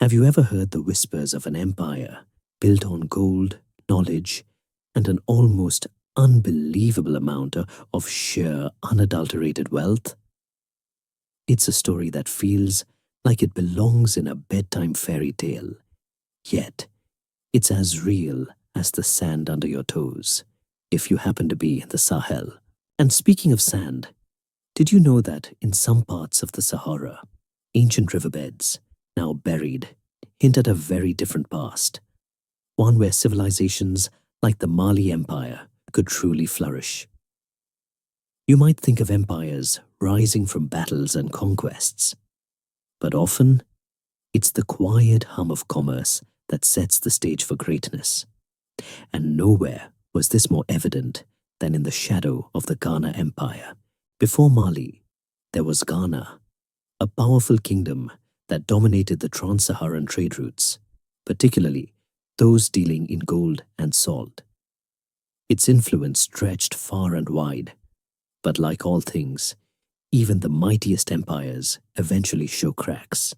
Have you ever heard the whispers of an empire built on gold, knowledge, and an almost unbelievable amount of sheer, unadulterated wealth? It's a story that feels like it belongs in a bedtime fairy tale, yet it's as real as the sand under your toes, if you happen to be in the Sahel. And speaking of sand, did you know that in some parts of the Sahara, ancient riverbeds, now buried, hint at a very different past, one where civilizations like the Mali Empire could truly flourish? You might think of empires rising from battles and conquests, but often it's the quiet hum of commerce that sets the stage for greatness. And nowhere was this more evident than in the shadow of the Ghana Empire. Before Mali, there was Ghana, a powerful kingdom that dominated the Trans-Saharan trade routes, particularly those dealing in gold and salt. Its influence stretched far and wide, but like all things, even the mightiest empires eventually show cracks,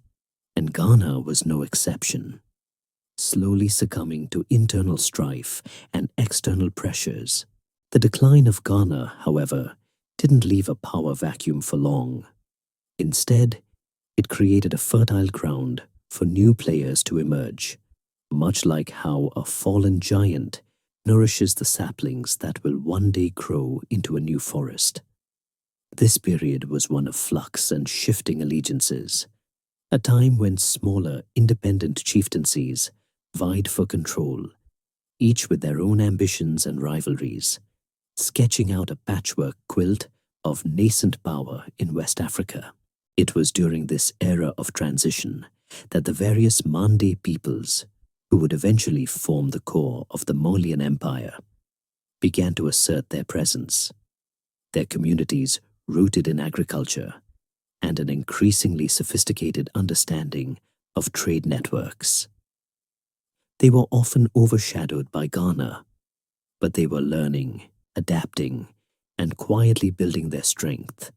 and Ghana was no exception. Slowly succumbing to internal strife and external pressures, the decline of Ghana, however, didn't leave a power vacuum for long. Instead, it created a fertile ground for new players to emerge, much like how a fallen giant nourishes the saplings that will one day grow into a new forest. This period was one of flux and shifting allegiances, a time when smaller, independent chieftaincies vied for control, each with their own ambitions and rivalries, sketching out a patchwork quilt of nascent power in West Africa. It was during this era of transition that the various Mande peoples, who would eventually form the core of the Malian Empire, began to assert their presence. Their communities rooted in agriculture and an increasingly sophisticated understanding of trade networks. They were often overshadowed by Ghana, but they were learning, adapting, and quietly building their strength,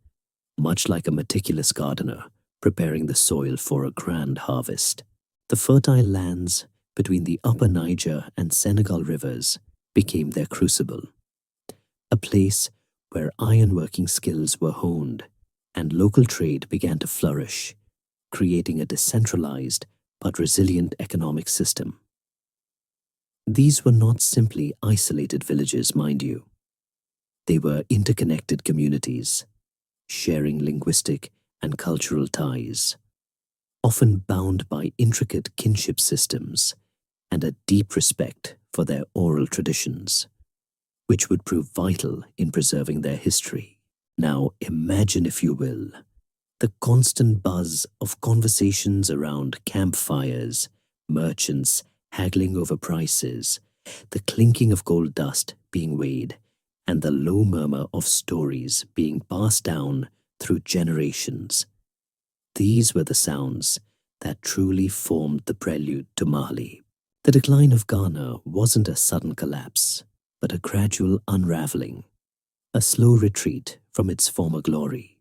much like a meticulous gardener preparing the soil for a grand harvest. The fertile lands between the upper Niger and Senegal rivers became their crucible, a place where ironworking skills were honed and local trade began to flourish, creating a decentralized but resilient economic system. These were not simply isolated villages, mind you. They were interconnected communities, sharing linguistic and cultural ties, often bound by intricate kinship systems and a deep respect for their oral traditions, which would prove vital in preserving their history. Now imagine, if you will, the constant buzz of conversations around campfires, merchants haggling over prices, the clinking of gold dust being weighed, and the low murmur of stories being passed down through generations. These were the sounds that truly formed the prelude to Mali. The decline of Ghana wasn't a sudden collapse, but a gradual unraveling, a slow retreat from its former glory,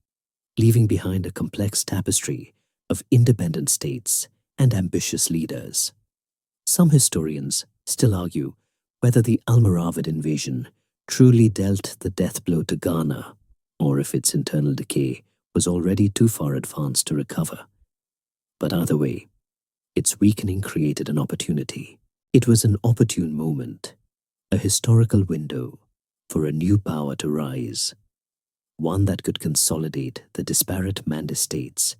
leaving behind a complex tapestry of independent states and ambitious leaders. Some historians still argue whether the Almoravid invasion truly dealt the death blow to Ghana, or if its internal decay was already too far advanced to recover. But either way, its weakening created an opportunity. It was an opportune moment, a historical window for a new power to rise, one that could consolidate the disparate Mande states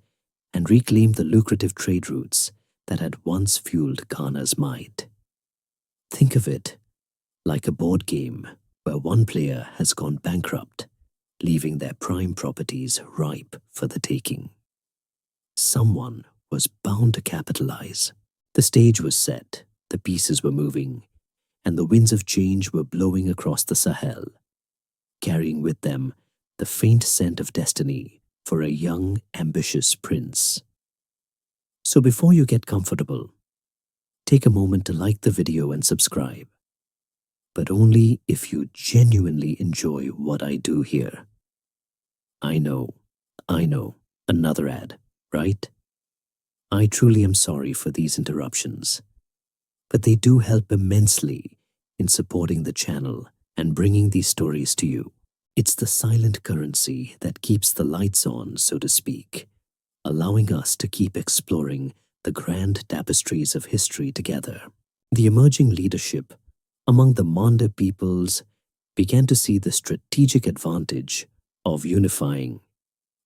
and reclaim the lucrative trade routes that had once fueled Ghana's might. Think of it like a board game where one player has gone bankrupt, leaving their prime properties ripe for the taking. Someone was bound to capitalize. The stage was set, the pieces were moving, and the winds of change were blowing across the Sahel, carrying with them the faint scent of destiny for a young, ambitious prince. So before you get comfortable, take a moment to like the video and subscribe, but only if you genuinely enjoy what I do here. I know, another ad, right? I truly am sorry for these interruptions, but they do help immensely in supporting the channel and bringing these stories to you. It's the silent currency that keeps the lights on, so to speak, allowing us to keep exploring the grand tapestries of history together. The emerging leadership among the Manda peoples began to see the strategic advantage of unifying,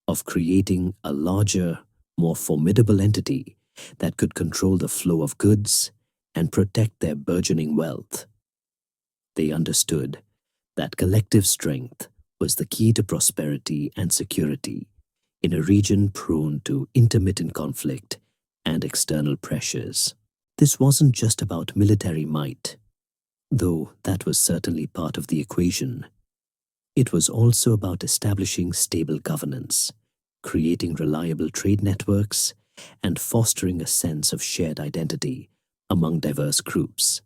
of creating a larger, more formidable entity that could control the flow of goods and protect their burgeoning wealth. They understood that collective strength was the key to prosperity and security in a region prone to intermittent conflict and external pressures. This wasn't just about military might, though that was certainly part of the equation. It was also about establishing stable governance, creating reliable trade networks, and fostering a sense of shared identity among diverse groups.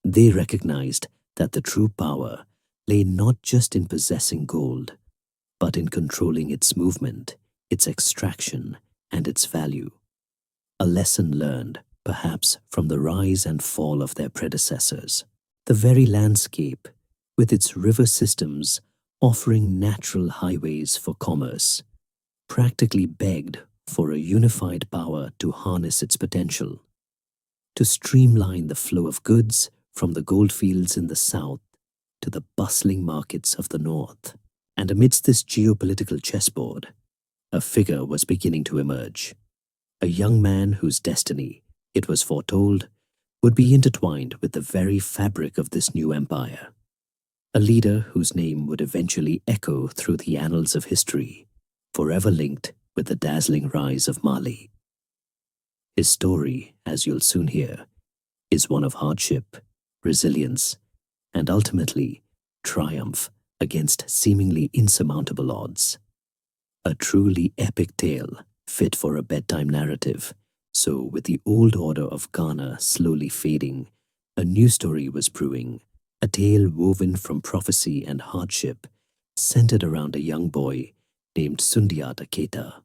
They recognized that the true power lay not just in possessing gold, but in controlling its movement, its extraction, and its value. A lesson learned, perhaps, from the rise and fall of their predecessors. The very landscape, with its river systems offering natural highways for commerce, practically begged for a unified power to harness its potential, to streamline the flow of goods from the goldfields in the south to the bustling markets of the north. And amidst this geopolitical chessboard, a figure was beginning to emerge. A young man whose destiny, it was foretold, would be intertwined with the very fabric of this new empire. A leader whose name would eventually echo through the annals of history, forever linked with the dazzling rise of Mali. His story, as you'll soon hear, is one of hardship, resilience, and ultimately triumph against seemingly insurmountable odds. A truly epic tale fit for a bedtime narrative. So, with the old order of Ghana slowly fading, a new story was brewing, a tale woven from prophecy and hardship, centered around a young boy named Sundiata Keita.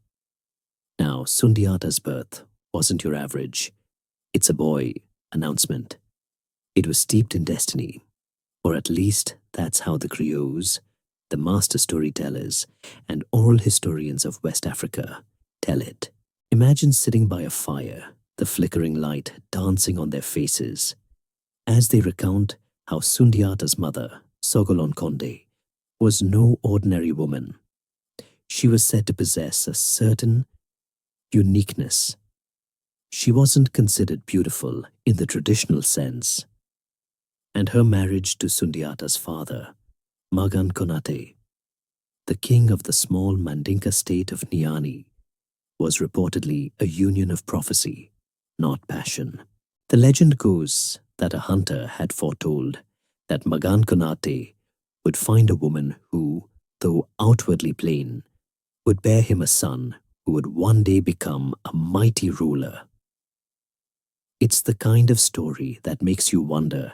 Now, Sundiata's birth wasn't your average "it's a boy" announcement. It was steeped in destiny, or at least that's how the griots, the master storytellers, and oral historians of West Africa tell it. Imagine sitting by a fire, the flickering light dancing on their faces, as they recount how Sundiata's mother, Sogolon Konde, was no ordinary woman. She was said to possess a certain uniqueness. She wasn't considered beautiful in the traditional sense, and her marriage to Sundiata's father, Magan Konate, the king of the small Mandinka state of Niani, was reportedly a union of prophecy, not passion. The legend goes that a hunter had foretold that Magan Konate would find a woman who, though outwardly plain, would bear him a son who would one day become a mighty ruler. It's the kind of story that makes you wonder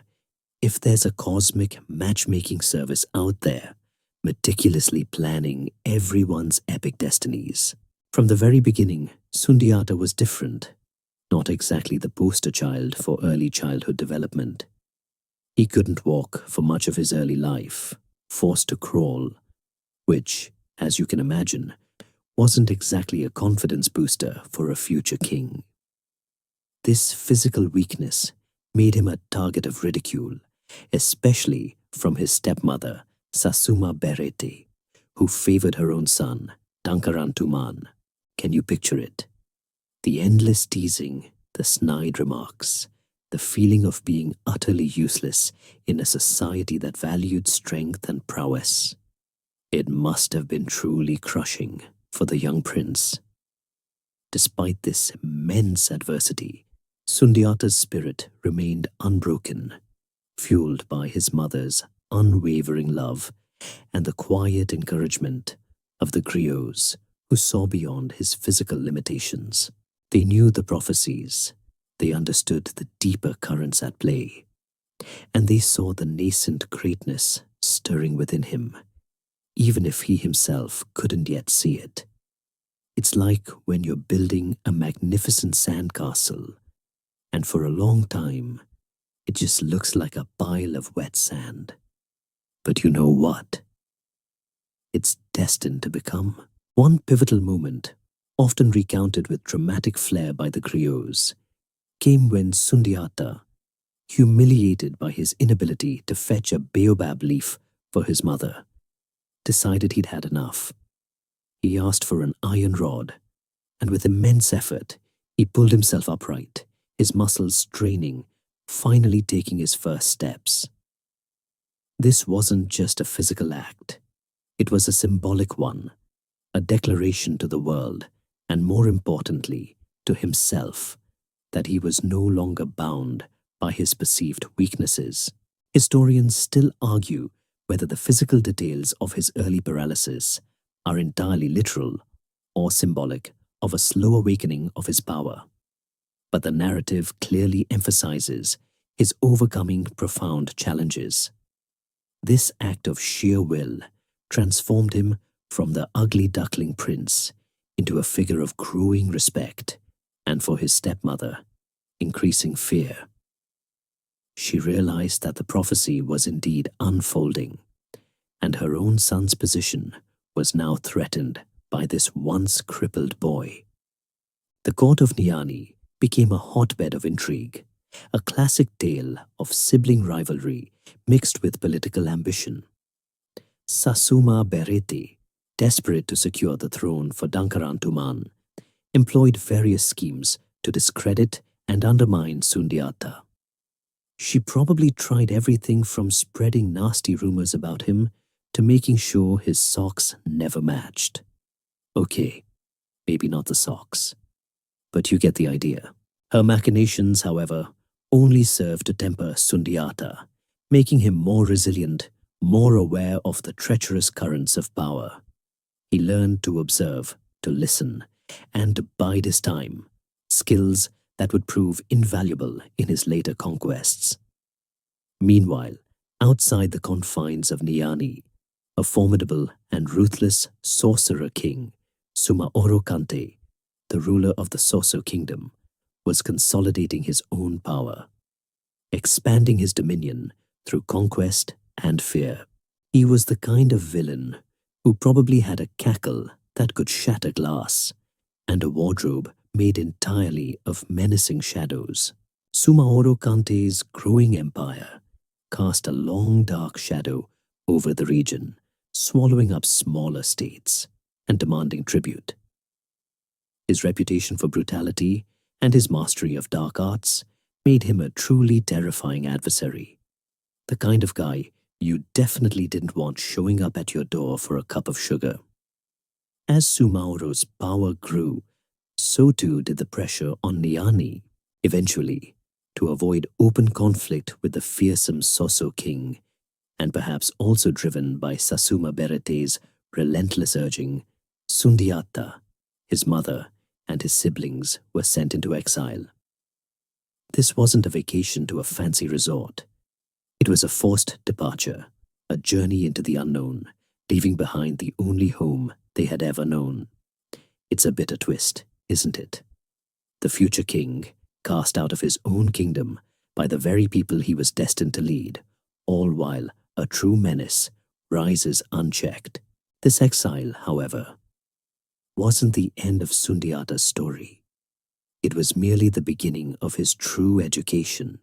if there's a cosmic matchmaking service out there, meticulously planning everyone's epic destinies. From the very beginning, Sundiata was different, not exactly the poster child for early childhood development. He couldn't walk for much of his early life, forced to crawl, which, as you can imagine, wasn't exactly a confidence booster for a future king. This physical weakness made him a target of ridicule, especially from his stepmother, Sasuma Berete, who favored her own son, Tankaran Tuman. Can you picture it? The endless teasing, the snide remarks, the feeling of being utterly useless in a society that valued strength and prowess. It must have been truly crushing for the young prince. Despite this immense adversity, Sundiata's spirit remained unbroken, fueled by his mother's unwavering love and the quiet encouragement of the griots who saw beyond his physical limitations. They knew the prophecies, they understood the deeper currents at play, and they saw the nascent greatness stirring within him, even if he himself couldn't yet see it. It's like when you're building a magnificent sandcastle, and for a long time, it just looks like a pile of wet sand. But you know what? It's destined to become. One pivotal moment, often recounted with dramatic flair by the griots, came when Sundiata, humiliated by his inability to fetch a baobab leaf for his mother, decided he'd had enough. He asked for an iron rod, and with immense effort, he pulled himself upright, his muscles straining, finally taking his first steps. This wasn't just a physical act. It was a symbolic one, a declaration to the world, and more importantly, to himself, that he was no longer bound by his perceived weaknesses. Historians still argue whether the physical details of his early paralysis are entirely literal or symbolic of a slow awakening of his power. But the narrative clearly emphasizes his overcoming profound challenges. This act of sheer will transformed him from the ugly duckling prince into a figure of growing respect, and for his stepmother, increasing fear. She realized that the prophecy was indeed unfolding, and her own son's position was now threatened by this once crippled boy. The court of Niani became a hotbed of intrigue, a classic tale of sibling rivalry mixed with political ambition. Sasuma Berete, desperate to secure the throne for Dankaran Tuman, employed various schemes to discredit and undermine Sundiata. She probably tried everything from spreading nasty rumors about him to making sure his socks never matched. Okay, maybe not the socks, but you get the idea. Her machinations, however, only served to temper Sundiata, making him more resilient, more aware of the treacherous currents of power. He learned to observe, to listen, and to bide his time, skills that would prove invaluable in his later conquests. Meanwhile, outside the confines of Niani, a formidable and ruthless sorcerer king, Sumaoro Kante, the ruler of the Soso kingdom, was consolidating his own power, expanding his dominion through conquest and fear. He was the kind of villain who probably had a cackle that could shatter glass and a wardrobe made entirely of menacing shadows. Sumaoro Kante's growing empire cast a long dark shadow over the region, swallowing up smaller states and demanding tribute. His reputation for brutality and his mastery of dark arts made him a truly terrifying adversary, the kind of guy you definitely didn't want showing up at your door for a cup of sugar. As Sumaoro's power grew, so too did the pressure on Niani. Eventually, to avoid open conflict with the fearsome Soso king, and perhaps also driven by Sasuma Berete's relentless urging, Sundiata, his mother, and his siblings were sent into exile. This wasn't a vacation to a fancy resort. It was a forced departure, a journey into the unknown, leaving behind the only home they had ever known. It's a bitter twist, isn't it? The future king, cast out of his own kingdom by the very people he was destined to lead, all while a true menace rises unchecked. This exile, however, wasn't the end of Sundiata's story. It was merely the beginning of his true education,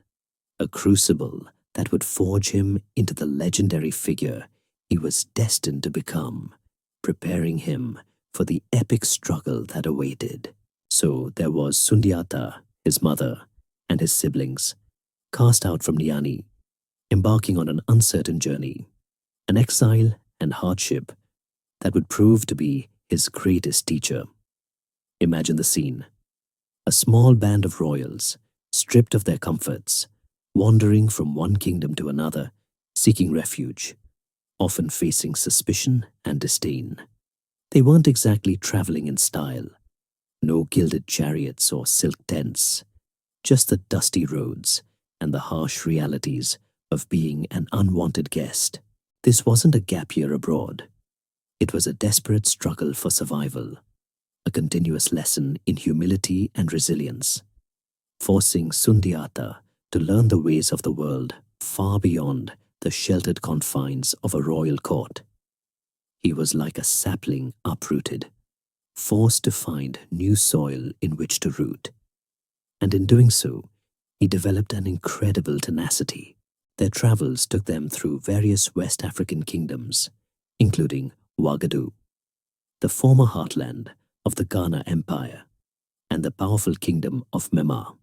a crucible that would forge him into the legendary figure he was destined to become, preparing him for the epic struggle that awaited. So there was Sundiata, his mother, and his siblings, cast out from Niani, embarking on an uncertain journey, an exile and hardship that would prove to be his greatest teacher. Imagine the scene. A small band of royals, stripped of their comforts, wandering from one kingdom to another, seeking refuge, often facing suspicion and disdain. They weren't exactly traveling in style. No gilded chariots or silk tents, just the dusty roads and the harsh realities of being an unwanted guest. This wasn't a gap year abroad. It was a desperate struggle for survival, a continuous lesson in humility and resilience, forcing Sundiata to learn the ways of the world far beyond the sheltered confines of a royal court. He was like a sapling uprooted, forced to find new soil in which to root. And in doing so, he developed an incredible tenacity. Their travels took them through various West African kingdoms, including Ouagadougou, the former heartland of the Ghana Empire, and the powerful kingdom of Mema.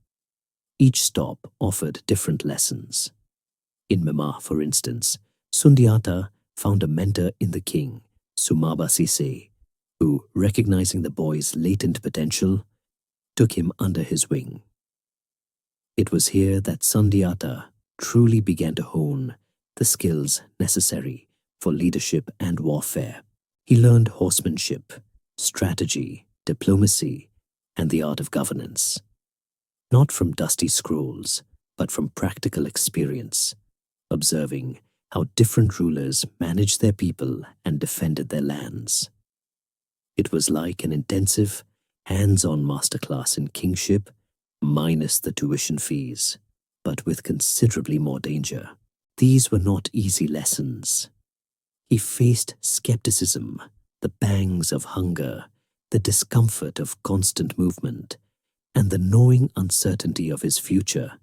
Each stop offered different lessons. In Mema, for instance, Sundiata found a mentor in the king, Sumaba Sise, who, recognizing the boy's latent potential, took him under his wing. It was here that Sundiata truly began to hone the skills necessary for leadership and warfare. He learned horsemanship, strategy, diplomacy, and the art of governance, not from dusty scrolls, but from practical experience, observing how different rulers managed their people and defended their lands. It was like an intensive, hands-on masterclass in kingship, minus the tuition fees, but with considerably more danger. These were not easy lessons. He faced skepticism, the pangs of hunger, the discomfort of constant movement, and the gnawing uncertainty of his future.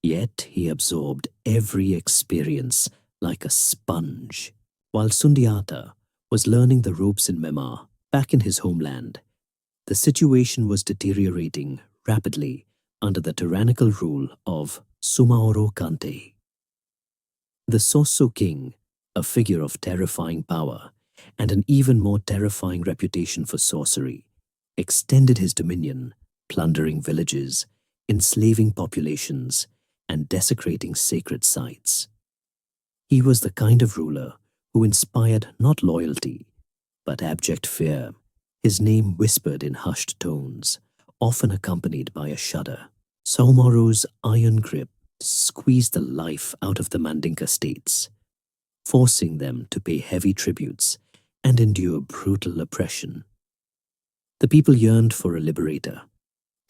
Yet he absorbed every experience like a sponge. While Sundiata was learning the ropes in Mema, back in his homeland, the situation was deteriorating rapidly under the tyrannical rule of Soumaoro Kante. The Soso king, a figure of terrifying power and an even more terrifying reputation for sorcery, extended his dominion, plundering villages, enslaving populations, and desecrating sacred sites. He was the kind of ruler who inspired not loyalty, but abject fear, his name whispered in hushed tones, often accompanied by a shudder. Soumaoro's iron grip squeezed the life out of the Mandinka states, forcing them to pay heavy tributes and endure brutal oppression. The people yearned for a liberator,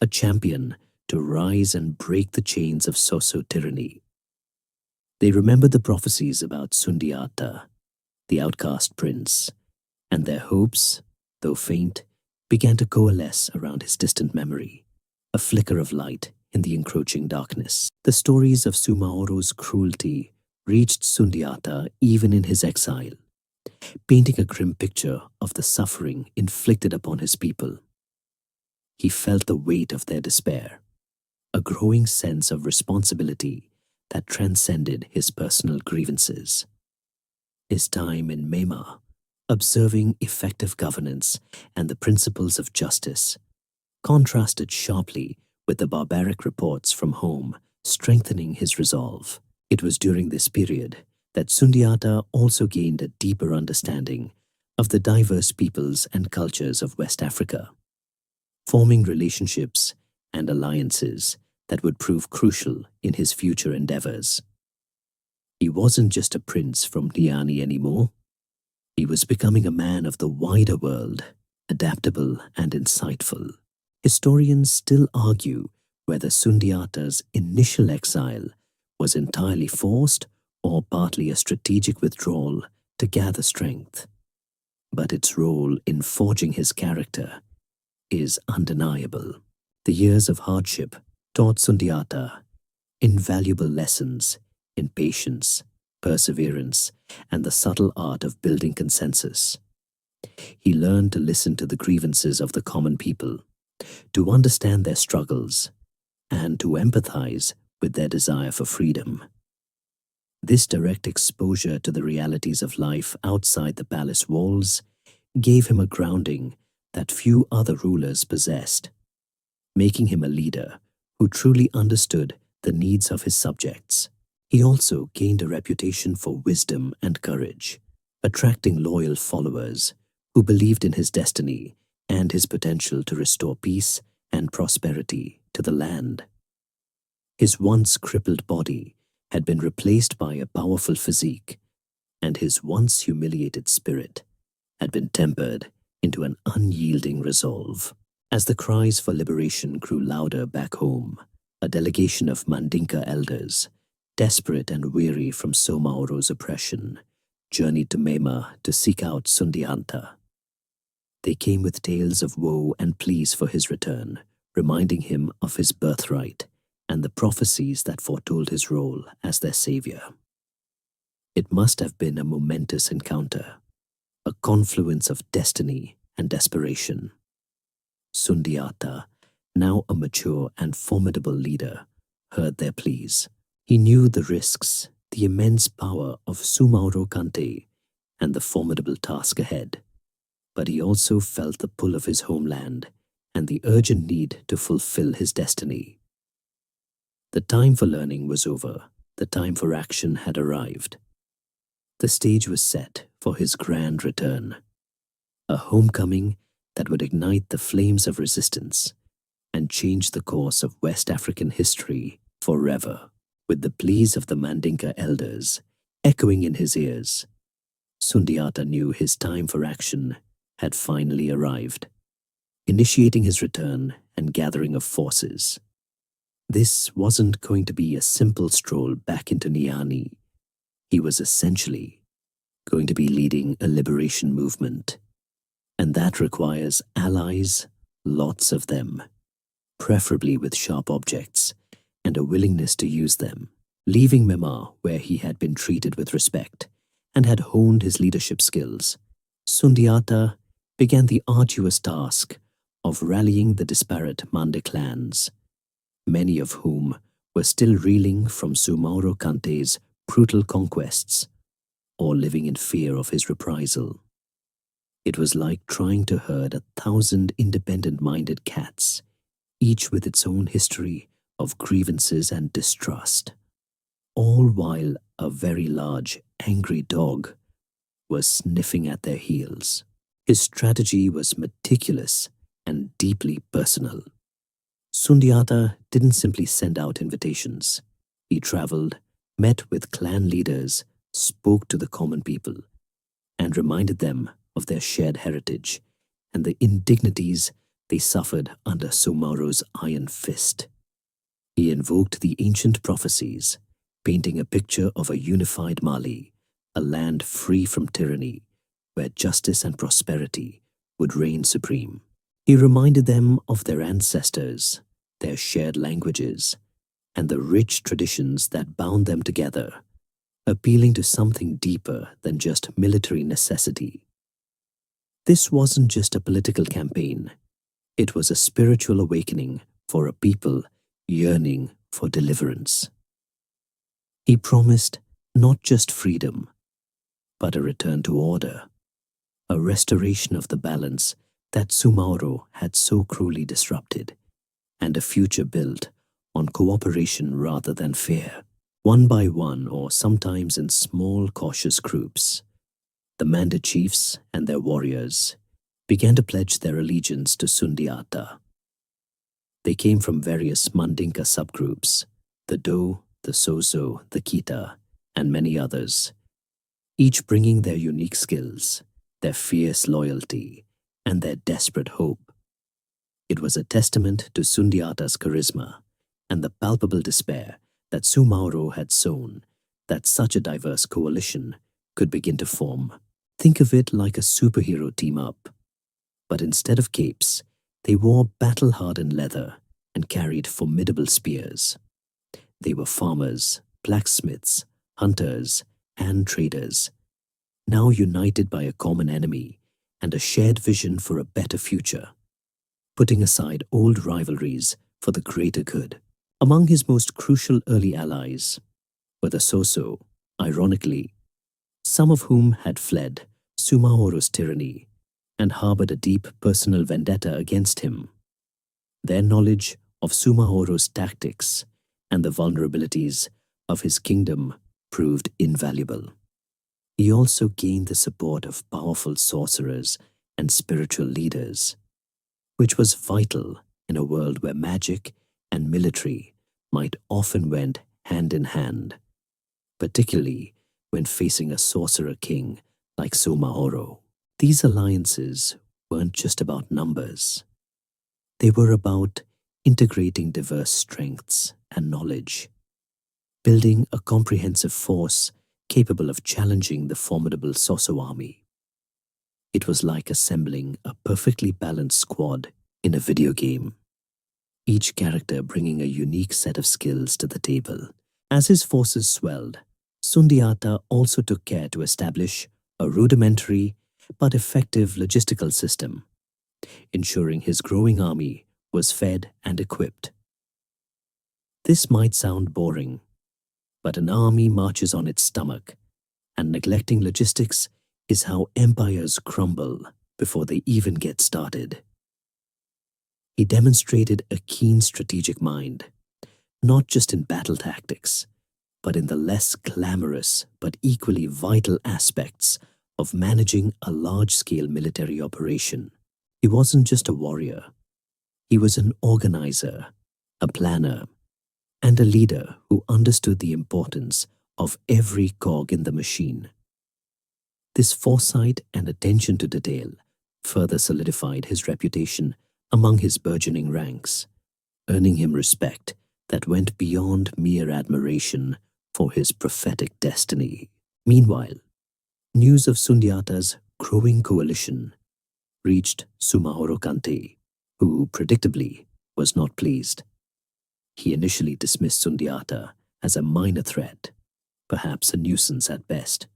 a champion to rise and break the chains of Soso tyranny. They remembered the prophecies about Sundiata, the outcast prince, and their hopes, though faint, began to coalesce around his distant memory, a flicker of light in the encroaching darkness. The stories of Soumaoro's cruelty reached Sundiata even in his exile, painting a grim picture of the suffering inflicted upon his people. He felt the weight of their despair, a growing sense of responsibility that transcended his personal grievances. His time in Mema, observing effective governance and the principles of justice, contrasted sharply with the barbaric reports from home, strengthening his resolve. It was during this period that Sundiata also gained a deeper understanding of the diverse peoples and cultures of West Africa, forming relationships and alliances that would prove crucial in his future endeavors. He wasn't just a prince from Niani anymore. He was becoming a man of the wider world, adaptable and insightful. Historians still argue whether Sundiata's initial exile was entirely forced or partly a strategic withdrawal to gather strength. But its role in forging his character is undeniable. The years of hardship taught Sundiata invaluable lessons in patience, perseverance, and the subtle art of building consensus. He learned to listen to the grievances of the common people, to understand their struggles, and to empathize with their desire for freedom. This direct exposure to the realities of life outside the palace walls gave him a grounding that few other rulers possessed, making him a leader who truly understood the needs of his subjects. He also gained a reputation for wisdom and courage, attracting loyal followers who believed in his destiny and his potential to restore peace and prosperity to the land. His once crippled body had been replaced by a powerful physique, and his once humiliated spirit had been tempered into an unyielding resolve. As the cries for liberation grew louder back home, a delegation of Mandinka elders, desperate and weary from Somaoro's oppression, journeyed to Mema to seek out Sundiata. They came with tales of woe and pleas for his return, reminding him of his birthright and the prophecies that foretold his role as their savior. It must have been a momentous encounter, a confluence of destiny and desperation. Sundiata, now a mature and formidable leader, heard their pleas. He knew the risks, the immense power of Sumaoro Kante, and the formidable task ahead. But he also felt the pull of his homeland and the urgent need to fulfill his destiny. The time for learning was over. The time for action had arrived. The stage was set for his grand return, a homecoming that would ignite the flames of resistance and change the course of West African history forever. With the pleas of the Mandinka elders echoing in his ears, Sundiata knew his time for action had finally arrived, initiating his return and gathering of forces. This wasn't going to be a simple stroll back into Niani. He was essentially going to be leading a liberation movement, and that requires allies, lots of them, preferably with sharp objects, and a willingness to use them. Leaving Mema, where he had been treated with respect and had honed his leadership skills, Sundiata began the arduous task of rallying the disparate Mande clans, many of whom were still reeling from Sumaoro Kante's brutal conquests or living in fear of his reprisal. It was like trying to herd 1,000 independent-minded cats, each with its own history of grievances and distrust, all while a very large, angry dog was sniffing at their heels. His strategy was meticulous and deeply personal. Sundiata didn't simply send out invitations. He traveled, met with clan leaders, spoke to the common people, and reminded them of their shared heritage and the indignities they suffered under Sumaoro's iron fist. He invoked the ancient prophecies, painting a picture of a unified Mali, a land free from tyranny, where justice and prosperity would reign supreme. He reminded them of their ancestors, their shared languages, and the rich traditions that bound them together, appealing to something deeper than just military necessity. This wasn't just a political campaign. It was a spiritual awakening for a people yearning for deliverance. He promised not just freedom, but a return to order, a restoration of the balance that Sumaoro had so cruelly disrupted, and a future built on cooperation rather than fear. One by one, or sometimes in small, cautious groups, the Mande chiefs and their warriors began to pledge their allegiance to Sundiata. They came from various Mandinka subgroups, the Do, the Soso, the Keita, and many others, each bringing their unique skills, their fierce loyalty, and their desperate hope. It was a testament to Sundiata's charisma and the palpable despair that Sumaoro had sown that such a diverse coalition could begin to form. Think of it like a superhero team-up. But instead of capes, they wore battle-hardened leather and carried formidable spears. They were farmers, blacksmiths, hunters, and traders, now united by a common enemy and a shared vision for a better future, putting aside old rivalries for the greater good. Among his most crucial early allies were the Soso, ironically, some of whom had fled Sumaoro's tyranny and harbored a deep personal vendetta against him. Their knowledge of Sumaoro's tactics and the vulnerabilities of his kingdom proved invaluable. He also gained the support of powerful sorcerers and spiritual leaders, which was vital in a world where magic and military might often went hand in hand, particularly when facing a sorcerer king like Sumaoro. These alliances weren't just about numbers. They were about integrating diverse strengths and knowledge, building a comprehensive force capable of challenging the formidable Soso army. It was like assembling a perfectly balanced squad in a video game, each character bringing a unique set of skills to the table. As his forces swelled, Sundiata also took care to establish a rudimentary but effective logistical system, ensuring his growing army was fed and equipped. This might sound boring, but an army marches on its stomach, and neglecting logistics is how empires crumble before they even get started. He demonstrated a keen strategic mind, not just in battle tactics, but in the less glamorous but equally vital aspects of managing a large-scale military operation. He wasn't just a warrior. He was an organizer, a planner, and a leader who understood the importance of every cog in the machine. This foresight and attention to detail further solidified his reputation among his burgeoning ranks, earning him respect that went beyond mere admiration for his prophetic destiny. Meanwhile, news of Sundiata's growing coalition reached Sumaoro Kante, who, predictably, was not pleased. He initially dismissed Sundiata as a minor threat, perhaps a nuisance at best,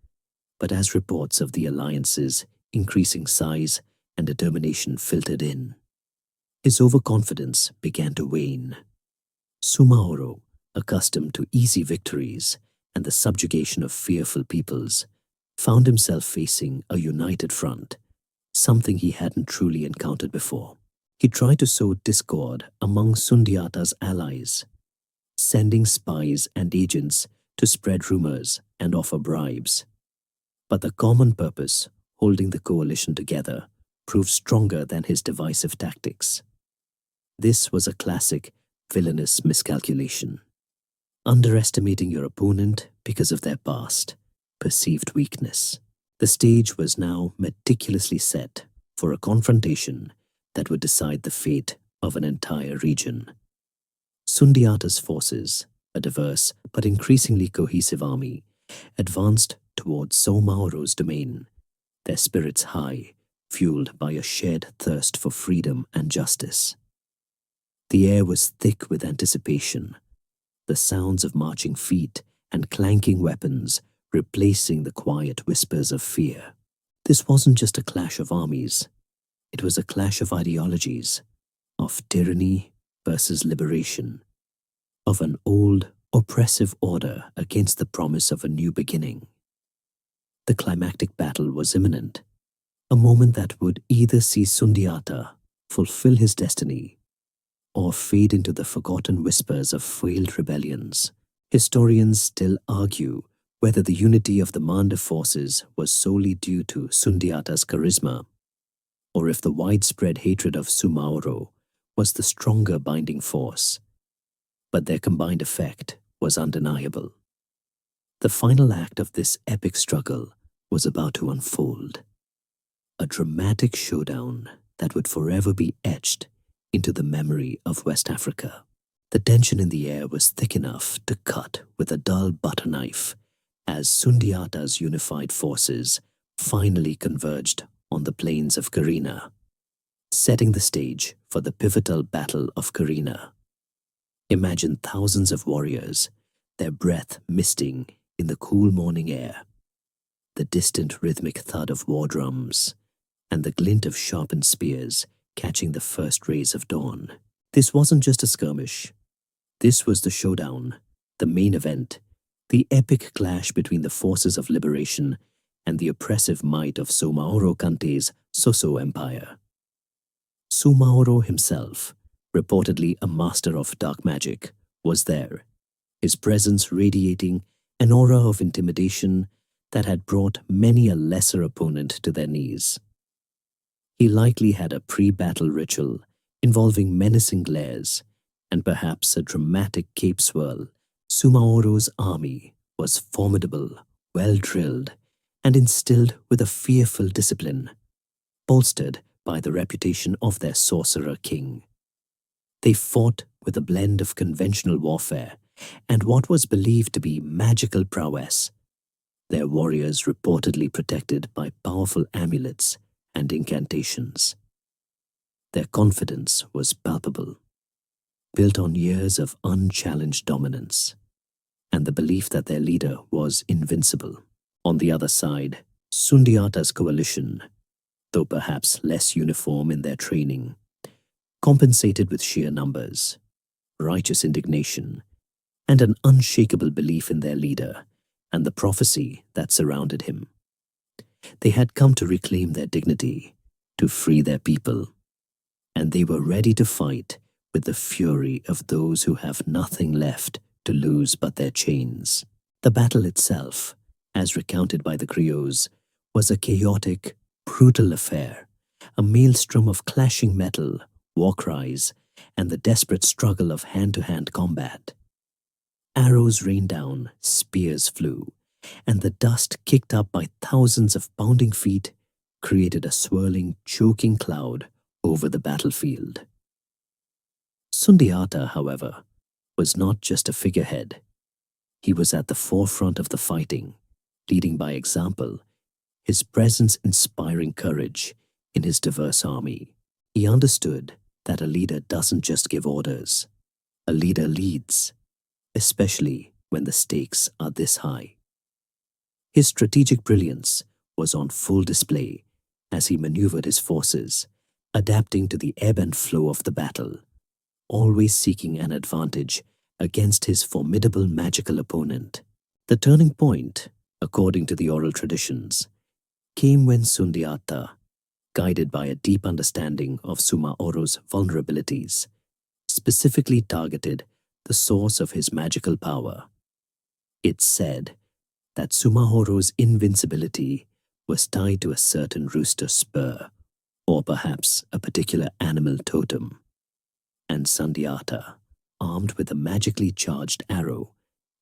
but as reports of the alliance's increasing size and determination filtered in, his overconfidence began to wane. Sumaoro, accustomed to easy victories and the subjugation of fearful peoples, found himself facing a united front, something he hadn't truly encountered before. He tried to sow discord among Sundiata's allies, sending spies and agents to spread rumors and offer bribes. But the common purpose, holding the coalition together, proved stronger than his divisive tactics. This was a classic villainous miscalculation. Underestimating your opponent because of their past, perceived weakness. The stage was now meticulously set for a confrontation that would decide the fate of an entire region. Sundiata's forces, a diverse but increasingly cohesive army, advanced towards Somaoro's domain, their spirits high, fueled by a shared thirst for freedom and justice. The air was thick with anticipation, the sounds of marching feet and clanking weapons replacing the quiet whispers of fear. This wasn't just a clash of armies. It was a clash of ideologies, of tyranny versus liberation, of an old, oppressive order against the promise of a new beginning. The climactic battle was imminent, a moment that would either see Sundiata fulfill his destiny or fade into the forgotten whispers of failed rebellions. Historians still argue whether the unity of the Manda forces was solely due to Sundiata's charisma, or if the widespread hatred of Sumaoro was the stronger binding force. But their combined effect was undeniable. The final act of this epic struggle was about to unfold, a dramatic showdown that would forever be etched into the memory of West Africa. The tension in the air was thick enough to cut with a dull butter knife as Sundiata's unified forces finally converged on the plains of Karina, setting the stage for the pivotal Battle of Karina. Imagine thousands of warriors, their breath misting in the cool morning air, the distant rhythmic thud of war drums, and the glint of sharpened spears catching the first rays of dawn. This wasn't just a skirmish. This was the showdown, the main event, the epic clash between the forces of liberation and the oppressive might of Somaoro Kante's Soso Empire. Sumaoro himself, reportedly a master of dark magic, was there, his presence radiating an aura of intimidation that had brought many a lesser opponent to their knees. He likely had a pre-battle ritual involving menacing glares and perhaps a dramatic cape swirl. Sumaoro's army was formidable, well-drilled, and instilled with a fearful discipline, bolstered by the reputation of their sorcerer king. They fought with a blend of conventional warfare and what was believed to be magical prowess, their warriors reportedly protected by powerful amulets and incantations. Their confidence was palpable, built on years of unchallenged dominance, and the belief that their leader was invincible. On the other side, Sundiata's coalition, though perhaps less uniform in their training, compensated with sheer numbers, righteous indignation, and an unshakable belief in their leader and the prophecy that surrounded him. They had come to reclaim their dignity, to free their people, and they were ready to fight with the fury of those who have nothing left to lose but their chains. The battle itself, as recounted by the griots, was a chaotic, brutal affair, a maelstrom of clashing metal, war cries, and the desperate struggle of hand-to-hand combat. Arrows rained down, spears flew, and the dust kicked up by thousands of pounding feet created a swirling, choking cloud over the battlefield. Sundiata, however, was not just a figurehead. He was at the forefront of the fighting, leading by example, his presence inspiring courage in his diverse army. He understood that a leader doesn't just give orders. A leader leads, especially when the stakes are this high. His strategic brilliance was on full display as he maneuvered his forces, adapting to the ebb and flow of the battle, always seeking an advantage against his formidable magical opponent. The turning point, according to the oral traditions, came when Sundiata, guided by a deep understanding of Sumaoro's vulnerabilities, specifically targeted the source of his magical power. It's said that Sumaoro's invincibility was tied to a certain rooster spur, or perhaps a particular animal totem, and Sundiata, armed with a magically charged arrow,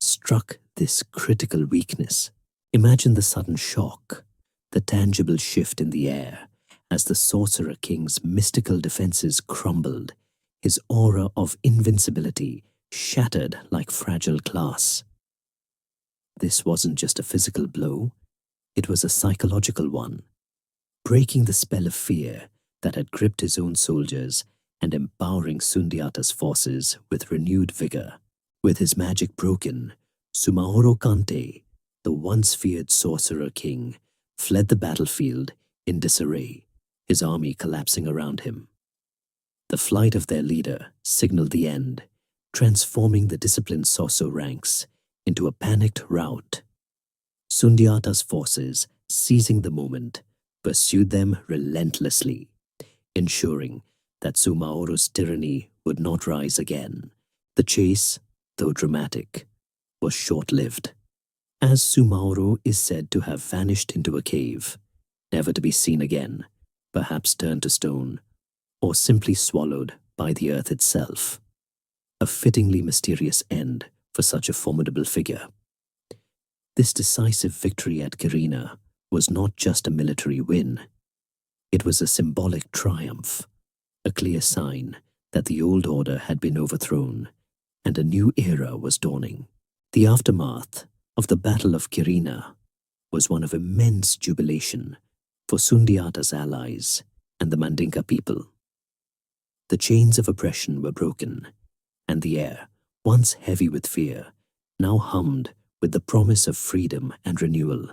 struck this critical weakness. Imagine the sudden shock, the tangible shift in the air, as the sorcerer king's mystical defenses crumbled, his aura of invincibility shattered like fragile glass. This wasn't just a physical blow, it was a psychological one, breaking the spell of fear that had gripped his own soldiers and empowering Sundiata's forces with renewed vigor. With his magic broken, Sumaoro Kante, the once feared sorcerer king, fled the battlefield in disarray, his army collapsing around him. The flight of their leader signaled the end, transforming the disciplined Soso ranks into a panicked rout. Sundiata's forces, seizing the moment, pursued them relentlessly, ensuring that Sumaoro's tyranny would not rise again. The chase, though dramatic, was short-lived, as Sumaoro is said to have vanished into a cave, never to be seen again, perhaps turned to stone, or simply swallowed by the earth itself. A fittingly mysterious end for such a formidable figure. This decisive victory at Kirina was not just a military win. It was a symbolic triumph, a clear sign that the old order had been overthrown and a new era was dawning. The aftermath of the Battle of Kirina was one of immense jubilation for Sundiata's allies and the Mandinka people. The chains of oppression were broken, and the air, once heavy with fear, now hummed with the promise of freedom and renewal.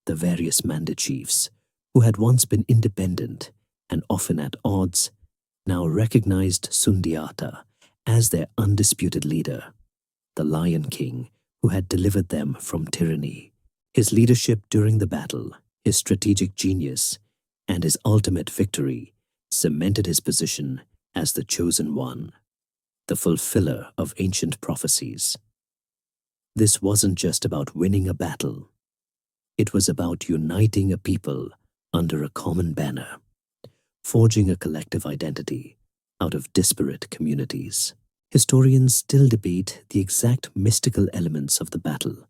The various Manda chiefs, who had once been independent and often at odds, now recognized Sundiata as their undisputed leader, the Lion King who had delivered them from tyranny. His leadership during the battle, his strategic genius, and his ultimate victory cemented his position as the chosen one, the fulfiller of ancient prophecies. This wasn't just about winning a battle. It was about uniting a people under a common banner, forging a collective identity out of disparate communities. Historians still debate the exact mystical elements of the battle,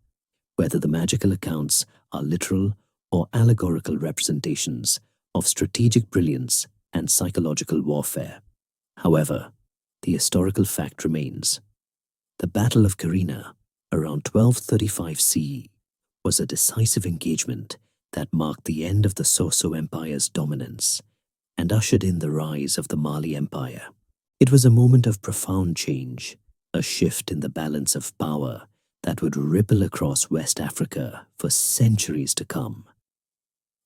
whether the magical accounts are literal or allegorical representations of strategic brilliance and psychological warfare. However, the historical fact remains. The Battle of Karina, around 1235 CE, was a decisive engagement that marked the end of the Soso Empire's dominance and ushered in the rise of the Mali Empire. It was a moment of profound change, a shift in the balance of power that would ripple across West Africa for centuries to come.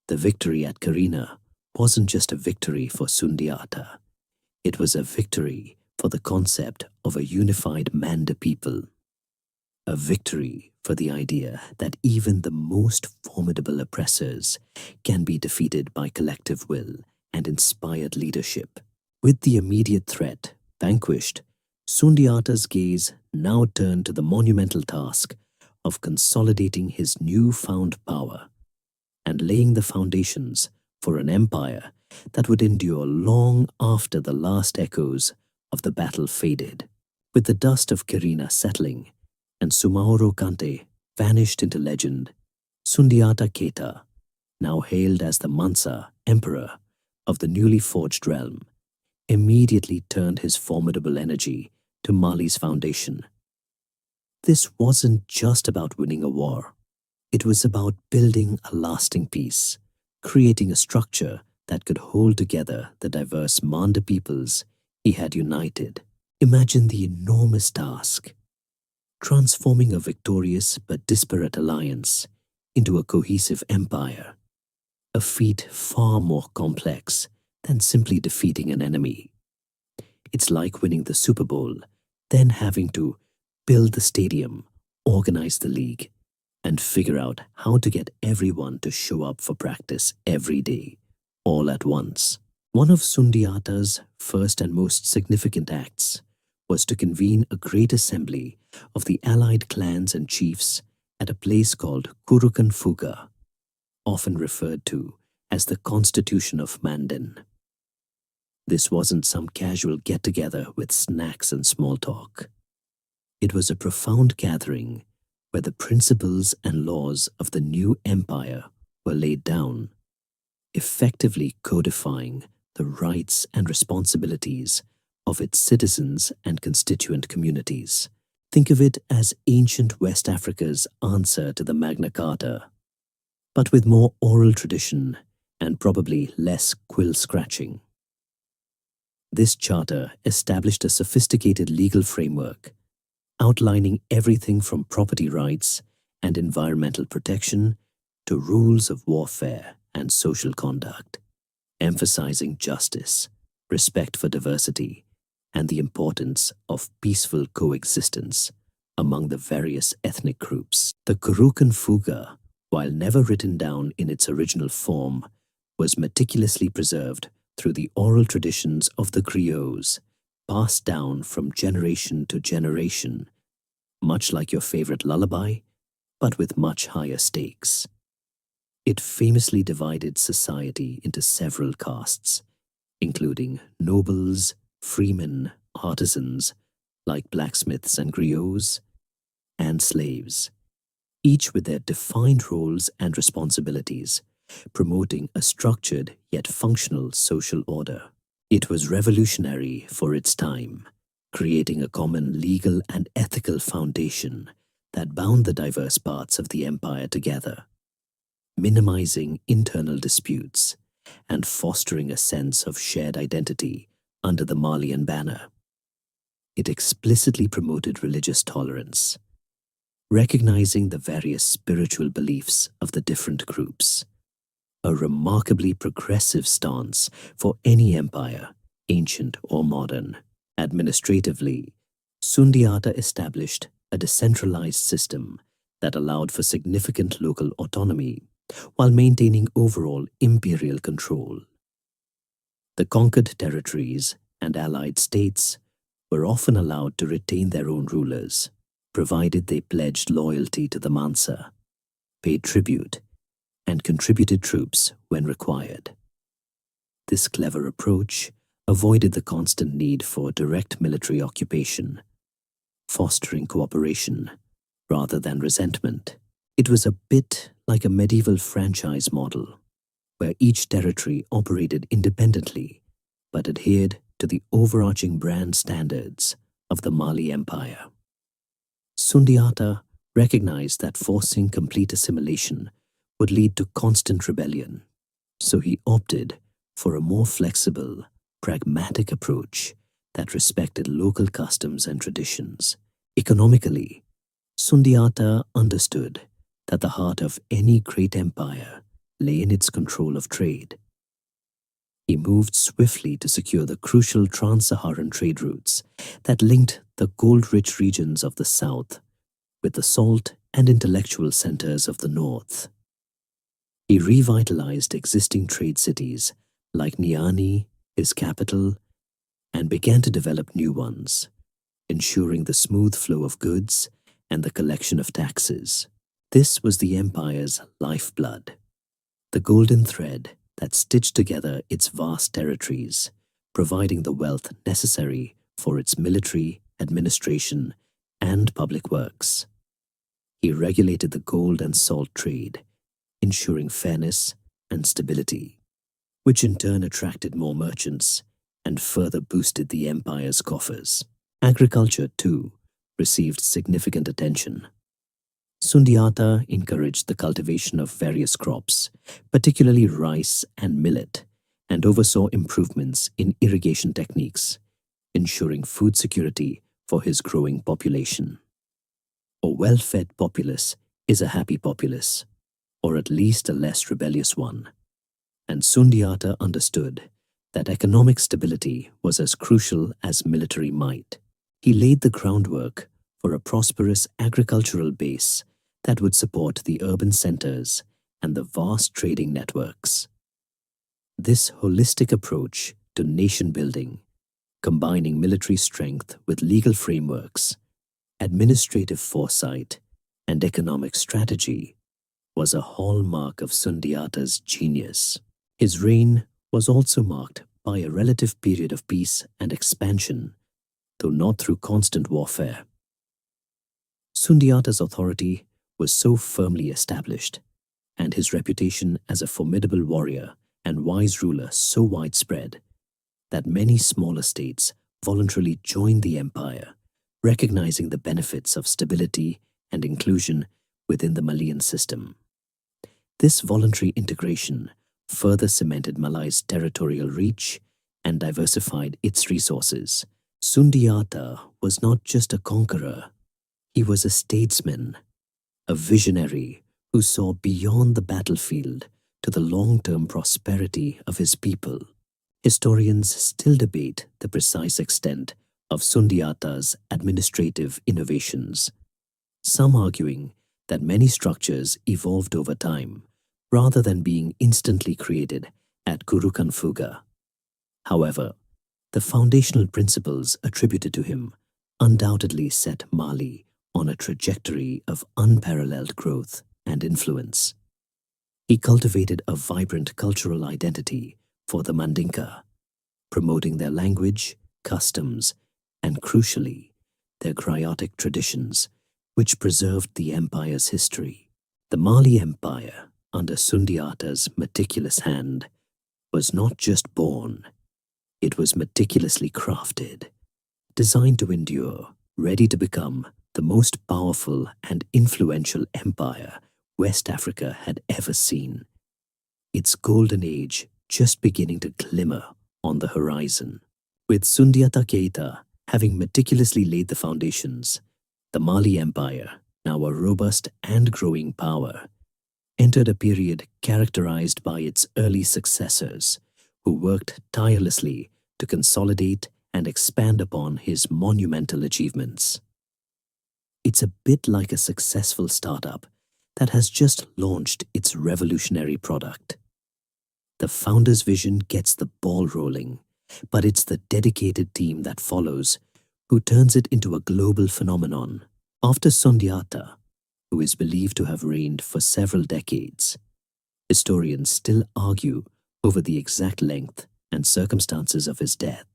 The victory at Karina wasn't just a victory for Sundiata. It was a victory for the concept of a unified Manda people. A victory for the idea that even the most formidable oppressors can be defeated by collective will and inspired leadership. With the immediate threat vanquished, Sundiata's gaze now turned to the monumental task of consolidating his newfound power and laying the foundations for an empire that would endure long after the last echoes of the battle faded. With the dust of Karina settling and Sumaoro Kante vanished into legend, Sundiata Keita, now hailed as the Mansa Emperor of the newly forged realm, immediately turned his formidable energy to Mali's foundation. This wasn't just about winning a war. It was about building a lasting peace, creating a structure that could hold together the diverse Manda peoples he had united. Imagine the enormous task: transforming a victorious but disparate alliance into a cohesive empire, a feat far more complex than simply defeating an enemy. It's like winning the Super Bowl, then having to build the stadium, organize the league, and figure out how to get everyone to show up for practice every day, all at once. One of Sundiata's first and most significant acts was to convene a great assembly of the allied clans and chiefs at a place called Kurukan Fuga, often referred to as the Constitution of Mandan. This wasn't some casual get-together with snacks and small talk. It was a profound gathering where the principles and laws of the new empire were laid down, effectively codifying the rights and responsibilities of its citizens and constituent communities. Think of it as ancient West Africa's answer to the Magna Carta, but with more oral tradition and probably less quill scratching. This charter established a sophisticated legal framework, outlining everything from property rights and environmental protection to rules of warfare and social conduct, emphasizing justice, respect for diversity, and the importance of peaceful coexistence among the various ethnic groups. The Kurukan Fuga, while never written down in its original form, was meticulously preserved through the oral traditions of the griots, passed down from generation to generation, much like your favorite lullaby, but with much higher stakes. It famously divided society into several castes, including nobles, freemen, artisans, like blacksmiths and griots, and slaves, each with their defined roles and responsibilities, promoting a structured yet functional social order. It was revolutionary for its time, creating a common legal and ethical foundation that bound the diverse parts of the empire together, minimizing internal disputes and fostering a sense of shared identity under the Malian banner. It explicitly promoted religious tolerance, recognizing the various spiritual beliefs of the different groups, a remarkably progressive stance for any empire, ancient or modern. Administratively, Sundiata established a decentralized system that allowed for significant local autonomy while maintaining overall imperial control. The conquered territories and allied states were often allowed to retain their own rulers, provided they pledged loyalty to the Mansa, paid tribute, and contributed troops when required. This clever approach avoided the constant need for direct military occupation, fostering cooperation rather than resentment. It was a bit like a medieval franchise model, where each territory operated independently but adhered to the overarching brand standards of the Mali Empire. Sundiata recognized that forcing complete assimilation would lead to constant rebellion, so he opted for a more flexible, pragmatic approach that respected local customs and traditions. Economically, Sundiata understood that the heart of any great empire lay in its control of trade. He moved swiftly to secure the crucial Trans-Saharan trade routes that linked the gold-rich regions of the south with the salt and intellectual centers of the north. He revitalized existing trade cities like Niani, his capital, and began to develop new ones, ensuring the smooth flow of goods and the collection of taxes. This was the empire's lifeblood, the golden thread that stitched together its vast territories, providing the wealth necessary for its military, administration, and public works. He regulated the gold and salt trade, ensuring fairness and stability, which in turn attracted more merchants and further boosted the empire's coffers. Agriculture, too, received significant attention. Sundiata encouraged the cultivation of various crops, particularly rice and millet, and oversaw improvements in irrigation techniques, ensuring food security for his growing population. A well-fed populace is a happy populace, or at least a less rebellious one, and Sundiata understood that economic stability was as crucial as military might. He laid the groundwork for a prosperous agricultural base that would support the urban centers and the vast trading networks. This holistic approach to nation building, combining military strength with legal frameworks, administrative foresight, and economic strategy, was a hallmark of Sundiata's genius. His reign was also marked by a relative period of peace and expansion, though not through constant warfare. Sundiata's authority was so firmly established, and his reputation as a formidable warrior and wise ruler so widespread, that many smaller states voluntarily joined the empire, recognizing the benefits of stability and inclusion within the Malian system. This voluntary integration further cemented Malay's territorial reach and diversified its resources. Sundiata was not just a conqueror, he was a statesman, a visionary who saw beyond the battlefield to the long-term prosperity of his people. Historians still debate the precise extent of Sundiata's administrative innovations, some arguing that many structures evolved over time rather than being instantly created at Kurukanfuga. However, the foundational principles attributed to him undoubtedly set Mali on a trajectory of unparalleled growth and influence. He cultivated a vibrant cultural identity for the Mandinka, promoting their language, customs, and crucially, their griotic traditions, which preserved the empire's history. The Mali Empire, under Sundiata's meticulous hand, was not just born, it was meticulously crafted, designed to endure, ready to become the most powerful and influential empire West Africa had ever seen, its golden age just beginning to glimmer on the horizon. With Sundiata Keita having meticulously laid the foundations, the Mali Empire, now a robust and growing power, entered a period characterized by its early successors, who worked tirelessly to consolidate and expand upon his monumental achievements. It's a bit like a successful startup that has just launched its revolutionary product. The founder's vision gets the ball rolling, but it's the dedicated team that follows who turns it into a global phenomenon. After Sundiata, who is believed to have reigned for several decades, historians still argue over the exact length and circumstances of his death,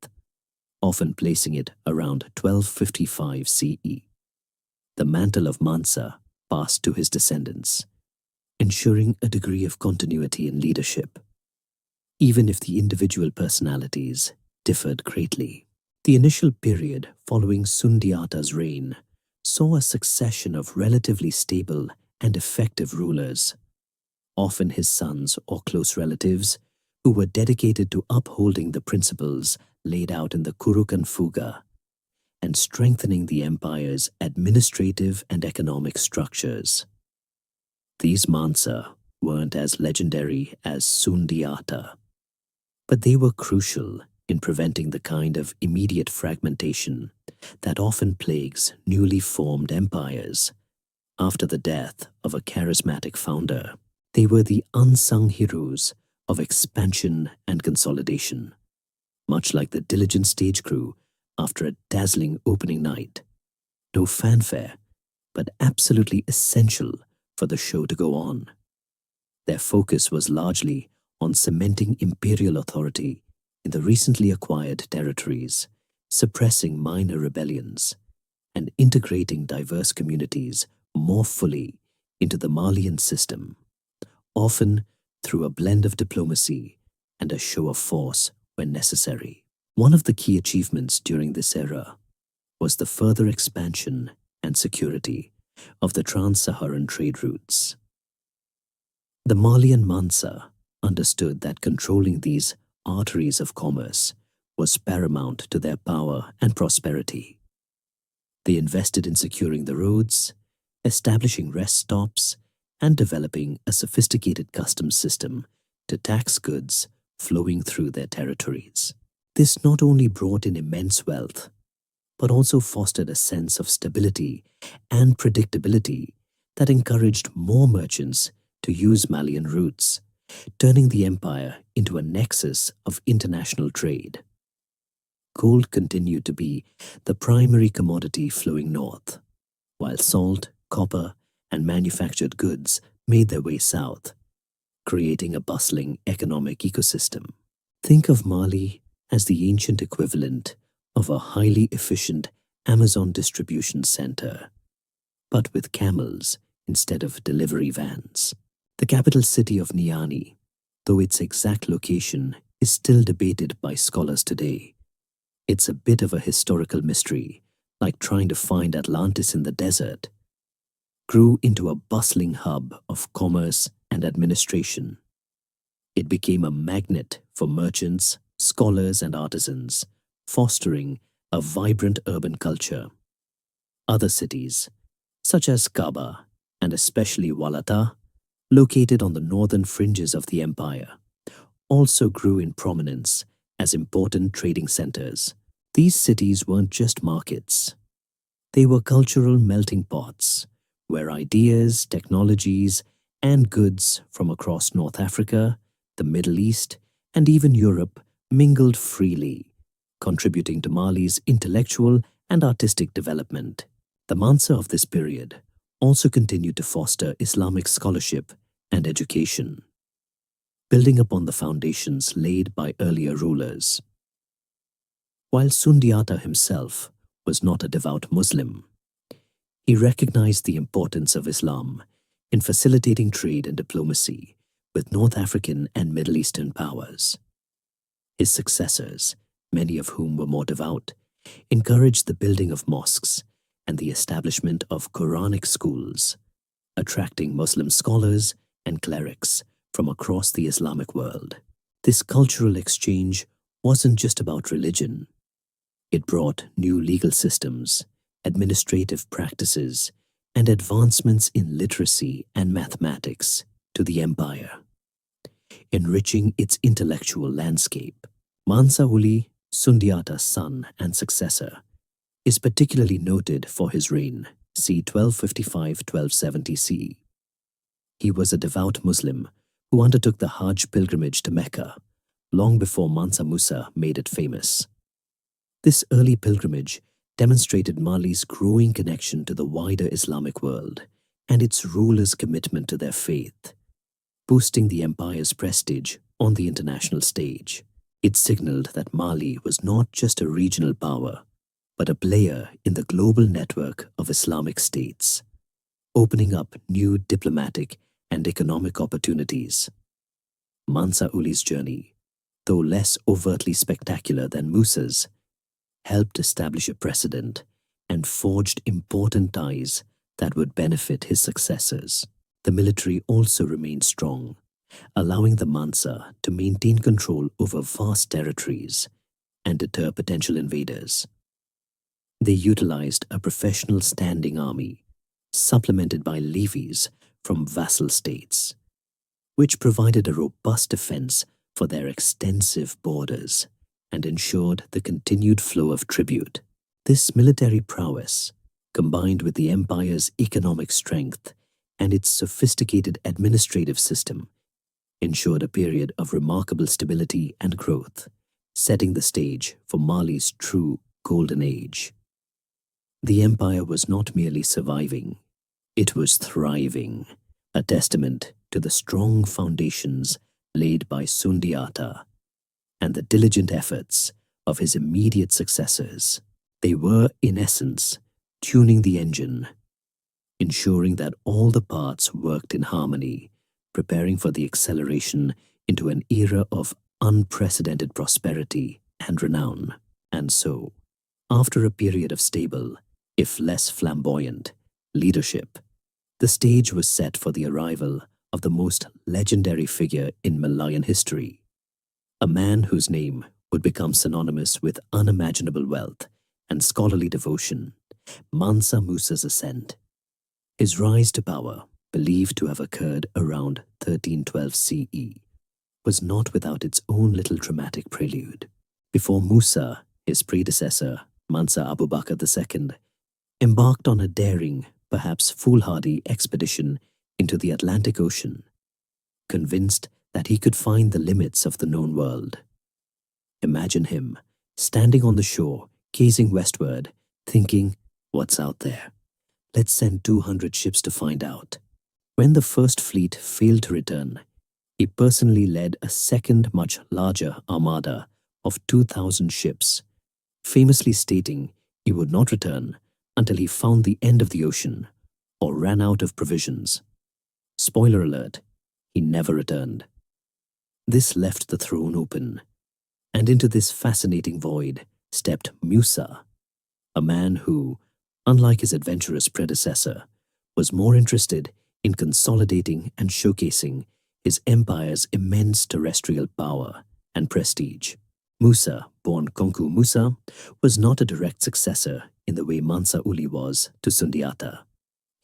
often placing it around 1255 CE. The mantle of Mansa passed to his descendants, ensuring a degree of continuity in leadership. even if the individual personalities differed greatly. The initial period following Sundiata's reign saw a succession of relatively stable and effective rulers, often his sons or close relatives, who were dedicated to upholding the principles laid out in the Kurukan Fuga and strengthening the empire's administrative and economic structures. These Mansa weren't as legendary as Sundiata, but they were crucial in preventing the kind of immediate fragmentation that often plagues newly formed empires after the death of a charismatic founder. They were the unsung heroes of expansion and consolidation, much like the diligent stage crew after a dazzling opening night. No fanfare, but absolutely essential for the show to go on. Their focus was largely on cementing imperial authority in the recently acquired territories, suppressing minor rebellions, and integrating diverse communities more fully into the Malian system, often through a blend of diplomacy and a show of force when necessary. One of the key achievements during this era was the further expansion and security of the Trans-Saharan trade routes. The Malian Mansa understood that controlling these arteries of commerce was paramount to their power and prosperity. They invested in securing the roads, establishing rest stops, and developing a sophisticated customs system to tax goods flowing through their territories. This not only brought in immense wealth, but also fostered a sense of stability and predictability that encouraged more merchants to use Malian routes, turning the empire into a nexus of international trade. Gold continued to be the primary commodity flowing north, while salt, copper, and manufactured goods made their way south, creating a bustling economic ecosystem. Think of Mali as the ancient equivalent of a highly efficient Amazon distribution center, but with camels instead of delivery vans. The capital city of Niani, though its exact location is still debated by scholars today, it's a bit of a historical mystery, like trying to find Atlantis in the desert, grew into a bustling hub of commerce and administration. It became a magnet for merchants, scholars, and artisans, fostering a vibrant urban culture. Other cities, such as Kaaba and especially Walata, located on the northern fringes of the empire, also grew in prominence as important trading centers. These cities weren't just markets. They were cultural melting pots, where ideas, technologies, and goods from across North Africa, the Middle East, and even Europe mingled freely, contributing to Mali's intellectual and artistic development. The Mansa of this period also continued to foster Islamic scholarship and education, building upon the foundations laid by earlier rulers. While Sundiata himself was not a devout Muslim, he recognized the importance of Islam in facilitating trade and diplomacy with North African and Middle Eastern powers. His successors, many of whom were more devout, encouraged the building of mosques and the establishment of Quranic schools, attracting Muslim scholars and clerics from across the Islamic world. This cultural exchange wasn't just about religion. It brought new legal systems, administrative practices, and advancements in literacy and mathematics to the empire, enriching its intellectual landscape. Mansa Uli, Sundiata's son and successor, is particularly noted for his reign, c. 1255–1270 CE. He was a devout Muslim who undertook the Hajj pilgrimage to Mecca long before Mansa Musa made it famous. This early pilgrimage demonstrated Mali's growing connection to the wider Islamic world and its rulers' commitment to their faith, boosting the empire's prestige on the international stage. It signaled that Mali was not just a regional power, but a player in the global network of Islamic states, opening up new diplomatic and economic opportunities. Mansa Uli's journey though less overtly spectacular than Musa's, helped establish a precedent and forged important ties that would benefit his successors. The military also remained strong, allowing the Mansa to maintain control over vast territories and deter potential invaders. They utilized a professional standing army, supplemented by levies from vassal states, which provided a robust defense for their extensive borders and ensured the continued flow of tribute. This military prowess, combined with the empire's economic strength and its sophisticated administrative system, ensured a period of remarkable stability and growth, setting the stage for Mali's true golden age. The empire was not merely surviving, it was thriving, a testament to the strong foundations laid by Sundiata and the diligent efforts of his immediate successors. They were, in essence, tuning the engine, ensuring that all the parts worked in harmony, preparing for the acceleration into an era of unprecedented prosperity and renown. And so, after a period of stable, if less flamboyant, leadership, the stage was set for the arrival of the most legendary figure in Malayan history, a man whose name would become synonymous with unimaginable wealth and scholarly devotion, Mansa Musa's ascent. His rise to power, believed to have occurred around 1312 CE, was not without its own little dramatic prelude. Before Musa, his predecessor, Mansa Abu Bakr II, embarked on a daring, perhaps foolhardy expedition into the Atlantic Ocean, convinced that he could find the limits of the known world. Imagine him, standing on the shore, gazing westward, thinking, "What's out there? Let's send 200 ships to find out." When the first fleet failed to return, he personally led a second, much larger armada of 2,000 ships, famously stating he would not return until he found the end of the ocean or ran out of provisions. Spoiler alert, he never returned. This left the throne open, and into this fascinating void stepped Musa, a man who, unlike his adventurous predecessor, was more interested in consolidating and showcasing his empire's immense terrestrial power and prestige. Musa, born Kongku Musa, was not a direct successor in the way Mansa Uli was to Sundiata.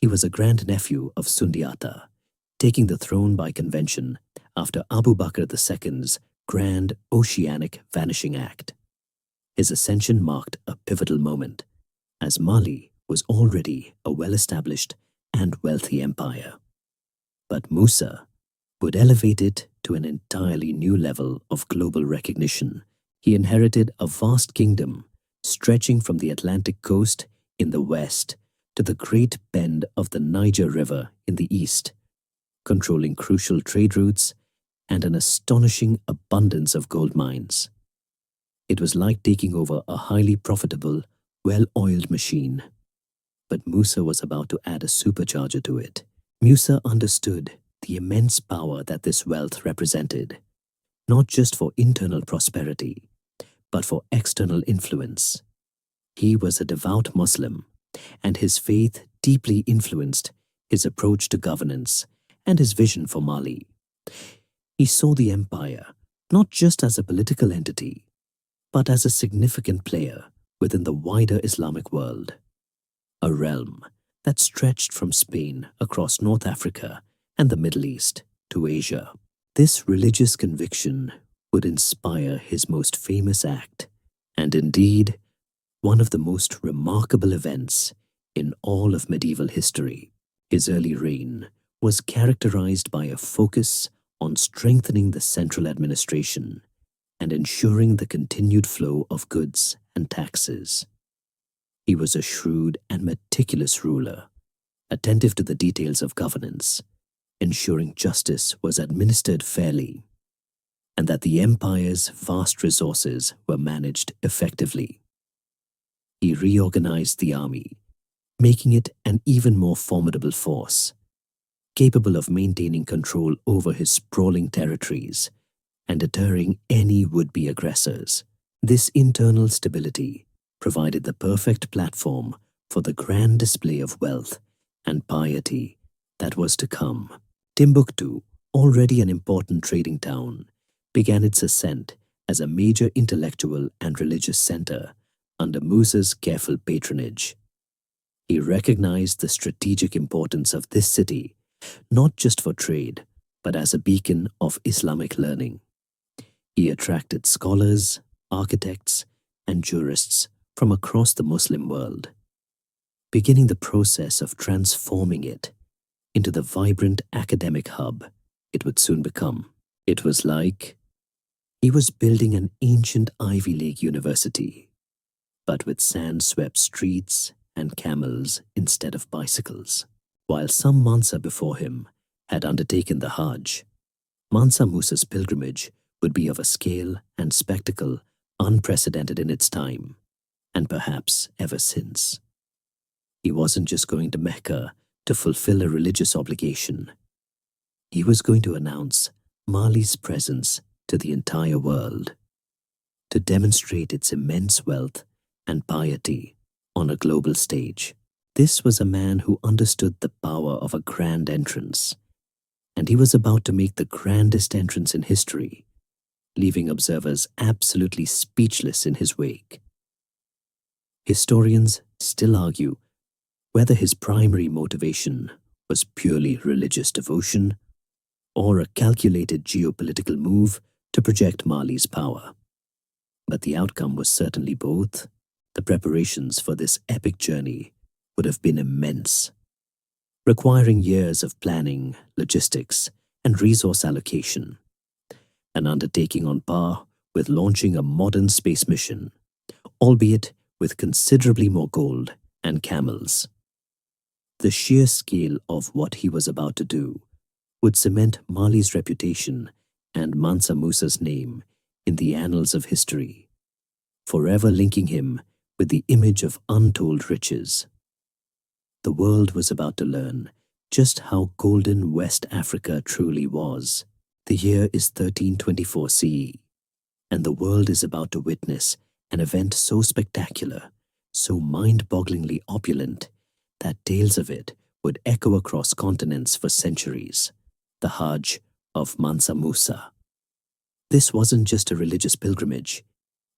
He was a grandnephew of Sundiata, taking the throne by convention after Abu Bakr II's grand oceanic vanishing act. His ascension marked a pivotal moment, as Mali was already a well-established and wealthy empire. But Musa would elevate it to an entirely new level of global recognition. He inherited a vast kingdom stretching from the Atlantic coast in the west to the great bend of the Niger River in the east, controlling crucial trade routes and an astonishing abundance of gold mines. It was like taking over a highly profitable, well-oiled machine. But Musa was about to add a supercharger to it. Musa understood the immense power that this wealth represented, not just for internal prosperity, but for external influence. He was a devout Muslim, and his faith deeply influenced his approach to governance and his vision for Mali. He saw the empire not just as a political entity, but as a significant player within the wider Islamic world, a realm that stretched from Spain across North Africa and the Middle East to Asia. This religious conviction would inspire his most famous act, and indeed, one of the most remarkable events in all of medieval history. His early reign was characterized by a focus on strengthening the central administration and ensuring the continued flow of goods and taxes. He was a shrewd and meticulous ruler, attentive to the details of governance, ensuring justice was administered fairly, and that the empire's vast resources were managed effectively. He reorganized the army, making it an even more formidable force, capable of maintaining control over his sprawling territories and deterring any would-be aggressors. This internal stability provided the perfect platform for the grand display of wealth and piety that was to come. Timbuktu, already an important trading town, began its ascent as a major intellectual and religious center under Musa's careful patronage. He recognized the strategic importance of this city, not just for trade, but as a beacon of Islamic learning. He attracted scholars, architects, and jurists from across the Muslim world, beginning the process of transforming it into the vibrant academic hub it would soon become. It was like he was building an ancient Ivy League university, but with sand-swept streets and camels instead of bicycles. While some Mansa before him had undertaken the Hajj, Mansa Musa's pilgrimage would be of a scale and spectacle unprecedented in its time, and perhaps ever since. He wasn't just going to Mecca to fulfill a religious obligation. He was going to announce Mali's presence to the entire world, to demonstrate its immense wealth and piety on a global stage. This was a man who understood the power of a grand entrance, and he was about to make the grandest entrance in history, leaving observers absolutely speechless in his wake. Historians still argue whether his primary motivation was purely religious devotion or a calculated geopolitical move to project Mali's power. But the outcome was certainly both. The preparations for this epic journey would have been immense, requiring years of planning, logistics, and resource allocation, an undertaking on par with launching a modern space mission, albeit with considerably more gold and camels. The sheer scale of what he was about to do would cement Mali's reputation and Mansa Musa's name in the annals of history, forever linking him with the image of untold riches. The world was about to learn just how golden West Africa truly was. The year is 1324 CE, and the world is about to witness an event so spectacular, so mind-bogglingly opulent, that tales of it would echo across continents for centuries: the Hajj of Mansa Musa. This wasn't just a religious pilgrimage.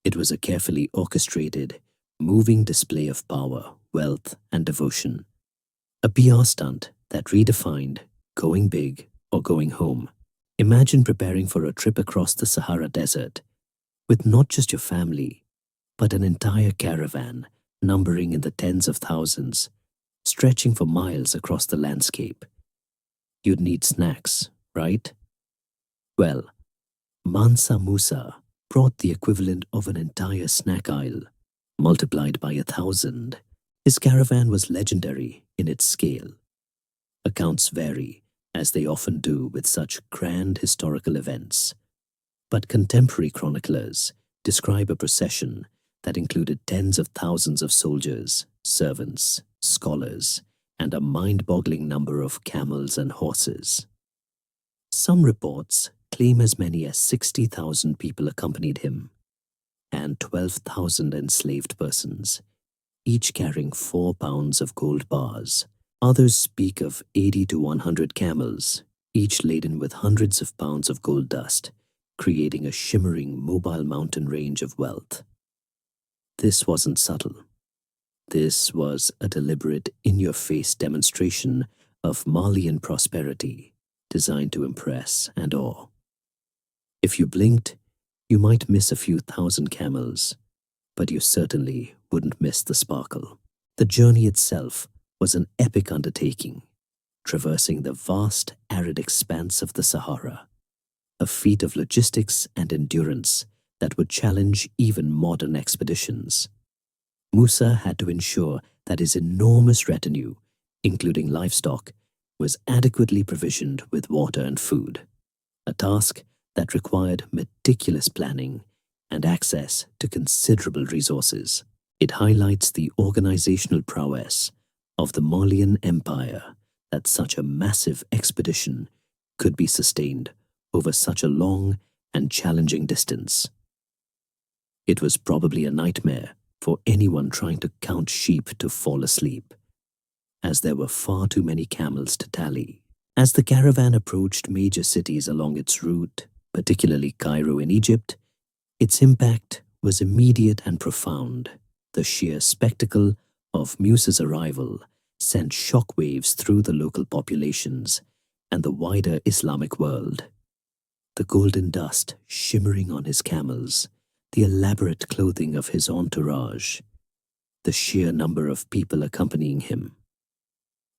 It was a carefully orchestrated, moving display of power, wealth, and devotion. A PR stunt that redefined going big or going home. Imagine preparing for a trip across the Sahara Desert with not just your family, but an entire caravan numbering in the tens of thousands, stretching for miles across the landscape. You'd need snacks, right? Well, Mansa Musa brought the equivalent of an entire snack aisle, multiplied by 1,000. His caravan was legendary in its scale. Accounts vary, as they often do with such grand historical events, but contemporary chroniclers describe a procession that included tens of thousands of soldiers, servants, scholars, and a mind-boggling number of camels and horses. Some reports claim as many as 60,000 people accompanied him, and 12,000 enslaved persons, each carrying 4 pounds of gold bars. Others speak of 80 to 100 camels, each laden with hundreds of pounds of gold dust, creating a shimmering mobile mountain range of wealth. This wasn't subtle. This was a deliberate, in-your-face demonstration of Malian prosperity, designed to impress and awe. If you blinked, you might miss a few thousand camels, but you certainly wouldn't miss the sparkle. The journey itself was an epic undertaking, traversing the vast, arid expanse of the Sahara, a feat of logistics and endurance that would challenge even modern expeditions. Musa had to ensure that his enormous retinue, including livestock, was adequately provisioned with water and food, a task that required meticulous planning and access to considerable resources. It highlights the organizational prowess of the Malian Empire that such a massive expedition could be sustained over such a long and challenging distance. It was probably a nightmare for anyone trying to count sheep to fall asleep, as there were far too many camels to tally. As the caravan approached major cities along its route, particularly Cairo in Egypt, its impact was immediate and profound. The sheer spectacle of Musa's arrival sent shockwaves through the local populations and the wider Islamic world. The golden dust shimmering on his camels, the elaborate clothing of his entourage, the sheer number of people accompanying him.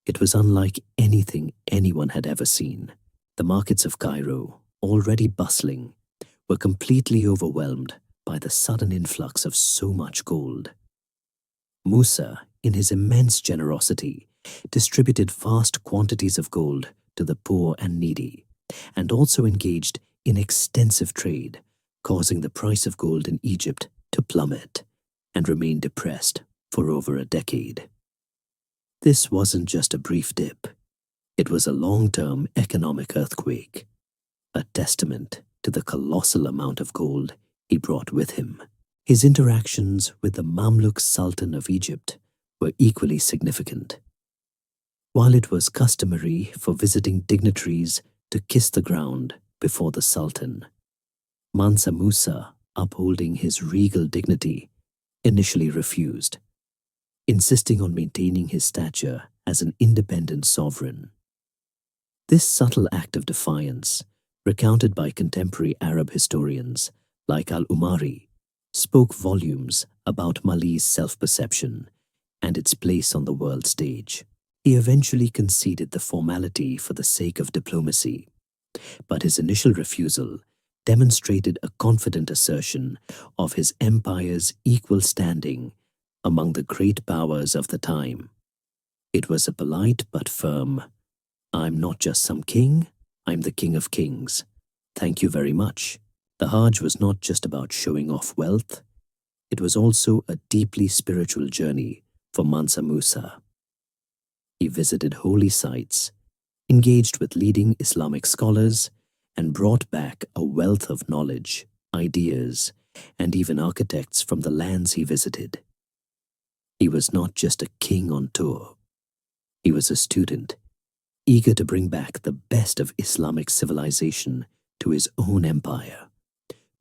It was unlike anything anyone had ever seen. The markets of Cairo, already bustling, were completely overwhelmed by the sudden influx of so much gold. Musa, in his immense generosity, distributed vast quantities of gold to the poor and needy, and also engaged in extensive trade, causing the price of gold in Egypt to plummet and remain depressed for over a decade. This wasn't just a brief dip. It was a long-term economic earthquake, a testament to the colossal amount of gold he brought with him. His interactions with the Mamluk Sultan of Egypt were equally significant. While it was customary for visiting dignitaries to kiss the ground before the Sultan, Mansa Musa, upholding his regal dignity, initially refused, insisting on maintaining his stature as an independent sovereign. This subtle act of defiance, recounted by contemporary Arab historians like Al-Umari, spoke volumes about Mali's self-perception and its place on the world stage. He eventually conceded the formality for the sake of diplomacy, but his initial refusal demonstrated a confident assertion of his empire's equal standing among the great powers of the time. It was a polite but firm, "I'm not just some king, I'm the king of kings. Thank you very much." The Hajj was not just about showing off wealth, it was also a deeply spiritual journey for Mansa Musa. He visited holy sites, engaged with leading Islamic scholars, and brought back a wealth of knowledge, ideas, and even architects from the lands he visited. He was not just a king on tour. He was a student, eager to bring back the best of Islamic civilization to his own empire,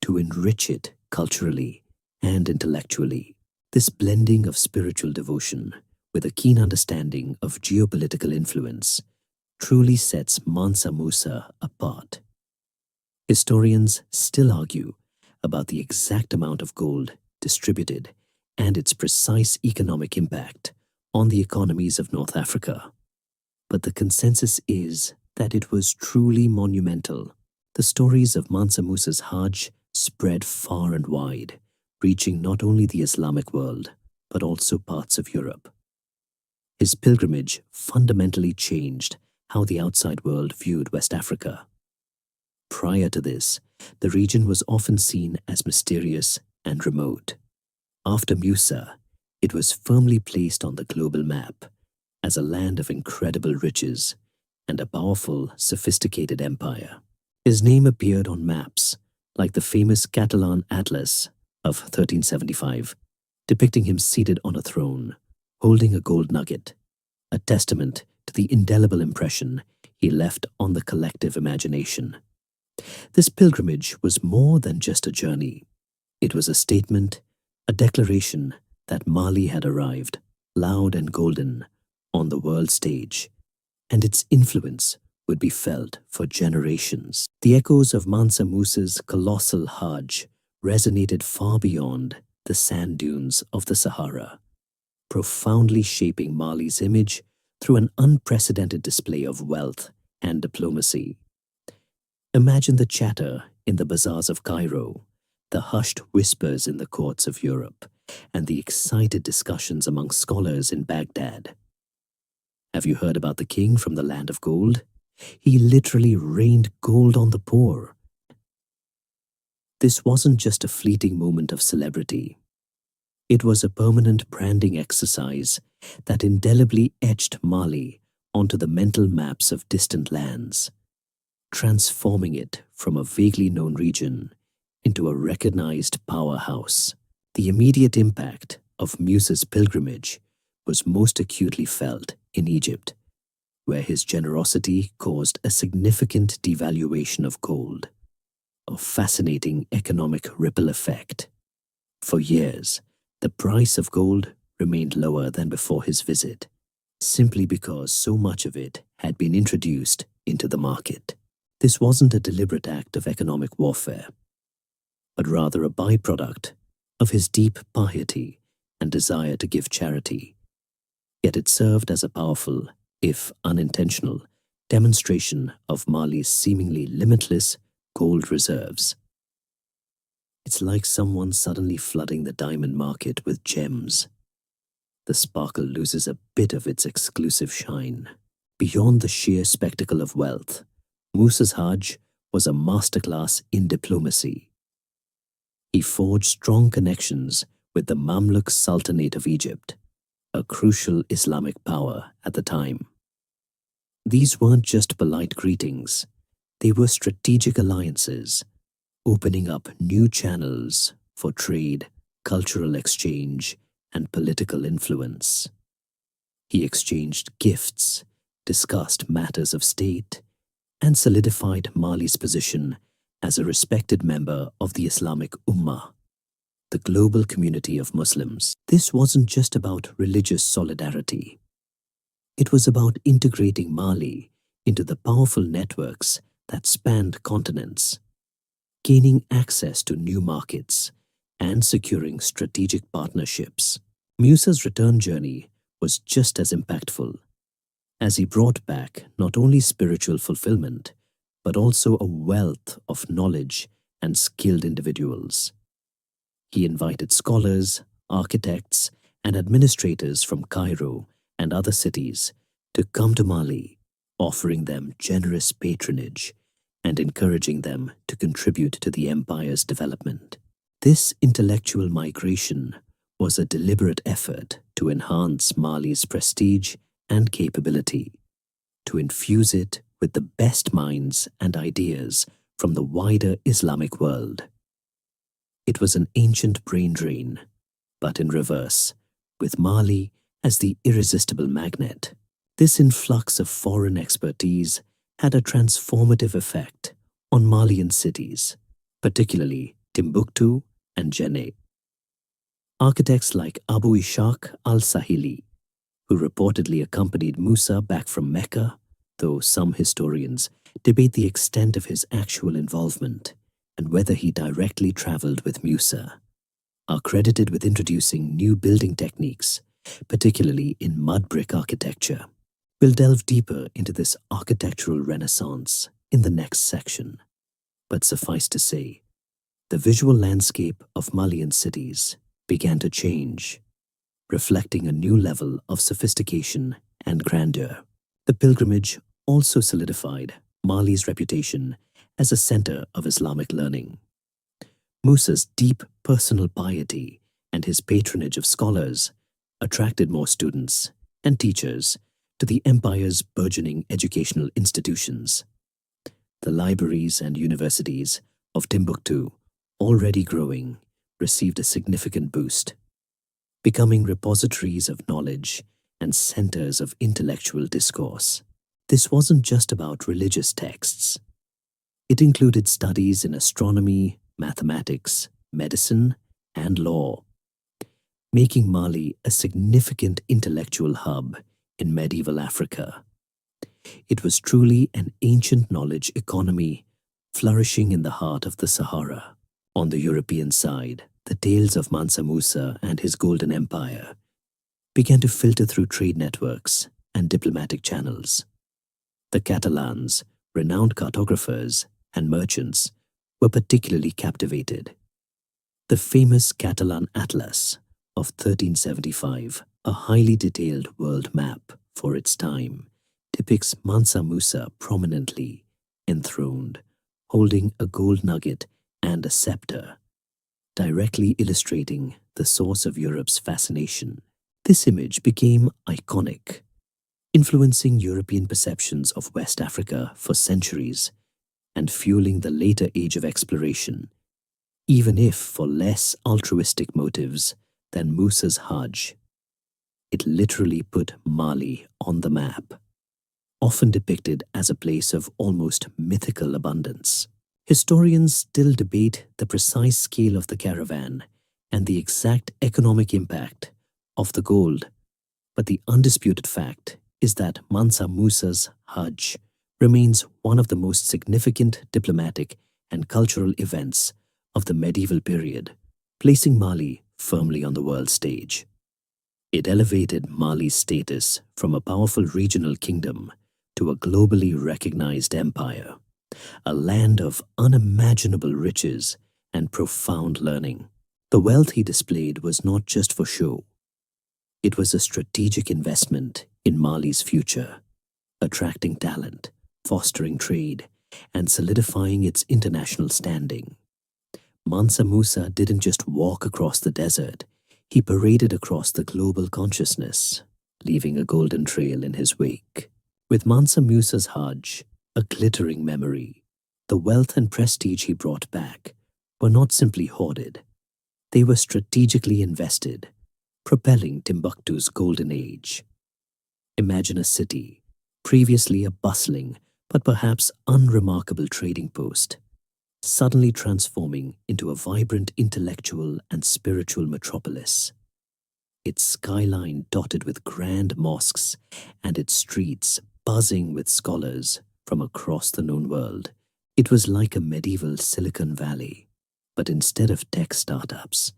to enrich it culturally and intellectually. This blending of spiritual devotion with a keen understanding of geopolitical influence truly sets Mansa Musa apart. Historians still argue about the exact amount of gold distributed and its precise economic impact on the economies of North Africa. But the consensus is that it was truly monumental. The stories of Mansa Musa's Hajj spread far and wide, reaching not only the Islamic world, but also parts of Europe. His pilgrimage fundamentally changed how the outside world viewed West Africa. Prior to this, the region was often seen as mysterious and remote. After Musa, it was firmly placed on the global map as a land of incredible riches and a powerful, sophisticated empire. His name appeared on maps like the famous Catalan Atlas of 1375, depicting him seated on a throne, holding a gold nugget, a testament to the indelible impression he left on the collective imagination. This pilgrimage was more than just a journey. It was a statement, a declaration that Mali had arrived, loud and golden, on the world stage, and its influence would be felt for generations. The echoes of Mansa Musa's colossal Hajj resonated far beyond the sand dunes of the Sahara, profoundly shaping Mali's image through an unprecedented display of wealth and diplomacy. Imagine the chatter in the bazaars of Cairo, the hushed whispers in the courts of Europe, and the excited discussions among scholars in Baghdad. Have you heard about the king from the land of gold? He literally rained gold on the poor. This wasn't just a fleeting moment of celebrity. It was a permanent branding exercise that indelibly etched Mali onto the mental maps of distant lands. transforming it from a vaguely known region into a recognized powerhouse. The immediate impact of Musa's pilgrimage was most acutely felt in Egypt, where his generosity caused a significant devaluation of gold, a fascinating economic ripple effect. For years, the price of gold remained lower than before his visit, simply because so much of it had been introduced into the market. This wasn't a deliberate act of economic warfare, but rather a byproduct of his deep piety and desire to give charity. Yet it served as a powerful, if unintentional, demonstration of Mali's seemingly limitless gold reserves. It's like someone suddenly flooding the diamond market with gems. The sparkle loses a bit of its exclusive shine. Beyond the sheer spectacle of wealth, Musa's Hajj was a masterclass in diplomacy. He forged strong connections with the Mamluk Sultanate of Egypt, a crucial Islamic power at the time. These weren't just polite greetings, they were strategic alliances, opening up new channels for trade, cultural exchange, and political influence. He exchanged gifts, discussed matters of state, and solidified Mali's position as a respected member of the Islamic Ummah, the global community of Muslims. This wasn't just about religious solidarity. It was about integrating Mali into the powerful networks that spanned continents, gaining access to new markets, and securing strategic partnerships. Musa's return journey was just as impactful, as he brought back not only spiritual fulfillment, but also a wealth of knowledge and skilled individuals. He invited scholars, architects, and administrators from Cairo and other cities to come to Mali, offering them generous patronage and encouraging them to contribute to the empire's development. This intellectual migration was a deliberate effort to enhance Mali's prestige and capability, to infuse it with the best minds and ideas from the wider Islamic world. It was an ancient brain drain, but in reverse, with Mali as the irresistible magnet. This influx of foreign expertise had a transformative effect on Malian cities, particularly Timbuktu and Djenné. Architects like Abu Ishaq al-Sahili, who reportedly accompanied Musa back from Mecca, though some historians debate the extent of his actual involvement and whether he directly traveled with Musa, are credited with introducing new building techniques, particularly in mud brick architecture. We'll delve deeper into this architectural renaissance in the next section, but suffice to say, the visual landscape of Malian cities began to change, reflecting a new level of sophistication and grandeur. The pilgrimage also solidified Mali's reputation as a center of Islamic learning. Musa's deep personal piety and his patronage of scholars attracted more students and teachers to the empire's burgeoning educational institutions. The libraries and universities of Timbuktu, already growing, received a significant boost, becoming repositories of knowledge and centers of intellectual discourse. This wasn't just about religious texts. It included studies in astronomy, mathematics, medicine, and law, making Mali a significant intellectual hub in medieval Africa. It was truly an ancient knowledge economy flourishing in the heart of the Sahara. On the European side, the tales of Mansa Musa and his Golden Empire began to filter through trade networks and diplomatic channels. The Catalans, renowned cartographers and merchants, were particularly captivated. The famous Catalan Atlas of 1375, a highly detailed world map for its time, depicts Mansa Musa prominently enthroned, holding a gold nugget and a scepter, directly illustrating the source of Europe's fascination. This image became iconic, influencing European perceptions of West Africa for centuries and fueling the later age of exploration, even if for less altruistic motives than Musa's Hajj. It literally put Mali on the map, often depicted as a place of almost mythical abundance. Historians still debate the precise scale of the caravan and the exact economic impact of the gold, but the undisputed fact is that Mansa Musa's Hajj remains one of the most significant diplomatic and cultural events of the medieval period, placing Mali firmly on the world stage. It elevated Mali's status from a powerful regional kingdom to a globally recognized empire, a land of unimaginable riches and profound learning. The wealth he displayed was not just for show. It was a strategic investment in Mali's future, attracting talent, fostering trade, and solidifying its international standing. Mansa Musa didn't just walk across the desert, he paraded across the global consciousness, leaving a golden trail in his wake. With Mansa Musa's Hajj, a glittering memory, the wealth and prestige he brought back were not simply hoarded, they were strategically invested, propelling Timbuktu's golden age. Imagine a city, previously a bustling but perhaps unremarkable trading post, suddenly transforming into a vibrant intellectual and spiritual metropolis. Its skyline dotted with grand mosques and its streets buzzing with scholars from across the known world. It was like a medieval Silicon Valley, but instead of tech startups,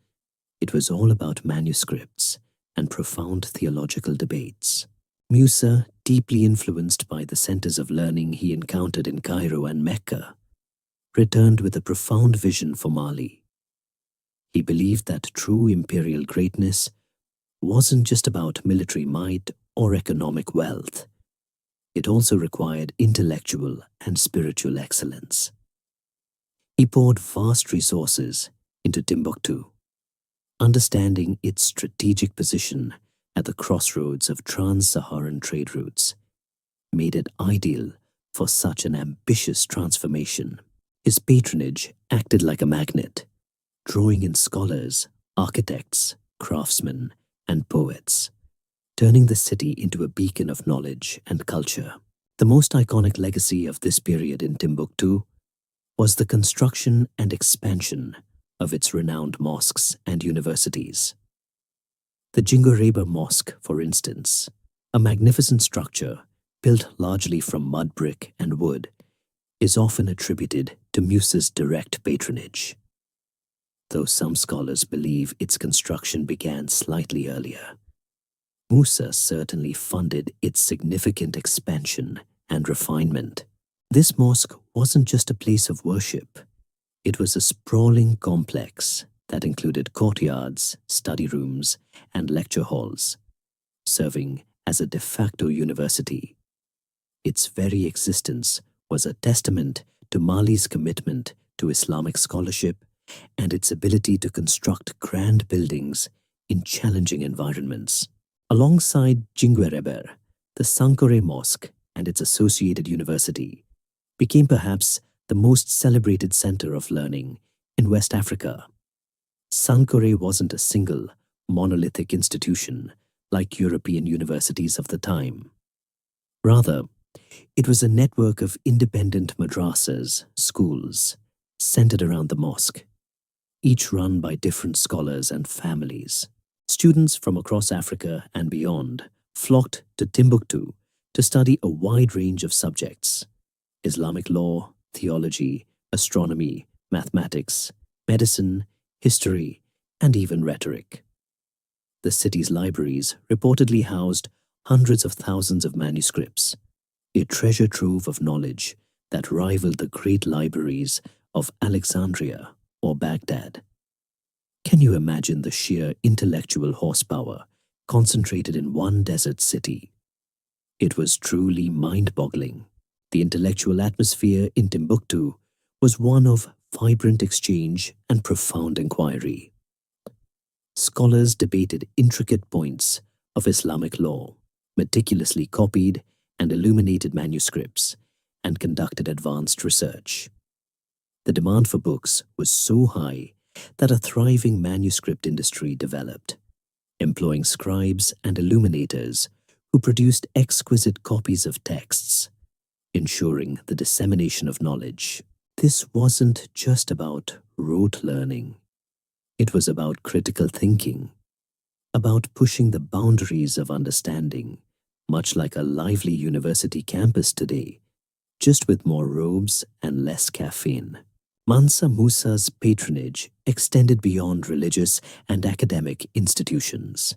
it was all about manuscripts and profound theological debates. Musa, deeply influenced by the centers of learning he encountered in Cairo and Mecca, returned with a profound vision for Mali. He believed that true imperial greatness wasn't just about military might or economic wealth. It also required intellectual and spiritual excellence. He poured vast resources into Timbuktu, understanding its strategic position at the crossroads of Trans-Saharan trade routes, made it ideal for such an ambitious transformation. His patronage acted like a magnet, drawing in scholars, architects, craftsmen, and poets, turning the city into a beacon of knowledge and culture. The most iconic legacy of this period in Timbuktu was the construction and expansion of its renowned mosques and universities. The Jingoreba Mosque, for instance, a magnificent structure built largely from mud brick and wood, is often attributed to Musa's direct patronage, though some scholars believe its construction began slightly earlier. Musa certainly funded its significant expansion and refinement. This mosque wasn't just a place of worship, it was a sprawling complex that included courtyards, study rooms, and lecture halls, serving as a de facto university. Its very existence was a testament to Mali's commitment to Islamic scholarship and its ability to construct grand buildings in challenging environments. Alongside Jingwereber, the Sankore Mosque and its associated university became perhaps the most celebrated center of learning in West Africa. Sankore wasn't a single, monolithic institution like European universities of the time. Rather, it was a network of independent madrasas, schools, centered around the mosque, each run by different scholars and families. Students from across Africa and beyond flocked to Timbuktu to study a wide range of subjects: Islamic law, theology, astronomy, mathematics, medicine, history, and even rhetoric. The city's libraries reportedly housed hundreds of thousands of manuscripts, a treasure trove of knowledge that rivaled the great libraries of Alexandria or Baghdad. Can you imagine the sheer intellectual horsepower concentrated in one desert city? It was truly mind-boggling. The intellectual atmosphere in Timbuktu was one of vibrant exchange and profound inquiry. Scholars debated intricate points of Islamic law, meticulously copied and illuminated manuscripts, and conducted advanced research. The demand for books was so high that a thriving manuscript industry developed, employing scribes and illuminators who produced exquisite copies of texts, ensuring the dissemination of knowledge. This wasn't just about rote learning. It was about critical thinking, about pushing the boundaries of understanding, much like a lively university campus today, just with more robes and less caffeine. Mansa Musa's patronage extended beyond religious and academic institutions.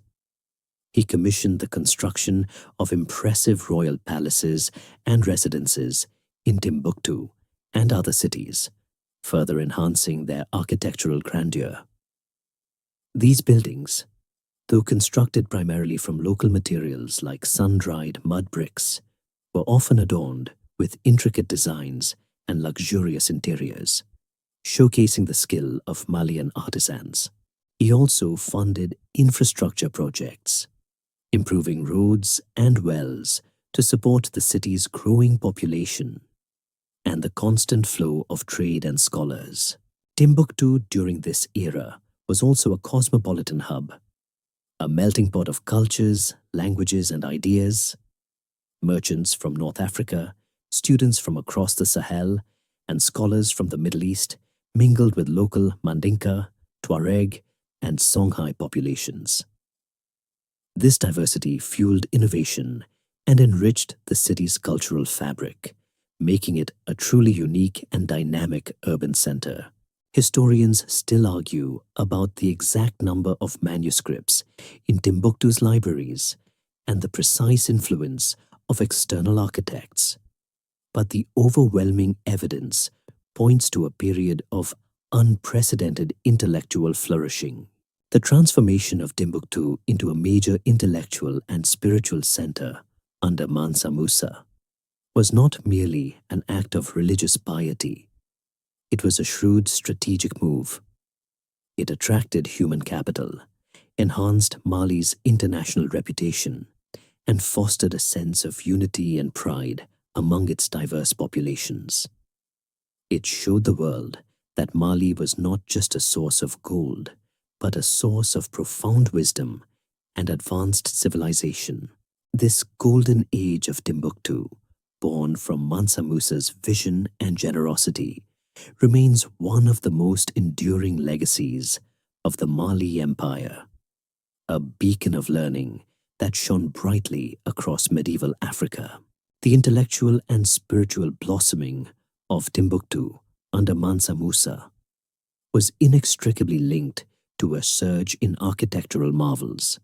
He commissioned the construction of impressive royal palaces and residences in Timbuktu and other cities, further enhancing their architectural grandeur. These buildings, though constructed primarily from local materials like sun-dried mud bricks, were often adorned with intricate designs and luxurious interiors, showcasing the skill of Malian artisans. He also funded infrastructure projects, improving roads and wells to support the city's growing population and the constant flow of trade and scholars. Timbuktu during this era was also a cosmopolitan hub, a melting pot of cultures, languages, and ideas. Merchants from North Africa, students from across the Sahel, and scholars from the Middle East mingled with local Mandinka, Tuareg, and Songhai populations. This diversity fueled innovation and enriched the city's cultural fabric, making it a truly unique and dynamic urban center. Historians still argue about the exact number of manuscripts in Timbuktu's libraries and the precise influence of external architects, but the overwhelming evidence points to a period of unprecedented intellectual flourishing. The transformation of Timbuktu into a major intellectual and spiritual center under Mansa Musa was not merely an act of religious piety. It was a shrewd strategic move. It attracted human capital, enhanced Mali's international reputation, and fostered a sense of unity and pride among its diverse populations. It showed the world that Mali was not just a source of gold, but a source of profound wisdom and advanced civilization. This golden age of Timbuktu, born from Mansa Musa's vision and generosity, remains one of the most enduring legacies of the Mali Empire, a beacon of learning that shone brightly across medieval Africa. The intellectual and spiritual blossoming of Timbuktu under Mansa Musa was inextricably linked to a surge in architectural marvels,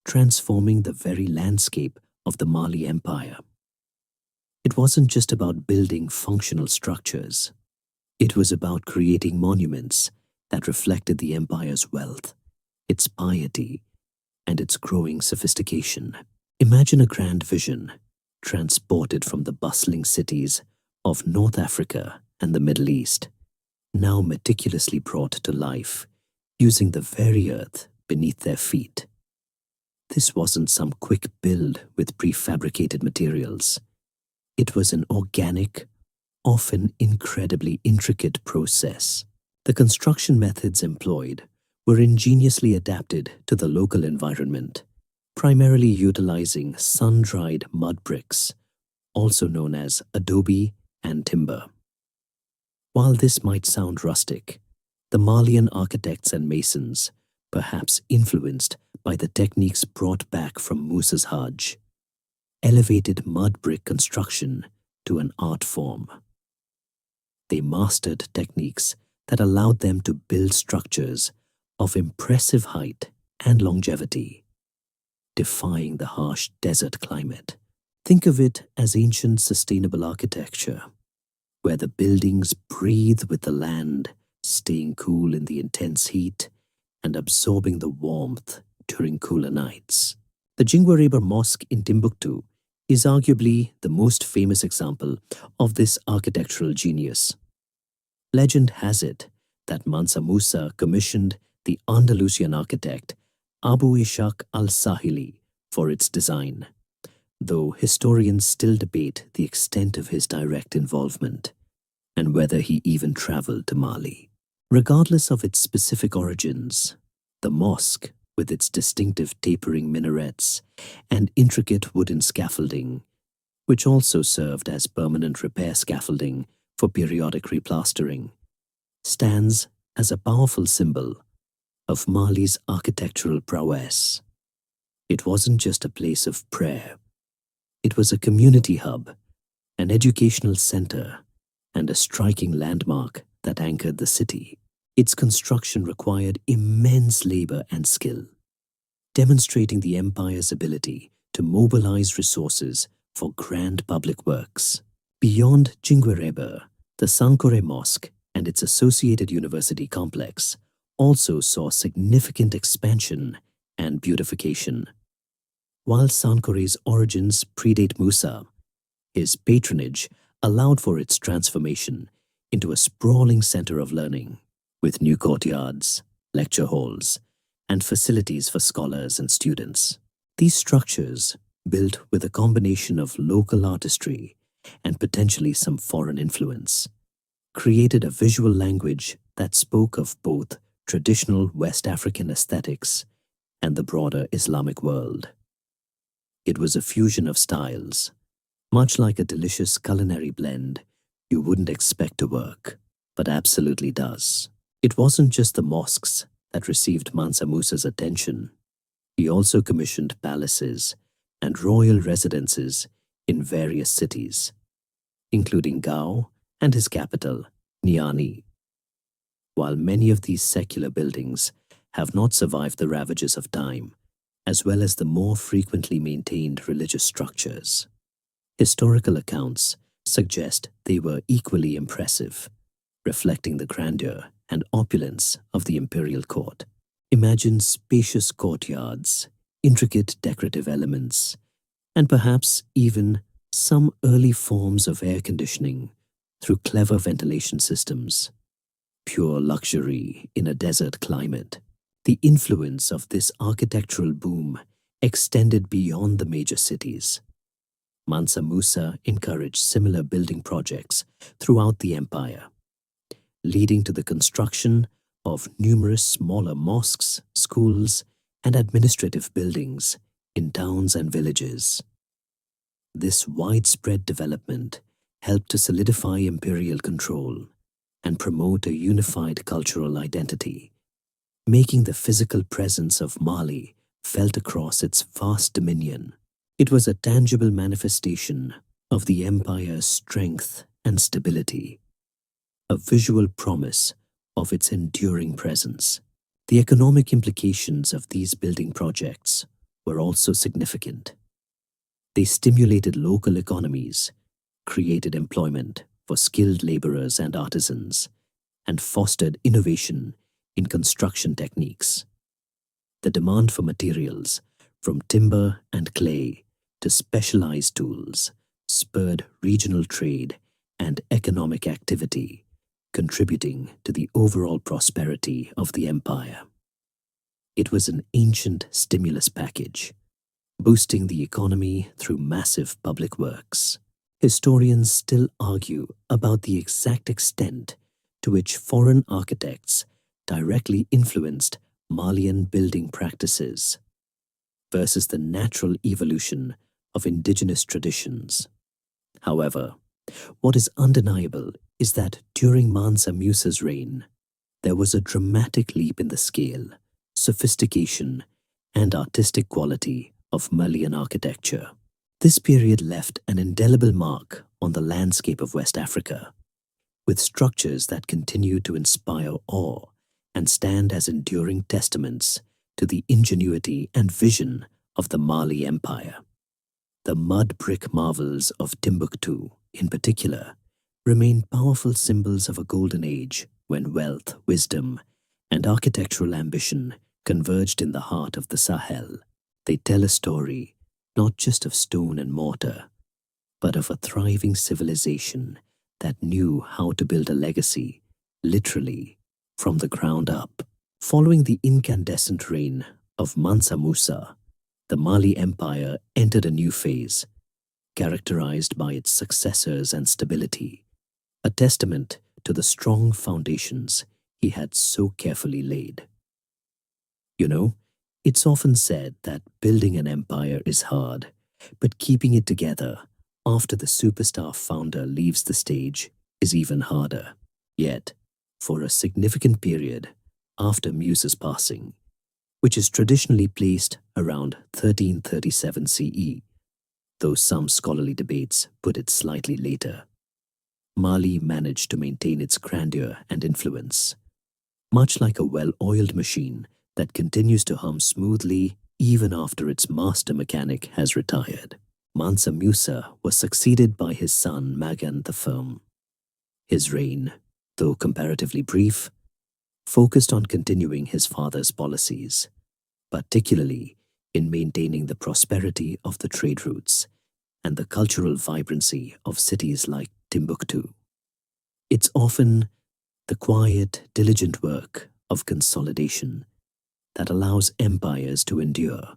transforming the very landscape of the Mali Empire. It wasn't just about building functional structures. It was about creating monuments that reflected the empire's wealth, its piety, and its growing sophistication. Imagine a grand vision transported from the bustling cities of North Africa and the Middle East, now meticulously brought to life using the very earth beneath their feet. This wasn't some quick build with prefabricated materials. It was an organic, often incredibly intricate process. The construction methods employed were ingeniously adapted to the local environment, primarily utilizing sun-dried mud bricks, also known as adobe and timber. While this might sound rustic, the Malian architects and masons, perhaps influenced by the techniques brought back from Musa's Hajj, elevated mud brick construction to an art form. They mastered techniques that allowed them to build structures of impressive height and longevity, defying the harsh desert climate. Think of it as ancient sustainable architecture, where the buildings breathe with the land, staying cool in the intense heat and absorbing the warmth during cooler nights. The Jingwareba Mosque in Timbuktu is arguably the most famous example of this architectural genius. Legend has it that Mansa Musa commissioned the Andalusian architect Abu Ishaq al-Sahili for its design. though historians still debate the extent of his direct involvement and whether he even traveled to Mali. Regardless of its specific origins, the mosque, with its distinctive tapering minarets and intricate wooden scaffolding, which also served as permanent repair scaffolding for periodic replastering, stands as a powerful symbol of Mali's architectural prowess. It wasn't just a place of prayer. It was a community hub, an educational center, and a striking landmark that anchored the city. Its construction required immense labor and skill, demonstrating the empire's ability to mobilize resources for grand public works. Beyond Jingwerebe, the Sankore Mosque and its associated university complex also saw significant expansion and beautification. While Sankore's origins predate Musa, his patronage allowed for its transformation into a sprawling center of learning, with new courtyards, lecture halls, and facilities for scholars and students. These structures, built with a combination of local artistry and potentially some foreign influence, created a visual language that spoke of both traditional West African aesthetics and the broader Islamic world. It was a fusion of styles, much like a delicious culinary blend you wouldn't expect to work, but absolutely does. It wasn't just the mosques that received Mansa Musa's attention. He also commissioned palaces and royal residences in various cities, including Gao and his capital, Niani. While many of these secular buildings have not survived the ravages of time, as well as the more frequently maintained religious structures, historical accounts suggest they were equally impressive, reflecting the grandeur and opulence of the imperial court. Imagine spacious courtyards, intricate decorative elements, and perhaps even some early forms of air conditioning through clever ventilation systems. Pure luxury in a desert climate. The influence of this architectural boom extended beyond the major cities. Mansa Musa encouraged similar building projects throughout the empire, leading to the construction of numerous smaller mosques, schools, and administrative buildings in towns and villages. This widespread development helped to solidify imperial control and promote a unified cultural identity, making the physical presence of Mali felt across its vast dominion. It was a tangible manifestation of the empire's strength and stability, a visual promise of its enduring presence. The economic implications of these building projects were also significant. They stimulated local economies, created employment for skilled laborers and artisans, and fostered innovation in construction techniques. The demand for materials, from timber and clay to specialized tools, spurred regional trade and economic activity, contributing to the overall prosperity of the empire. It was an ancient stimulus package, boosting the economy through massive public works. Historians still argue about the exact extent to which foreign architects directly influenced Malian building practices versus the natural evolution of indigenous traditions. However, what is undeniable is that during Mansa Musa's reign, there was a dramatic leap in the scale, sophistication, and artistic quality of Malian architecture. This period left an indelible mark on the landscape of West Africa, with structures that continue to inspire awe and stand as enduring testaments to the ingenuity and vision of the Mali Empire. The mud brick marvels of Timbuktu, in particular, remain powerful symbols of a golden age when wealth, wisdom, and architectural ambition converged in the heart of the Sahel. They tell a story not just of stone and mortar, but of a thriving civilization that knew how to build a legacy, literally, from the ground up. Following the incandescent reign of Mansa Musa, the Mali Empire entered a new phase, characterized by its successors and stability, a testament to the strong foundations he had so carefully laid. You know, it's often said that building an empire is hard, but keeping it together after the superstar founder leaves the stage is even harder. Yet, for a significant period after Musa's passing, which is traditionally placed around 1337 CE, though some scholarly debates put it slightly later, Mali managed to maintain its grandeur and influence, much like a well-oiled machine that continues to hum smoothly even after its master mechanic has retired. Mansa Musa was succeeded by his son Magan the Firm. His reign, though comparatively brief, focused on continuing his father's policies, particularly in maintaining the prosperity of the trade routes and the cultural vibrancy of cities like Timbuktu. It's often the quiet, diligent work of consolidation that allows empires to endure,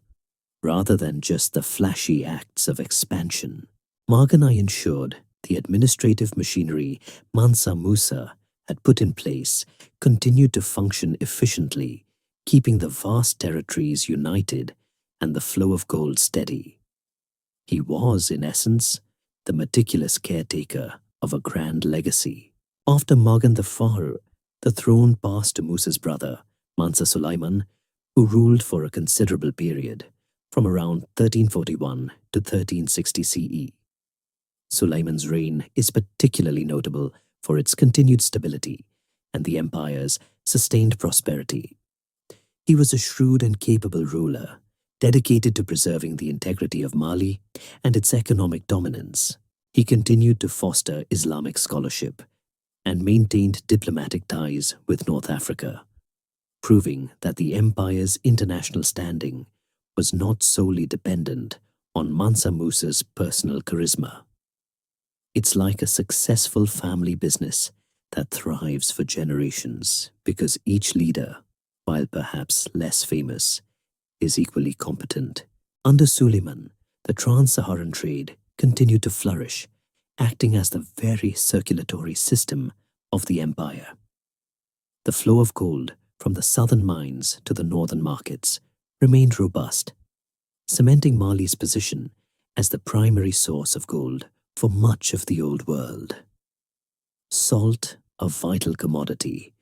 rather than just the flashy acts of expansion. Marganai ensured the administrative machinery Mansa Musa had put in place continued to function efficiently, keeping the vast territories united and the flow of gold steady. He was, in essence, the meticulous caretaker of a grand legacy. After Magan the Fahr, the throne passed to Musa's brother, Mansa Sulaiman, who ruled for a considerable period, from around 1341 to 1360 CE. Sulaiman's reign is particularly notable for its continued stability and the empire's sustained prosperity. He was a shrewd and capable ruler, dedicated to preserving the integrity of Mali and its economic dominance. He continued to foster Islamic scholarship and maintained diplomatic ties with North Africa, proving that the empire's international standing was not solely dependent on Mansa Musa's personal charisma. It's like a successful family business that thrives for generations because each leader, while perhaps less famous, is equally competent. Under Suleiman, the Trans-Saharan trade continued to flourish, acting as the very circulatory system of the empire. The flow of gold from the southern mines to the northern markets remained robust, cementing Mali's position as the primary source of gold for much of the Old World. Salt, a vital commodity,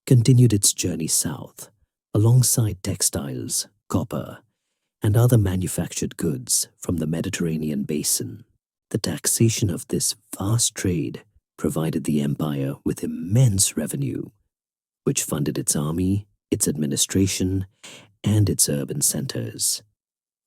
continued its journey south, alongside textiles, copper, and other manufactured goods from the Mediterranean basin. The taxation of this vast trade provided the empire with immense revenue, which funded its army, its administration, and its urban centers.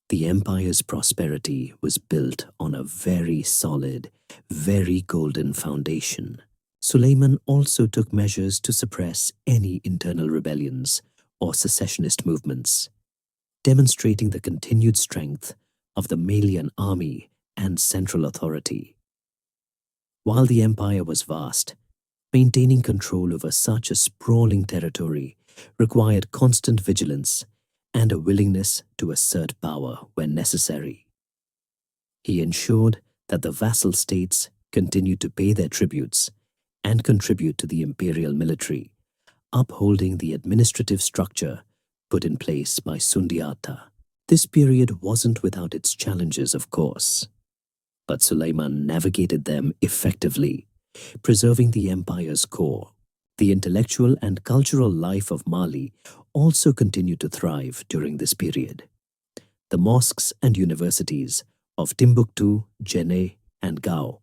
The empire's prosperity was built on a very solid, very golden foundation. Suleiman also took measures to suppress any internal rebellions or secessionist movements, demonstrating the continued strength of the Malian army and central authority. While the empire was vast, maintaining control over such a sprawling territory required constant vigilance and a willingness to assert power when necessary. He ensured that the vassal states continued to pay their tributes and contribute to the imperial military, upholding the administrative structure put in place by Sundiata. This period wasn't without its challenges, of course, but Suleiman navigated them effectively, preserving the empire's core. The intellectual and cultural life of Mali also continued to thrive during this period. The mosques and universities of Timbuktu, Djenné, and Gao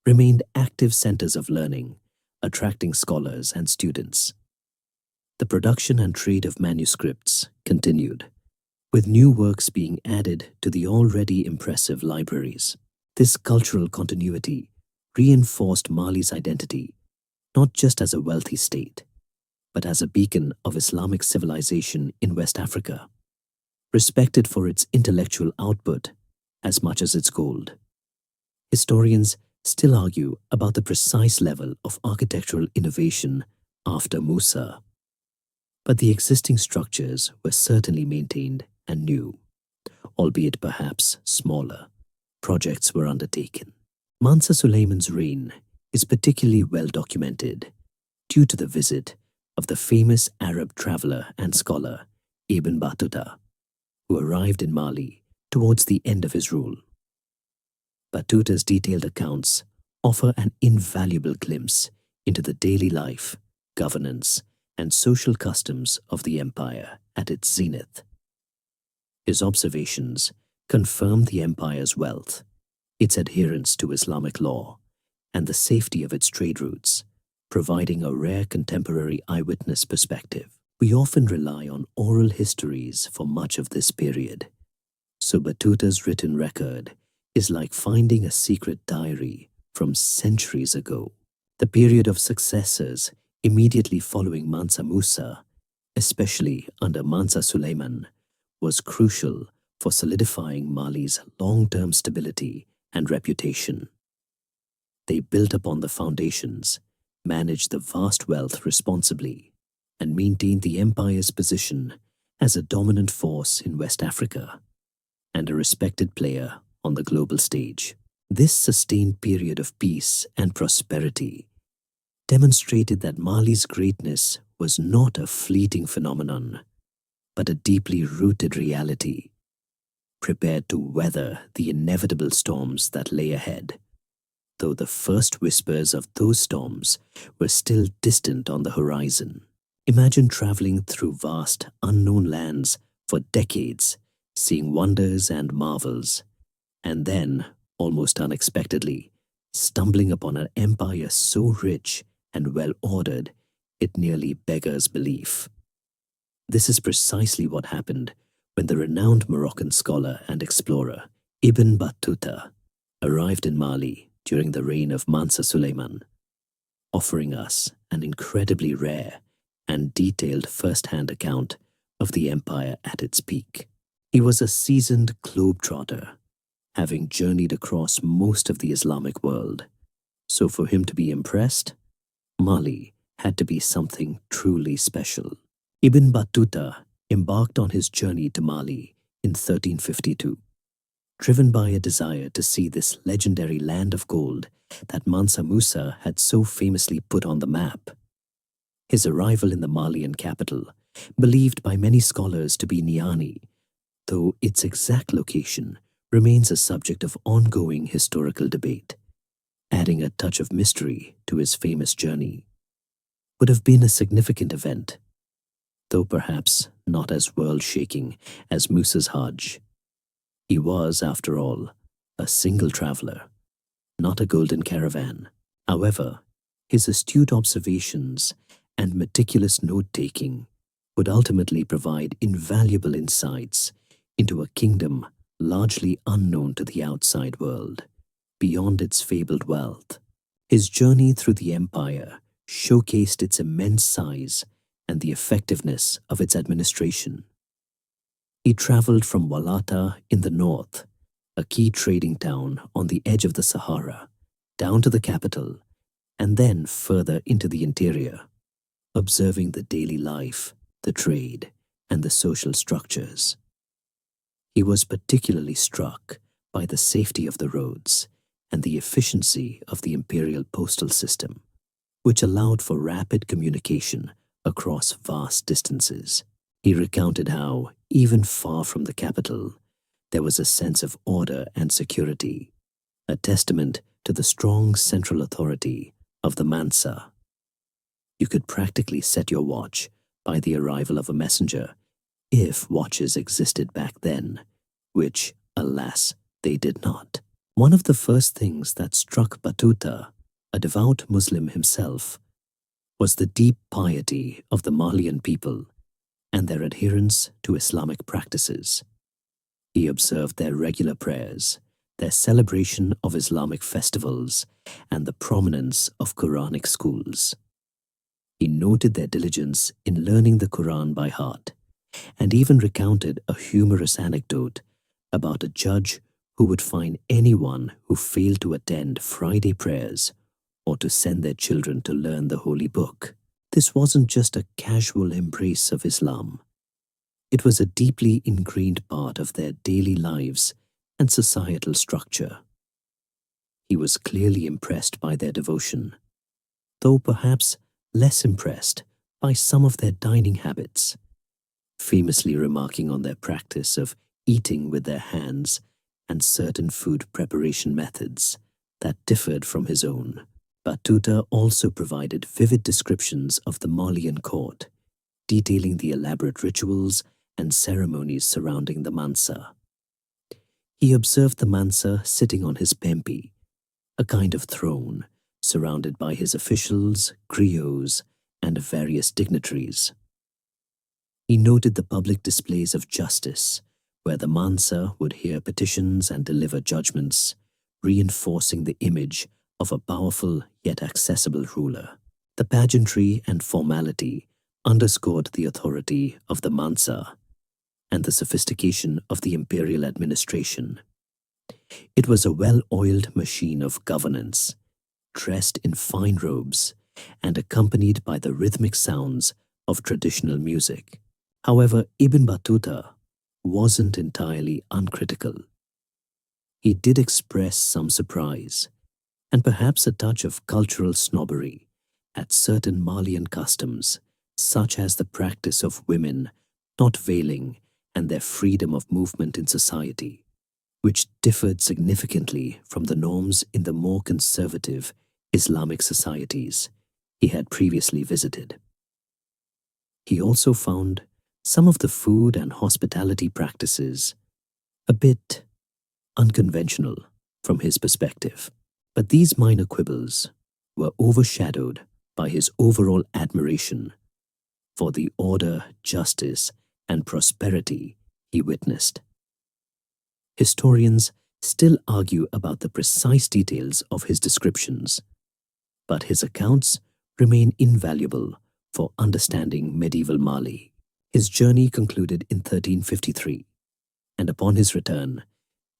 remained active centers of learning, attracting scholars and students. The production and trade of manuscripts continued, with new works being added to the already impressive libraries. This cultural continuity reinforced Mali's identity not just as a wealthy state, but as a beacon of Islamic civilization in West Africa, respected for its intellectual output as much as its gold. Historians still argue about the precise level of architectural innovation after Musa, but the existing structures were certainly maintained and new, albeit perhaps smaller. projects were undertaken. Mansa Suleiman's reign is particularly well documented due to the visit of the famous Arab traveler and scholar Ibn Battuta, who arrived in Mali towards the end of his rule. Battuta's detailed accounts offer an invaluable glimpse into the daily life, governance, and social customs of the empire at its zenith. His observations confirm the empire's wealth, its adherence to Islamic law, and the safety of its trade routes, providing a rare contemporary eyewitness perspective. We often rely on oral histories for much of this period, so Battuta's written record is like finding a secret diary from centuries ago. The period of successors immediately following Mansa Musa, especially under Mansa Suleiman, was crucial for solidifying Mali's long-term stability and reputation. They built upon the foundations, managed the vast wealth responsibly, and maintained the empire's position as a dominant force in West Africa and a respected player on the global stage. This sustained period of peace and prosperity demonstrated that Mali's greatness was not a fleeting phenomenon, but a deeply rooted reality, prepared to weather the inevitable storms that lay ahead, though the first whispers of those storms were still distant on the horizon. Imagine traveling through vast, unknown lands for decades, seeing wonders and marvels, and then, almost unexpectedly, stumbling upon an empire so rich and well-ordered it nearly beggars belief. This is precisely what happened when the renowned Moroccan scholar and explorer Ibn Battuta arrived in Mali during the reign of Mansa Suleiman, offering us an incredibly rare and detailed first-hand account of the empire at its peak. He was a seasoned globetrotter, having journeyed across most of the Islamic world, so for him to be impressed, Mali had to be something truly special. Ibn Battuta embarked on his journey to Mali in 1352, driven by a desire to see this legendary land of gold that Mansa Musa had so famously put on the map. His arrival in the Malian capital, believed by many scholars to be Niani, though its exact location remains a subject of ongoing historical debate, adding a touch of mystery to his famous journey, would have been a significant event, though perhaps not as world-shaking as Musa's Hajj. He was, after all, a single traveler, not a golden caravan. However, his astute observations and meticulous note-taking would ultimately provide invaluable insights into a kingdom largely unknown to the outside world, beyond its fabled wealth. His journey through the empire showcased its immense size and the effectiveness of its administration. He traveled from Walata in the north, a key trading town on the edge of the Sahara, down to the capital, and then further into the interior, observing the daily life, the trade, and the social structures. He was particularly struck by the safety of the roads and the efficiency of the imperial postal system, which allowed for rapid communication across vast distances. He recounted how, even far from the capital, there was a sense of order and security, a testament to the strong central authority of the Mansa. You could practically set your watch by the arrival of a messenger, if watches existed back then, which, alas, they did not. One of the first things that struck Battuta, a devout Muslim himself, was the deep piety of the Malian people and their adherence to Islamic practices. He observed their regular prayers, their celebration of Islamic festivals, and the prominence of Quranic schools. He noted their diligence in learning the Quran by heart, and even recounted a humorous anecdote about a judge who would fine anyone who failed to attend Friday prayers or to send their children to learn the holy book. This wasn't just a casual embrace of Islam. It was a deeply ingrained part of their daily lives and societal structure. He was clearly impressed by their devotion, though perhaps less impressed by some of their dining habits, famously remarking on their practice of eating with their hands and certain food preparation methods that differed from his own. Batuta also provided vivid descriptions of the Malian court, detailing the elaborate rituals and ceremonies surrounding the Mansa. He observed the Mansa sitting on his pempi, a kind of throne, surrounded by his officials, griots, and various dignitaries. He noted the public displays of justice, where the Mansa would hear petitions and deliver judgments, reinforcing the image of a powerful yet accessible ruler. The pageantry and formality underscored the authority of the Mansa and the sophistication of the imperial administration. It was a well-oiled machine of governance, dressed in fine robes and accompanied by the rhythmic sounds of traditional music. However, Ibn Battuta wasn't entirely uncritical. He did express some surprise and perhaps a touch of cultural snobbery at certain Malian customs, such as the practice of women not veiling and their freedom of movement in society, which differed significantly from the norms in the more conservative Islamic societies he had previously visited. He also found some of the food and hospitality practices a bit unconventional from his perspective. But these minor quibbles were overshadowed by his overall admiration for the order, justice, and prosperity he witnessed. Historians still argue about the precise details of his descriptions, but his accounts remain invaluable for understanding medieval Mali. His journey concluded in 1353, and upon his return,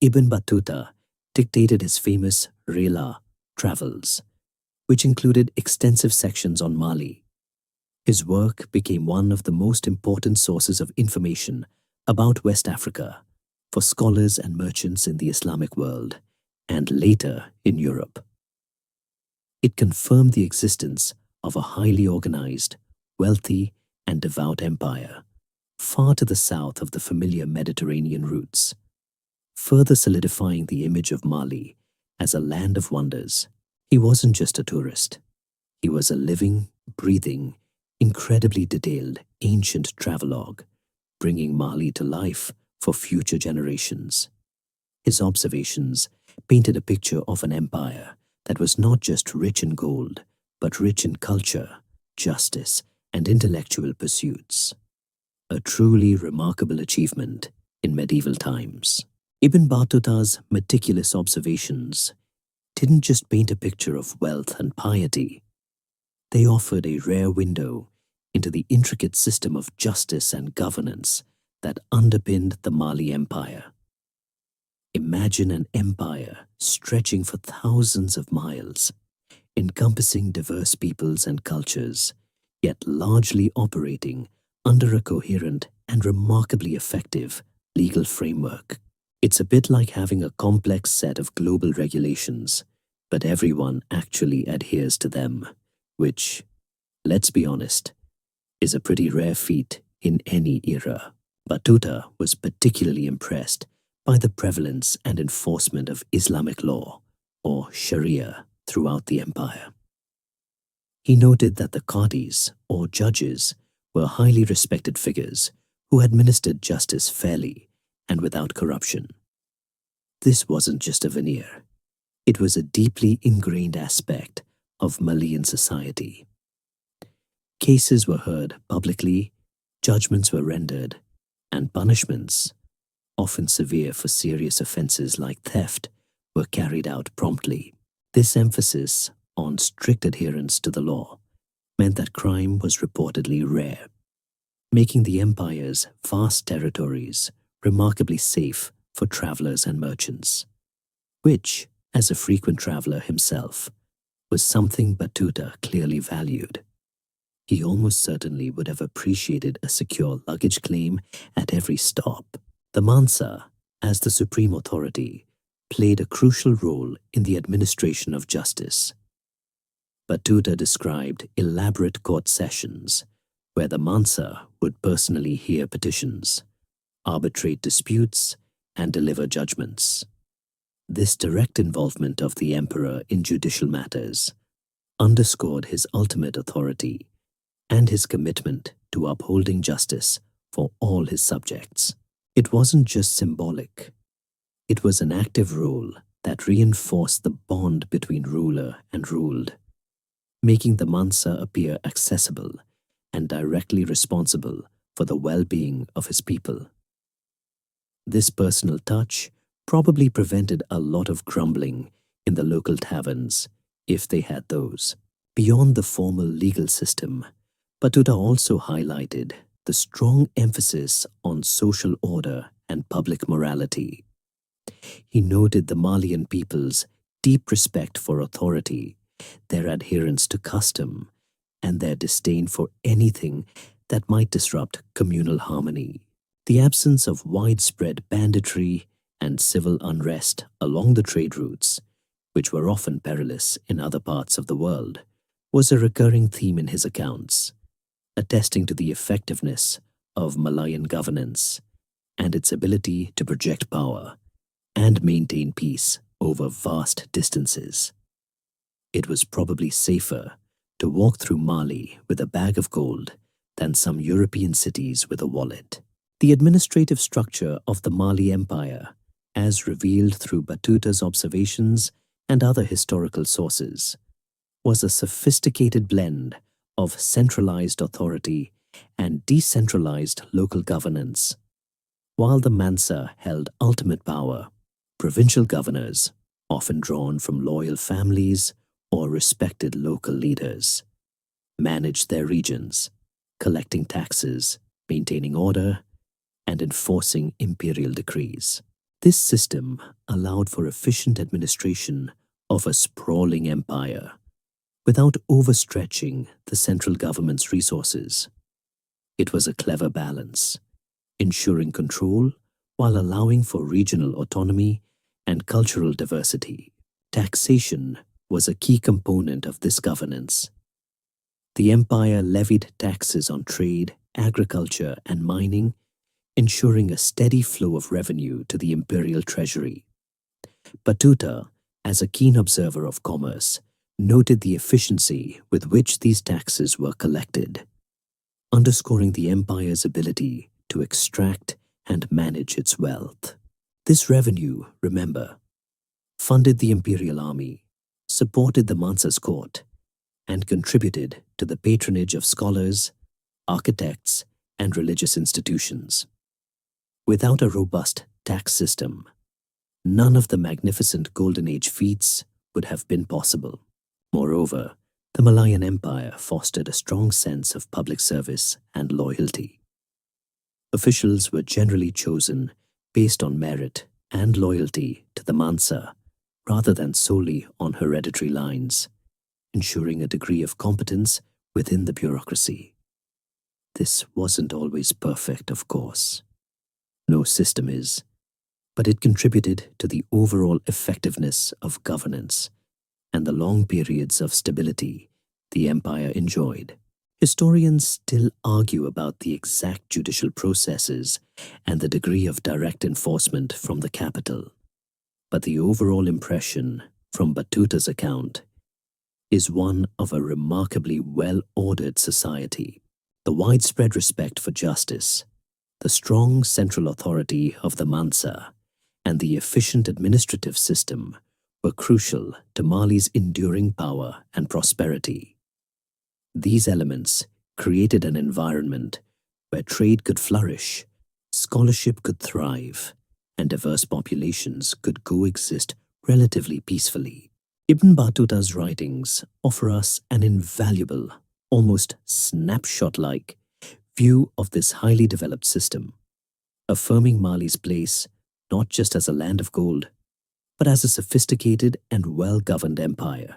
Ibn Battuta dictated his famous Rela travels, which included extensive sections on Mali. His work became one of the most important sources of information about West Africa for scholars and merchants in the Islamic world, and later in Europe. It confirmed the existence of a highly organized, wealthy, and devout empire, far to the south of the familiar Mediterranean routes, further solidifying the image of Mali as a land of wonders. He wasn't just a tourist. He was a living, breathing, incredibly detailed ancient travelogue, bringing Mali to life for future generations. His observations painted a picture of an empire that was not just rich in gold, but rich in culture, justice, and intellectual pursuits. A truly remarkable achievement in medieval times. Ibn Battuta's meticulous observations didn't just paint a picture of wealth and piety. They offered a rare window into the intricate system of justice and governance that underpinned the Mali Empire. Imagine an empire stretching for thousands of miles, encompassing diverse peoples and cultures, yet largely operating under a coherent and remarkably effective legal framework. It's a bit like having a complex set of global regulations, but everyone actually adheres to them, which, let's be honest, is a pretty rare feat in any era. Battuta was particularly impressed by the prevalence and enforcement of Islamic law, or Sharia, throughout the empire. He noted that the qadis, or judges, were highly respected figures who administered justice fairly and without corruption. This wasn't just a veneer. It was a deeply ingrained aspect of Malian society. Cases were heard publicly, judgments were rendered, and punishments, often severe for serious offenses like theft, were carried out promptly. This emphasis on strict adherence to the law meant that crime was reportedly rare, making the empire's vast territories remarkably safe for travelers and merchants, which, as a frequent traveler himself, was something Battuta clearly valued. He almost certainly would have appreciated a secure luggage claim at every stop. The Mansa, as the supreme authority, played a crucial role in the administration of justice. Batuta described elaborate court sessions where the Mansa would personally hear petitions, arbitrate disputes, and deliver judgments. This direct involvement of the emperor in judicial matters underscored his ultimate authority and his commitment to upholding justice for all his subjects. It wasn't just symbolic. It was an active role that reinforced the bond between ruler and ruled, making the Mansa appear accessible and directly responsible for the well-being of his people. This personal touch probably prevented a lot of grumbling in the local taverns, if they had those. Beyond the formal legal system, Batuta also highlighted the strong emphasis on social order and public morality. He noted the Malian people's deep respect for authority, their adherence to custom, and their disdain for anything that might disrupt communal harmony. The absence of widespread banditry and civil unrest along the trade routes, which were often perilous in other parts of the world, was a recurring theme in his accounts, attesting to the effectiveness of Malayan governance and its ability to project power and maintain peace over vast distances. It was probably safer to walk through Mali with a bag of gold than some European cities with a wallet. The administrative structure of the Mali Empire, as revealed through Batuta's observations and other historical sources, was a sophisticated blend of centralized authority and decentralized local governance. While the Mansa held ultimate power, provincial governors, often drawn from loyal families or respected local leaders, managed their regions, collecting taxes, maintaining order, and enforcing imperial decrees. This system allowed for efficient administration of a sprawling empire without overstretching the central government's resources. It was a clever balance, ensuring control while allowing for regional autonomy and cultural diversity. Taxation was a key component of this governance. The empire levied taxes on trade, agriculture, and mining, ensuring a steady flow of revenue to the imperial treasury. Batuta, as a keen observer of commerce, noted the efficiency with which these taxes were collected, underscoring the empire's ability to extract and manage its wealth. This revenue, remember, funded the imperial army, supported the Mansa's court, and contributed to the patronage of scholars, architects, and religious institutions. Without a robust tax system, none of the magnificent Golden Age feats would have been possible. Moreover, the Malayan Empire fostered a strong sense of public service and loyalty. Officials were generally chosen based on merit and loyalty to the Mansa rather than solely on hereditary lines, ensuring a degree of competence within the bureaucracy. This wasn't always perfect, of course. No system is, but it contributed to the overall effectiveness of governance and the long periods of stability the empire enjoyed. Historians still argue about the exact judicial processes and the degree of direct enforcement from the capital, but the overall impression from Batuta's account is one of a remarkably well-ordered society. The widespread respect for justice, the strong central authority of the Mansa, and the efficient administrative system were crucial to Mali's enduring power and prosperity. These elements created an environment where trade could flourish, scholarship could thrive, and diverse populations could coexist relatively peacefully. Ibn Battuta's writings offer us an invaluable, almost snapshot-like view of this highly developed system, affirming Mali's place not just as a land of gold, but as a sophisticated and well-governed empire,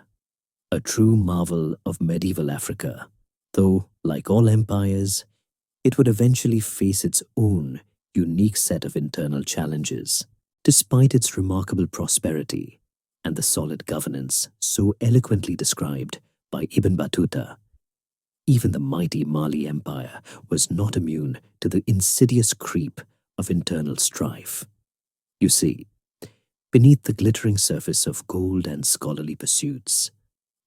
a true marvel of medieval Africa, though, like all empires, it would eventually face its own unique set of internal challenges. Despite its remarkable prosperity and the solid governance so eloquently described by Ibn Battuta, even the mighty Mali Empire was not immune to the insidious creep of internal strife. You see, beneath the glittering surface of gold and scholarly pursuits,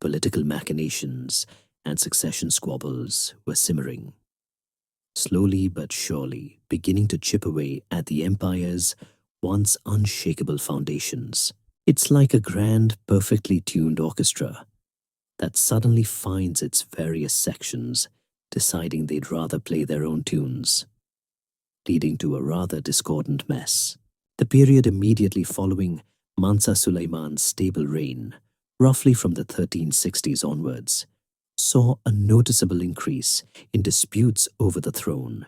political machinations and succession squabbles were simmering, slowly but surely beginning to chip away at the empire's once unshakable foundations. It's like a grand, perfectly tuned orchestra that suddenly finds its various sections deciding they'd rather play their own tunes, leading to a rather discordant mess. The period immediately following Mansa Suleiman's stable reign, roughly from the 1360s onwards, saw a noticeable increase in disputes over the throne.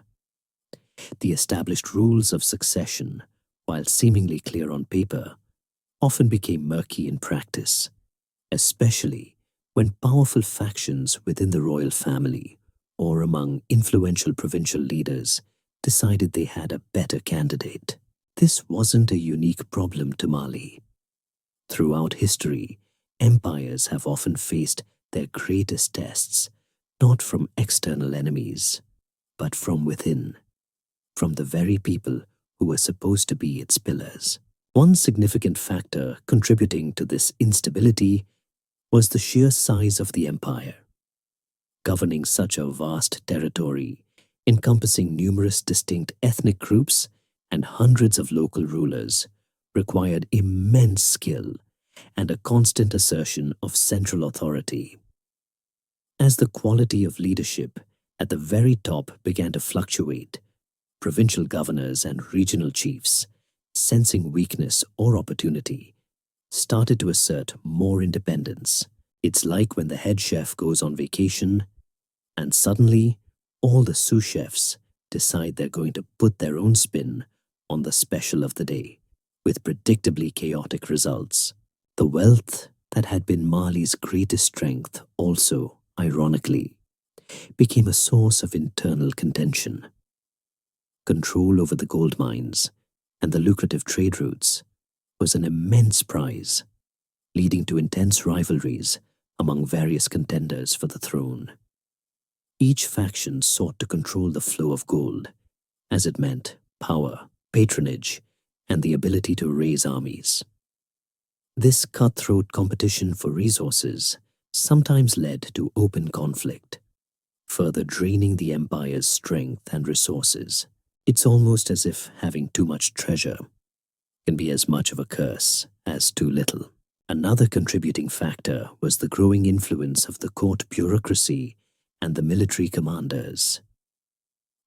The established rules of succession, while seemingly clear on paper, often became murky in practice, especially when powerful factions within the royal family or among influential provincial leaders decided they had a better candidate. This wasn't a unique problem to Mali. Throughout history, empires have often faced their greatest tests, not from external enemies, but from within, from the very people who were supposed to be its pillars. One significant factor contributing to this instability was the sheer size of the empire. Governing such a vast territory, encompassing numerous distinct ethnic groups and hundreds of local rulers, required immense skill and a constant assertion of central authority. As the quality of leadership at the very top began to fluctuate, provincial governors and regional chiefs, sensing weakness or opportunity, started to assert more independence. It's like when the head chef goes on vacation and suddenly all the sous chefs decide they're going to put their own spin on the special of the day, with predictably chaotic results. The wealth that had been Mali's greatest strength also, ironically, became a source of internal contention. Control over the gold mines and the lucrative trade routes was an immense prize, leading to intense rivalries among various contenders for the throne. Each faction sought to control the flow of gold, as it meant power, patronage, and the ability to raise armies. This cutthroat competition for resources sometimes led to open conflict, further draining the empire's strength and resources. It's almost as if having too much treasure can be as much of a curse as too little. Another contributing factor was the growing influence of the court bureaucracy and the military commanders.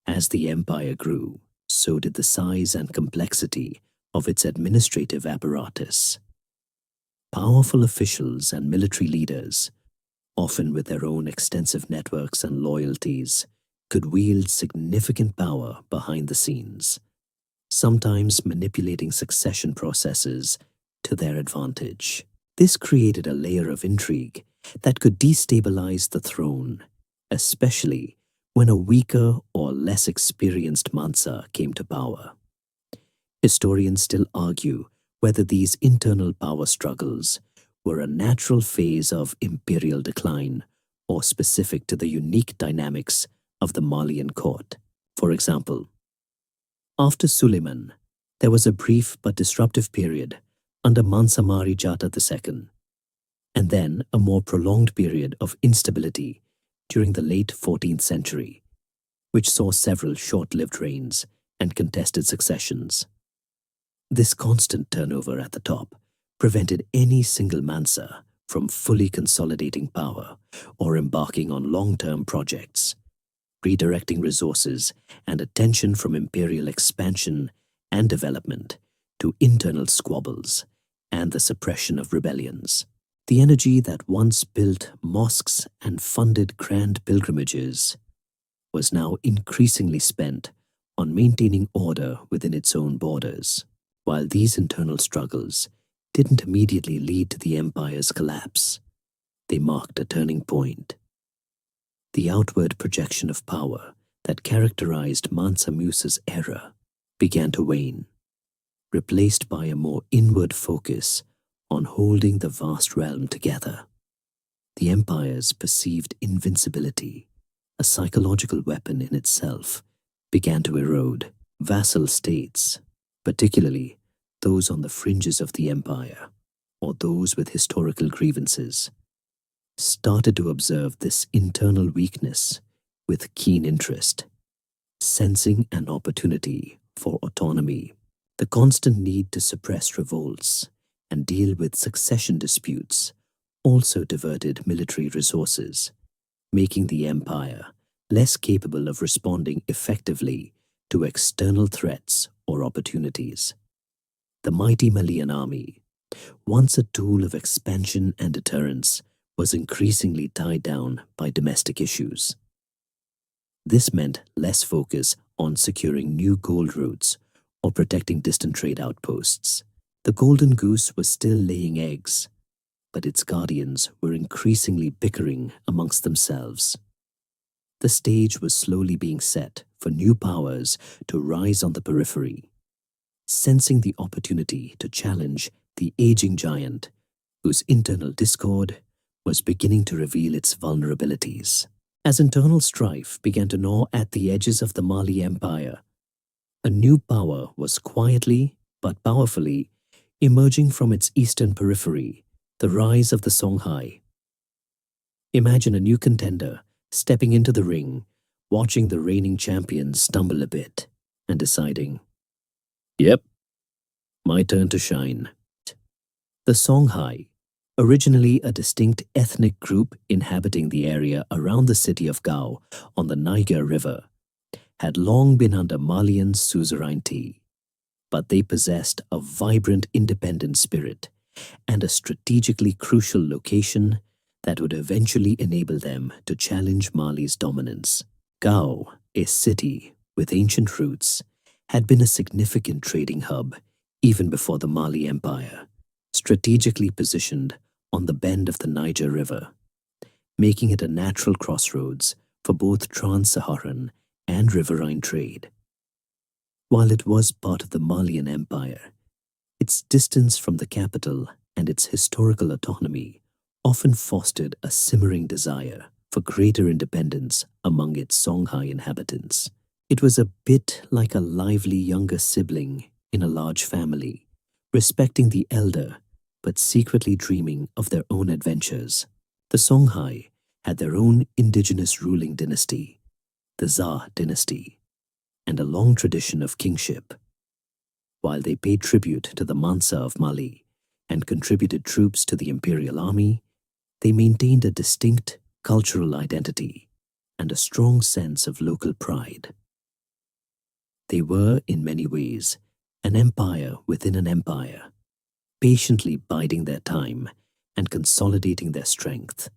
As the empire grew, so did the size and complexity of its administrative apparatus. Powerful officials and military leaders, often with their own extensive networks and loyalties, could wield significant power behind the scenes, sometimes manipulating succession processes to their advantage. This created a layer of intrigue that could destabilize the throne, especially when a weaker or less experienced Mansa came to power. Historians still argue whether these internal power struggles were a natural phase of imperial decline or specific to the unique dynamics of the Malian court. For example, after Suleiman, there was a brief but disruptive period under Mansa Musa II, and then a more prolonged period of instability during the late 14th century, which saw several short-lived reigns and contested successions. This constant turnover at the top prevented any single Mansa from fully consolidating power or embarking on long-term projects, redirecting resources and attention from imperial expansion and development to internal squabbles and the suppression of rebellions. The energy that once built mosques and funded grand pilgrimages was now increasingly spent on maintaining order within its own borders. While these internal struggles didn't immediately lead to the empire's collapse, they marked a turning point. The outward projection of power that characterized Mansa Musa's era began to wane, replaced by a more inward focus on holding the vast realm together. The empire's perceived invincibility, a psychological weapon in itself, began to erode. Vassal states, particularly those on the fringes of the empire, or those with historical grievances, started to observe this internal weakness with keen interest, sensing an opportunity for autonomy. The constant need to suppress revolts and deal with succession disputes also diverted military resources, making the empire less capable of responding effectively to external threats or opportunities. The mighty Malian army, once a tool of expansion and deterrence, was increasingly tied down by domestic issues. This meant less focus on securing new gold routes or protecting distant trade outposts. The golden goose was still laying eggs, but its guardians were increasingly bickering amongst themselves. The stage was slowly being set for new powers to rise on the periphery, sensing the opportunity to challenge the aging giant whose internal discord was beginning to reveal its vulnerabilities. As internal strife began to gnaw at the edges of the Mali Empire, a new power was quietly but powerfully emerging from its eastern periphery, the rise of the Songhai. Imagine a new contender stepping into the ring, watching the reigning champions stumble a bit, and deciding, "Yep, my turn to shine." The Songhai, originally a distinct ethnic group inhabiting the area around the city of Gao on the Niger River, had long been under Malian suzerainty, but they possessed a vibrant independent spirit and a strategically crucial location that would eventually enable them to challenge Mali's dominance. Gao, a city with ancient roots, had been a significant trading hub even before the Mali Empire, strategically positioned on the bend of the Niger River, making it a natural crossroads for both Trans-Saharan and riverine trade. While it was part of the Malian Empire, its distance from the capital and its historical autonomy often fostered a simmering desire for greater independence among its Songhai inhabitants. It was a bit like a lively younger sibling in a large family, respecting the elder but secretly dreaming of their own adventures. The Songhai had their own indigenous ruling dynasty, the Za dynasty, and a long tradition of kingship. While they paid tribute to the Mansa of Mali and contributed troops to the imperial army, they maintained a distinct cultural identity and a strong sense of local pride. They were, in many ways, an empire within an empire, patiently biding their time and consolidating their strength,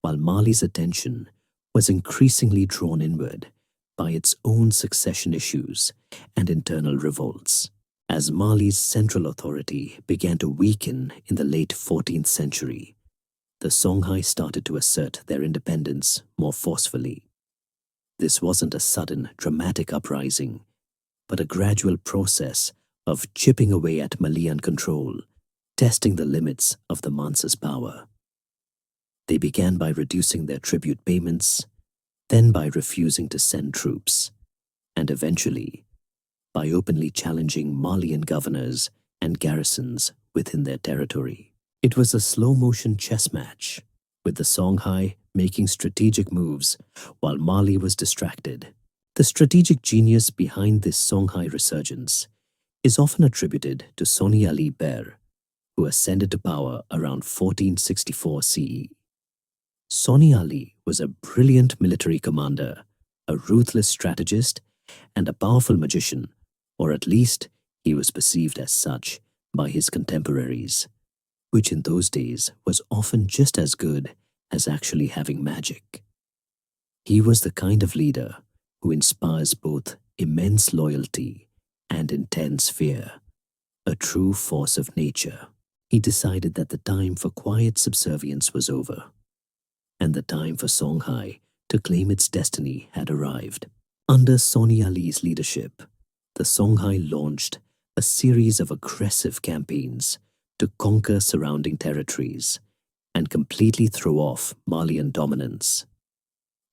while Mali's attention was increasingly drawn inward by its own succession issues and internal revolts. As Mali's central authority began to weaken in the late 14th century, the Songhai started to assert their independence more forcefully. This wasn't a sudden, dramatic uprising, but a gradual process of chipping away at Malian control, testing the limits of the Mansa's power. They began by reducing their tribute payments, then by refusing to send troops, and eventually by openly challenging Malian governors and garrisons within their territory. It was a slow-motion chess match, with the Songhai making strategic moves while Mali was distracted. The strategic genius behind this Songhai resurgence is often attributed to Soni Ali Ber, who ascended to power around 1464 CE. Soni Ali was a brilliant military commander, a ruthless strategist, and a powerful magician, or at least he was perceived as such by his contemporaries, which in those days was often just as good as actually having magic. He was the kind of leader who inspires both immense loyalty and intense fear, a true force of nature. He decided that the time for quiet subservience was over, and the time for Songhai to claim its destiny had arrived. Under Soni Ali's leadership, the Songhai launched a series of aggressive campaigns to conquer surrounding territories and completely throw off Malian dominance.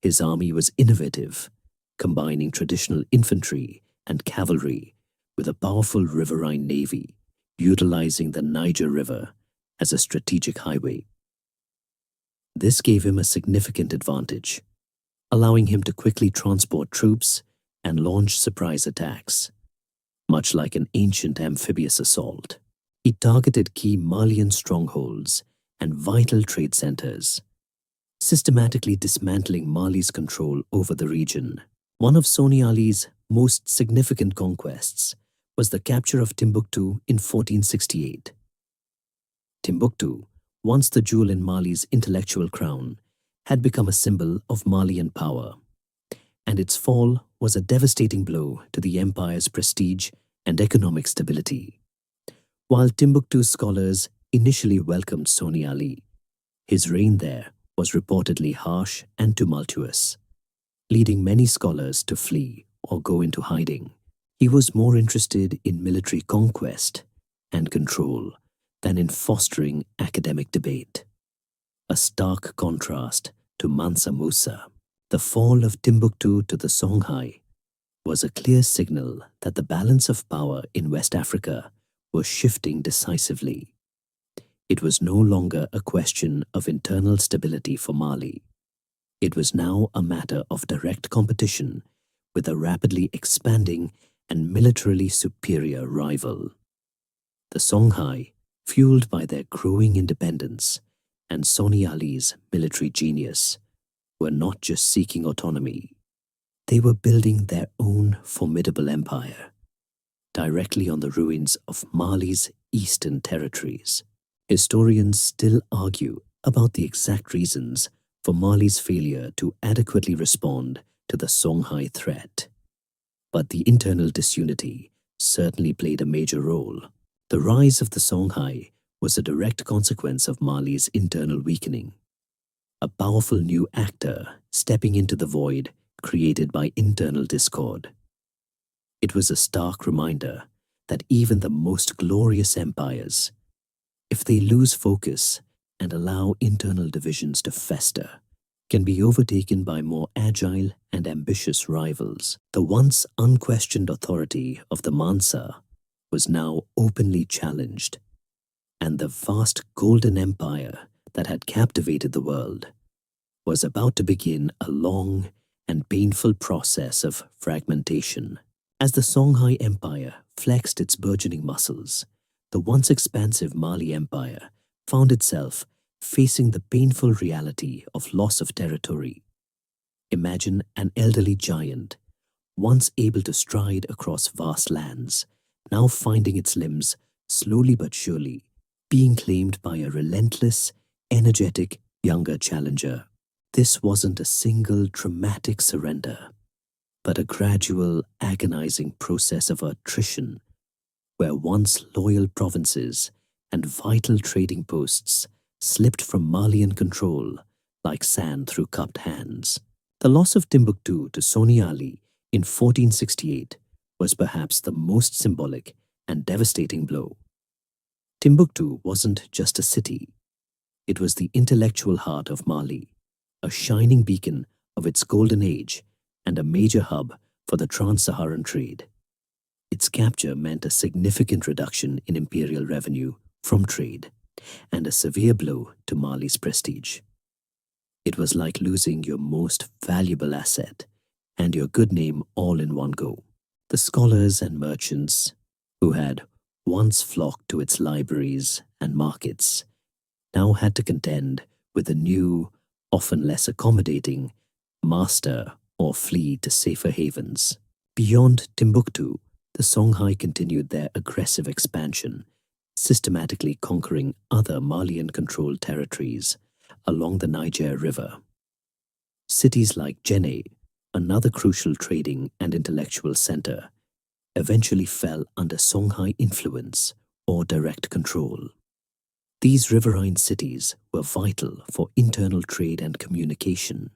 His army was innovative, combining traditional infantry and cavalry with a powerful riverine navy, utilizing the Niger River as a strategic highway. This gave him a significant advantage, allowing him to quickly transport troops and launch surprise attacks. Much like an ancient amphibious assault, he targeted key Malian strongholds and vital trade centers, systematically dismantling Mali's control over the region. One of Soni Ali's most significant conquests was the capture of Timbuktu in 1468. Timbuktu, once the jewel in Mali's intellectual crown, had become a symbol of Malian power, and its fall was a devastating blow to the empire's prestige and economic stability. While Timbuktu's scholars initially welcomed Soni Ali, his reign there was reportedly harsh and tumultuous, leading many scholars to flee or go into hiding. He was more interested in military conquest and control than in fostering academic debate. A stark contrast to Mansa Musa. The fall of Timbuktu to the Songhai was a clear signal that the balance of power in West Africa was shifting decisively. It was no longer a question of internal stability for Mali. It was now a matter of direct competition with a rapidly expanding and militarily superior rival. The Songhai, fueled by their growing independence and Soni Ali's military genius, were not just seeking autonomy. They were building their own formidable empire, directly on the ruins of Mali's eastern territories. Historians still argue about the exact reasons for Mali's failure to adequately respond to the Songhai threat. But the internal disunity certainly played a major role. The rise of the Songhai was a direct consequence of Mali's internal weakening, a powerful new actor stepping into the void created by internal discord. It was a stark reminder that even the most glorious empires, if they lose focus and allow internal divisions to fester, can be overtaken by more agile and ambitious rivals. The once unquestioned authority of the Mansa was now openly challenged, and the vast golden empire that had captivated the world was about to begin a long and painful process of fragmentation. As the Songhai Empire flexed its burgeoning muscles, the once expansive Mali Empire found itself facing the painful reality of loss of territory. Imagine an elderly giant, once able to stride across vast lands, now finding its limbs slowly but surely being claimed by a relentless, energetic, younger challenger. This wasn't a single dramatic surrender, but a gradual, agonizing process of attrition, where once loyal provinces and vital trading posts slipped from Malian control like sand through cupped hands. The loss of Timbuktu to Soni Ali in 1468 was perhaps the most symbolic and devastating blow. Timbuktu wasn't just a city. It was the intellectual heart of Mali, a shining beacon of its golden age and a major hub for the Trans-Saharan trade. Its capture meant a significant reduction in imperial revenue from trade and a severe blow to Mali's prestige. It was like losing your most valuable asset and your good name all in one go. The scholars and merchants who had once flocked to its libraries and markets now had to contend with a new, often less accommodating, master or flee to safer havens. Beyond Timbuktu, the Songhai continued their aggressive expansion, systematically conquering other Malian-controlled territories along the Niger River. Cities like Djenné, another crucial trading and intellectual center, eventually fell under Songhai influence or direct control. These riverine cities were vital for internal trade and communication,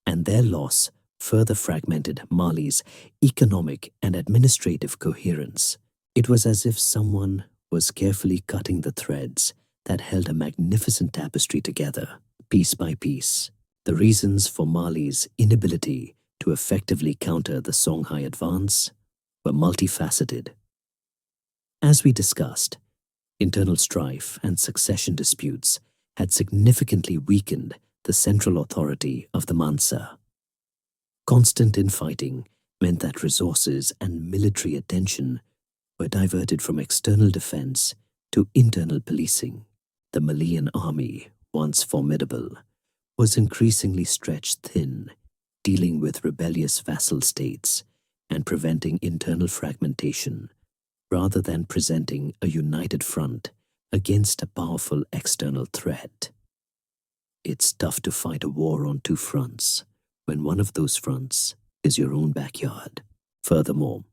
and their loss further fragmented Mali's economic and administrative coherence. It was as if someone was carefully cutting the threads that held a magnificent tapestry together, piece by piece. The reasons for Mali's inability to effectively counter the Songhai advance were multifaceted. As we discussed, internal strife and succession disputes had significantly weakened the central authority of the Mansa. Constant infighting meant that resources and military attention were diverted from external defense to internal policing. The Malian army, once formidable, was increasingly stretched thin, dealing with rebellious vassal states and preventing internal fragmentation, rather than presenting a united front against a powerful external threat. It's tough to fight a war on two fronts when one of those fronts is your own backyard. Furthermore,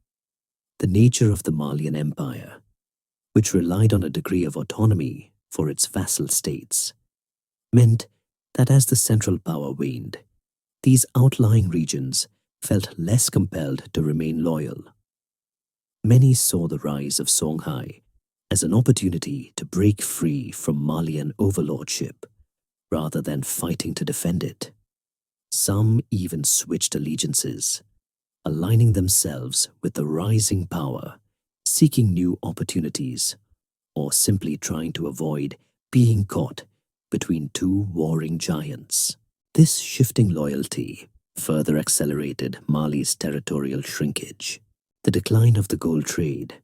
the nature of the Malian Empire, which relied on a degree of autonomy for its vassal states, meant that as the central power waned, these outlying regions felt less compelled to remain loyal. Many saw the rise of Songhai as an opportunity to break free from Malian overlordship rather than fighting to defend it. Some even switched allegiances, aligning themselves with the rising power, seeking new opportunities, or simply trying to avoid being caught between two warring giants. This shifting loyalty further accelerated Mali's territorial shrinkage. The decline of the gold trade,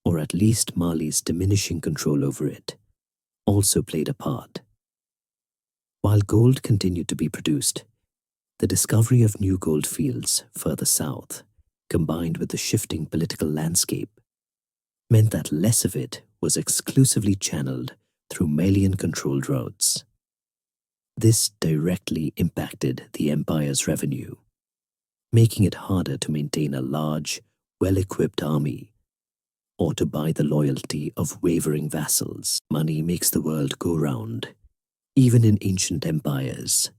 or at least Mali's diminishing control over it, also played a part. While gold continued to be produced, the discovery of new gold fields further south, combined with the shifting political landscape, meant that less of it was exclusively channeled through Malian-controlled roads. This directly impacted the empire's revenue, making it harder to maintain a large, well-equipped army or to buy the loyalty of wavering vassals. Money makes the world go round, even in ancient empires,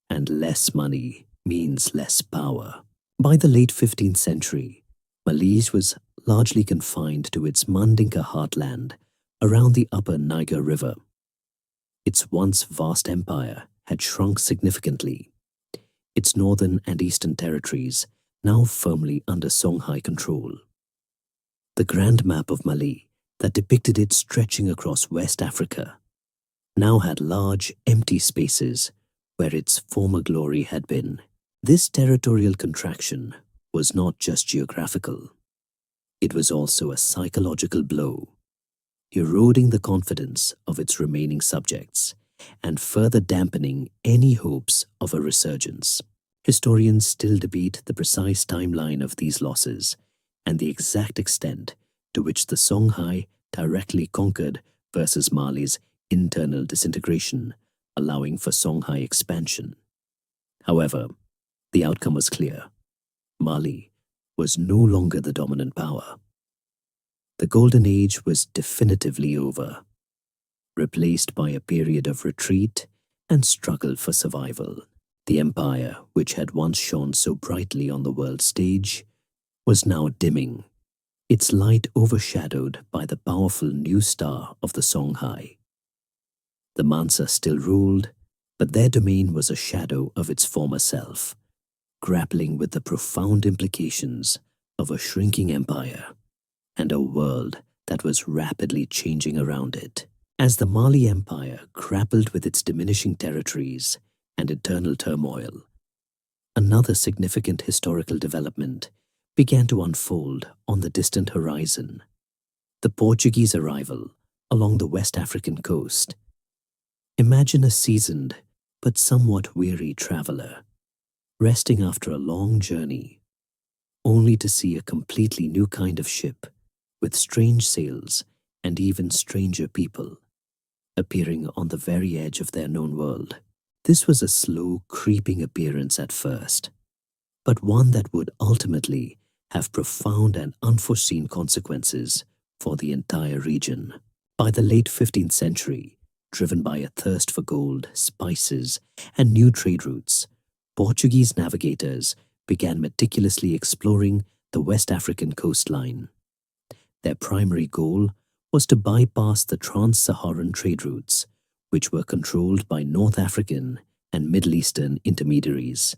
and less money means less power. By the late 15th century, Mali was largely confined to its Mandinka heartland around the upper Niger River. Its once vast empire had shrunk significantly, its northern and eastern territories now firmly under Songhai control. The grand map of Mali that depicted it stretching across West Africa now had large, empty spaces where its former glory had been. This territorial contraction was not just geographical. It was also a psychological blow, eroding the confidence of its remaining subjects and further dampening any hopes of a resurgence. Historians still debate the precise timeline of these losses and the exact extent to which the Songhai directly conquered versus Mali's internal disintegration, allowing for Songhai expansion. However, the outcome was clear. Mali was no longer the dominant power. The Golden Age was definitively over, replaced by a period of retreat and struggle for survival. The empire, which had once shone so brightly on the world stage, was now dimming, its light overshadowed by the powerful new star of the Songhai. The Mansa still ruled, but their domain was a shadow of its former self, grappling with the profound implications of a shrinking empire and a world that was rapidly changing around it. As the Mali Empire grappled with its diminishing territories and internal turmoil, another significant historical development began to unfold on the distant horizon: the Portuguese arrival along the West African coast. Imagine a seasoned but somewhat weary traveler, resting after a long journey, only to see a completely new kind of ship with strange sails and even stranger people appearing on the very edge of their known world. This was a slow, creeping appearance at first, but one that would ultimately have profound and unforeseen consequences for the entire region. By the late 15th century, driven by a thirst for gold, spices, and new trade routes, Portuguese navigators began meticulously exploring the West African coastline. Their primary goal was to bypass the Trans-Saharan trade routes, which were controlled by North African and Middle Eastern intermediaries,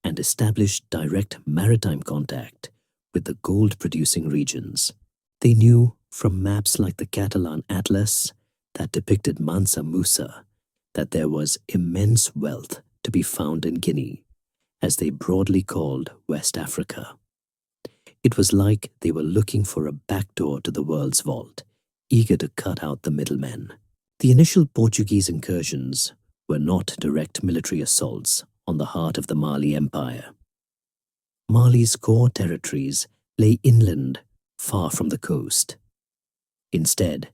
and establish direct maritime contact with the gold-producing regions. They knew from maps like the Catalan Atlas that depicted Mansa Musa that there was immense wealth to be found in Guinea, as they broadly called West Africa. It was like they were looking for a backdoor to the world's vault, eager to cut out the middlemen. The initial Portuguese incursions were not direct military assaults on the heart of the Mali Empire. Mali's core territories lay inland, far from the coast. Instead,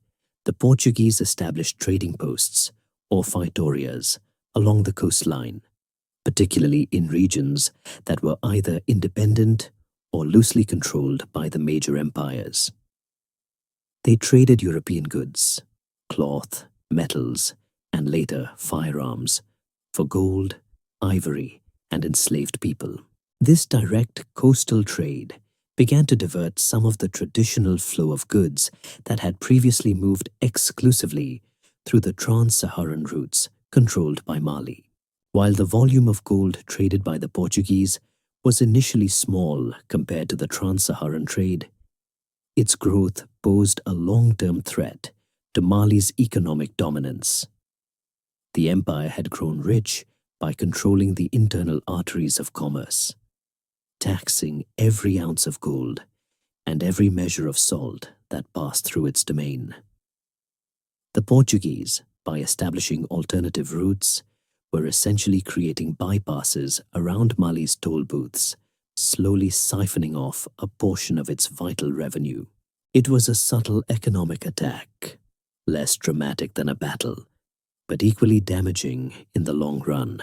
the Portuguese established trading posts, or feitorias, along the coastline, particularly in regions that were either independent or loosely controlled by the major empires. They traded European goods, cloth, metals, and later firearms, for gold, ivory, and enslaved people. This direct coastal trade began to divert some of the traditional flow of goods that had previously moved exclusively through the Trans-Saharan routes controlled by Mali. While the volume of gold traded by the Portuguese was initially small compared to the Trans-Saharan trade, its growth posed a long-term threat to Mali's economic dominance. The empire had grown rich by controlling the internal arteries of commerce, taxing every ounce of gold and every measure of salt that passed through its domain. The Portuguese, by establishing alternative routes, were essentially creating bypasses around Mali's toll booths, slowly siphoning off a portion of its vital revenue. It was a subtle economic attack, less dramatic than a battle, but equally damaging in the long run.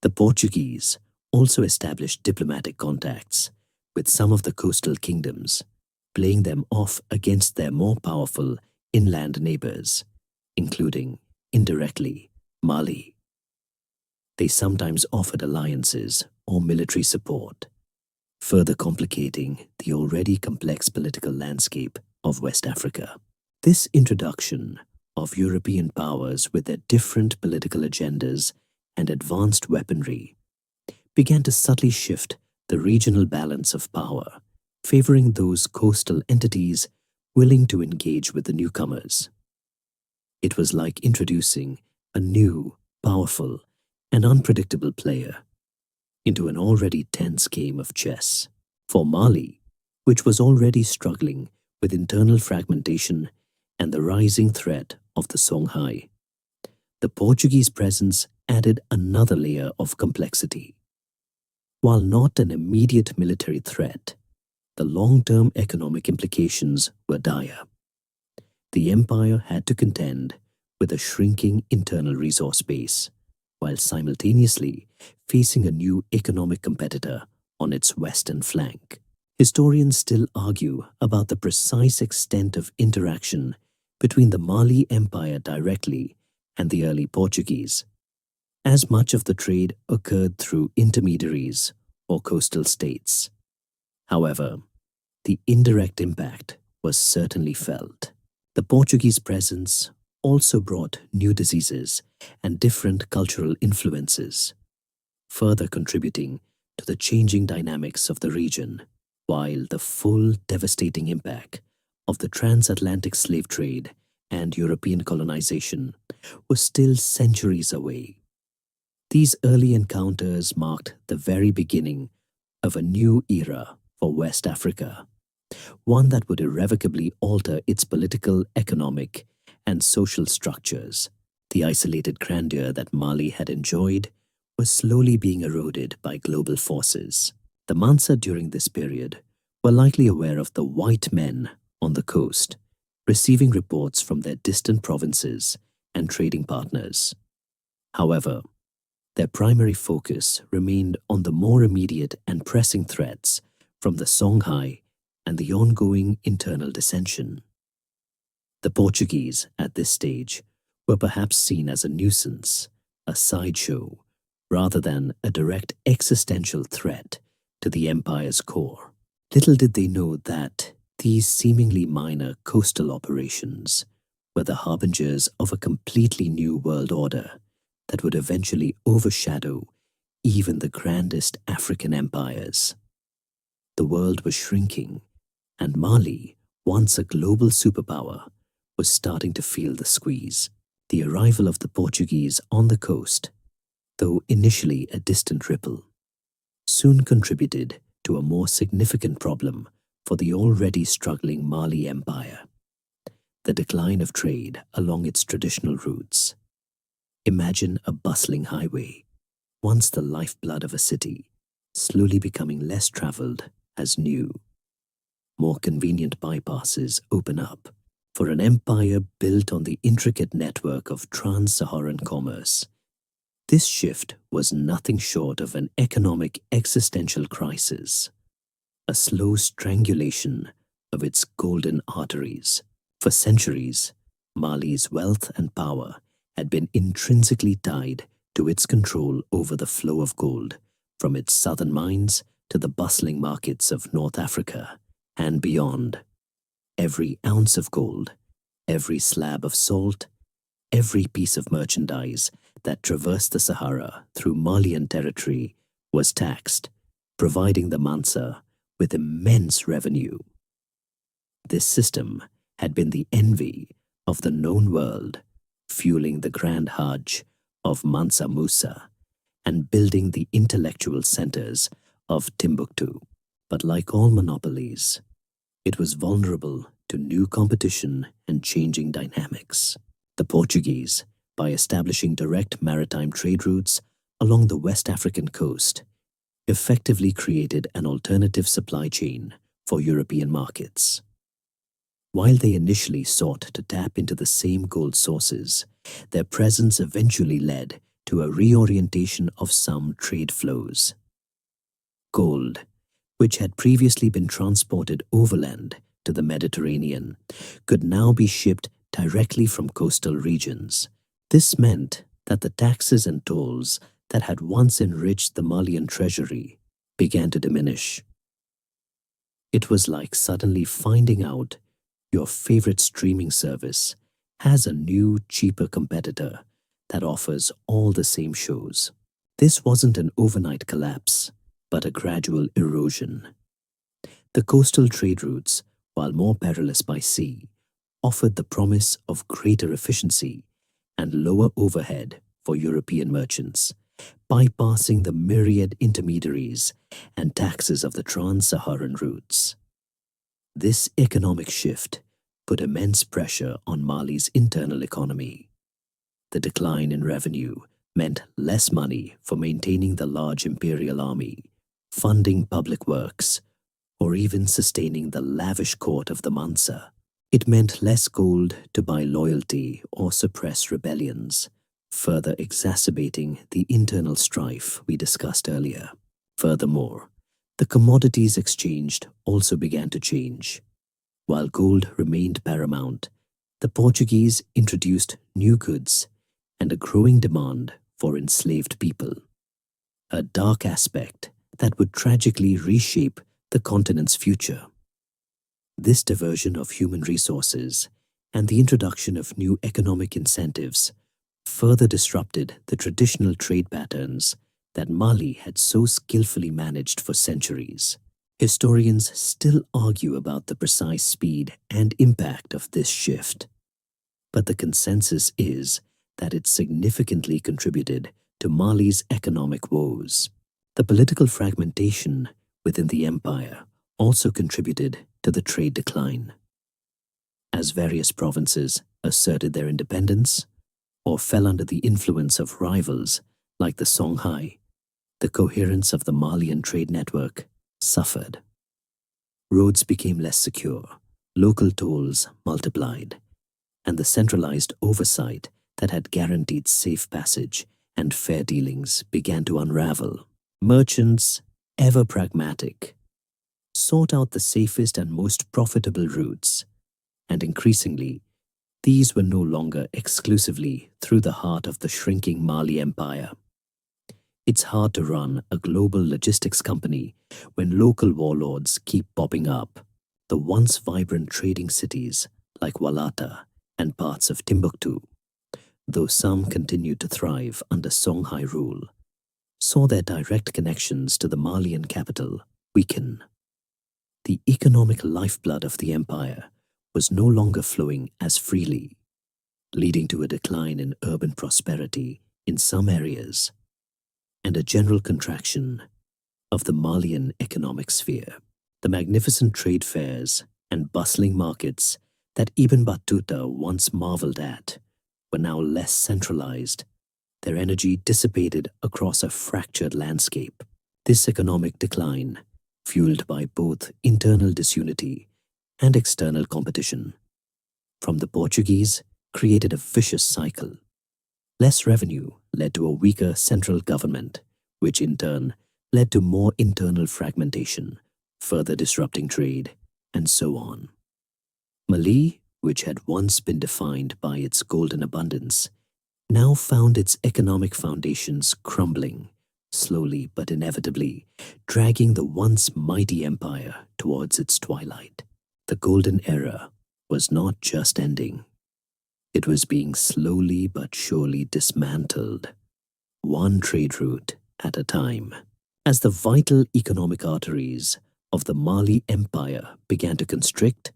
The Portuguese also established diplomatic contacts with some of the coastal kingdoms, playing them off against their more powerful inland neighbors, including, indirectly, Mali. They sometimes offered alliances or military support, further complicating the already complex political landscape of West Africa. This introduction of European powers with their different political agendas and advanced weaponry began to subtly shift the regional balance of power, favoring those coastal entities willing to engage with the newcomers. It was like introducing a new, powerful, and unpredictable player into an already tense game of chess. For Mali, which was already struggling with internal fragmentation and the rising threat of the Songhai, the Portuguese presence added another layer of complexity. While not an immediate military threat, the long-term economic implications were dire. The empire had to contend with a shrinking internal resource base, while simultaneously facing a new economic competitor on its western flank. Historians still argue about the precise extent of interaction between the Mali Empire directly and the early Portuguese, as much of the trade occurred through intermediaries or coastal states. However, the indirect impact was certainly felt. The Portuguese presence also brought new diseases and different cultural influences, further contributing to the changing dynamics of the region, while the full devastating impact of the transatlantic slave trade and European colonization was still centuries away. These early encounters marked the very beginning of a new era for West Africa, one that would irrevocably alter its political, economic, and social structures. The isolated grandeur that Mali had enjoyed was slowly being eroded by global forces. The Mansa during this period were likely aware of the white men on the coast, receiving reports from their distant provinces and trading partners. However, their primary focus remained on the more immediate and pressing threats from the Songhai and the ongoing internal dissension. The Portuguese, at this stage, were perhaps seen as a nuisance, a sideshow, rather than a direct existential threat to the empire's core. Little did they know that These seemingly minor coastal operations were the harbingers of a completely new world order that would eventually overshadow even the grandest African empires. The world was shrinking, and Mali, once a global superpower, was starting to feel the squeeze. The arrival of the Portuguese on the coast, though initially a distant ripple, soon contributed to a more significant problem for the already struggling Mali Empire: the decline of trade along its traditional routes. Imagine a bustling highway, once the lifeblood of a city, slowly becoming less traveled as new, more convenient bypasses open up for an empire built on the intricate network of Trans-Saharan commerce. This shift was nothing short of an economic existential crisis, a slow strangulation of its golden arteries. For centuries, Mali's wealth and power had been intrinsically tied to its control over the flow of gold from its southern mines to the bustling markets of North Africa and beyond. Every ounce of gold, every slab of salt, every piece of merchandise that traversed the Sahara through Malian territory was taxed, providing the Mansa with immense revenue. This system had been the envy of the known world, fueling the grand Hajj of Mansa Musa and building the intellectual centers of Timbuktu. But like all monopolies, it was vulnerable to new competition and changing dynamics. The Portuguese, by establishing direct maritime trade routes along the West African coast, effectively created an alternative supply chain for European markets. While they initially sought to tap into the same gold sources, their presence eventually led to a reorientation of some trade flows. Gold, which had previously been transported overland to the Mediterranean, could now be shipped directly from coastal regions. This meant that the taxes and tolls that had once enriched the Malian treasury began to diminish. It was like suddenly finding out your favorite streaming service has a new, cheaper competitor that offers all the same shows. This wasn't an overnight collapse, but a gradual erosion. The coastal trade routes, while more perilous by sea, offered the promise of greater efficiency and lower overhead for European merchants, bypassing the myriad intermediaries and taxes of the Trans-Saharan routes. This economic shift put immense pressure on Mali's internal economy. The decline in revenue meant less money for maintaining the large imperial army, funding public works, or even sustaining the lavish court of the Mansa. It meant less gold to buy loyalty or suppress rebellions, further exacerbating the internal strife we discussed earlier. Furthermore, the commodities exchanged also began to change. While gold remained paramount, the Portuguese introduced new goods and a growing demand for enslaved people, a dark aspect that would tragically reshape the continent's future. This diversion of human resources and the introduction of new economic incentives further disrupted the traditional trade patterns that Mali had so skillfully managed for centuries. Historians still argue about the precise speed and impact of this shift, but the consensus is that it significantly contributed to Mali's economic woes. The political fragmentation within the empire also contributed to the trade decline. As various provinces asserted their independence or fell under the influence of rivals like the Songhai, the coherence of the Malian trade network suffered. Roads became less secure, local tolls multiplied, and the centralized oversight that had guaranteed safe passage and fair dealings began to unravel. Merchants, ever pragmatic, sought out the safest and most profitable routes, and increasingly, these were no longer exclusively through the heart of the shrinking Mali Empire. It's hard to run a global logistics company when local warlords keep popping up. the once vibrant trading cities like Walata and parts of Timbuktu, though some continued to thrive under Songhai rule, saw their direct connections to the Malian capital weaken. The economic lifeblood of the empire was no longer flowing as freely, leading to a decline in urban prosperity in some areas and a general contraction of the Malian economic sphere. The magnificent trade fairs and bustling markets that Ibn Battuta once marveled at were now less centralized, their energy dissipated across a fractured landscape. This economic decline, fueled by both internal disunity and external competition from the Portuguese, created a vicious cycle. Less revenue led to a weaker central government, which in turn led to more internal fragmentation, further disrupting trade, and so on. Mali, which had once been defined by its golden abundance, now found its economic foundations crumbling, slowly but inevitably, dragging the once mighty empire towards its twilight. The golden era was not just ending. It was being slowly but surely dismantled, one trade route at a time. As the vital economic arteries of the Mali Empire began to constrict,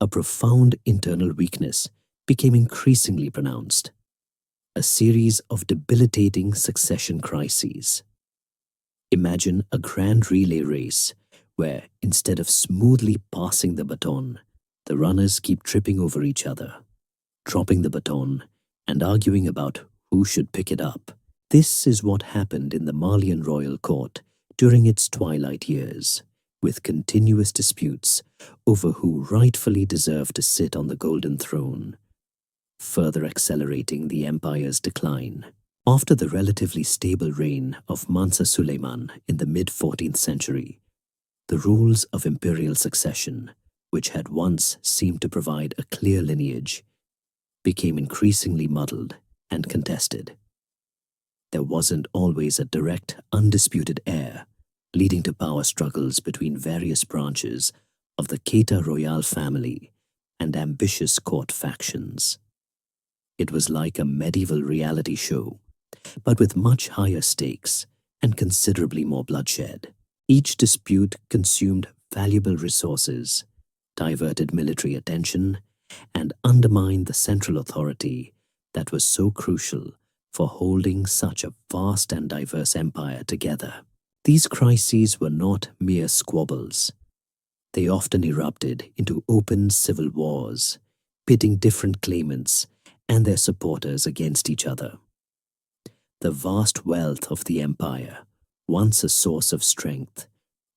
a profound internal weakness became increasingly pronounced. A series of debilitating succession crises. Imagine a grand relay race where, instead of smoothly passing the baton, the runners keep tripping over each other, dropping the baton, and arguing about who should pick it up. This is what happened in the Malian royal court during its twilight years, with continuous disputes over who rightfully deserved to sit on the golden throne, further accelerating the empire's decline. After the relatively stable reign of Mansa Suleiman in the mid-14th century, the rules of imperial succession, which had once seemed to provide a clear lineage, became increasingly muddled and contested. There wasn't always a direct, undisputed heir, leading to power struggles between various branches of the Keita royal family and ambitious court factions. It was like a medieval reality show, but with much higher stakes and considerably more bloodshed. Each dispute consumed valuable resources, diverted military attention, and undermined the central authority that was so crucial for holding such a vast and diverse empire together. These crises were not mere squabbles. They often erupted into open civil wars, pitting different claimants and their supporters against each other. The vast wealth of the empire, once a source of strength,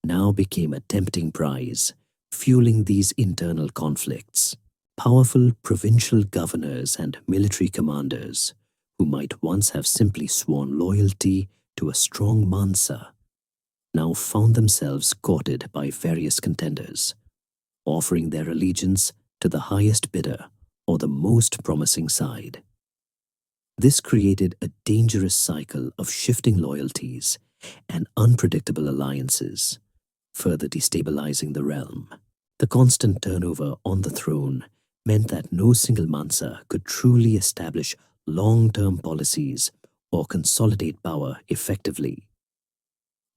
now became a tempting prize, fueling these internal conflicts. Powerful provincial governors and military commanders, who might once have simply sworn loyalty to a strong Mansa, now found themselves courted by various contenders, offering their allegiance to the highest bidder or the most promising side. This created a dangerous cycle of shifting loyalties and unpredictable alliances, further destabilizing the realm. The constant turnover on the throne meant that no single Mansa could truly establish long-term policies or consolidate power effectively.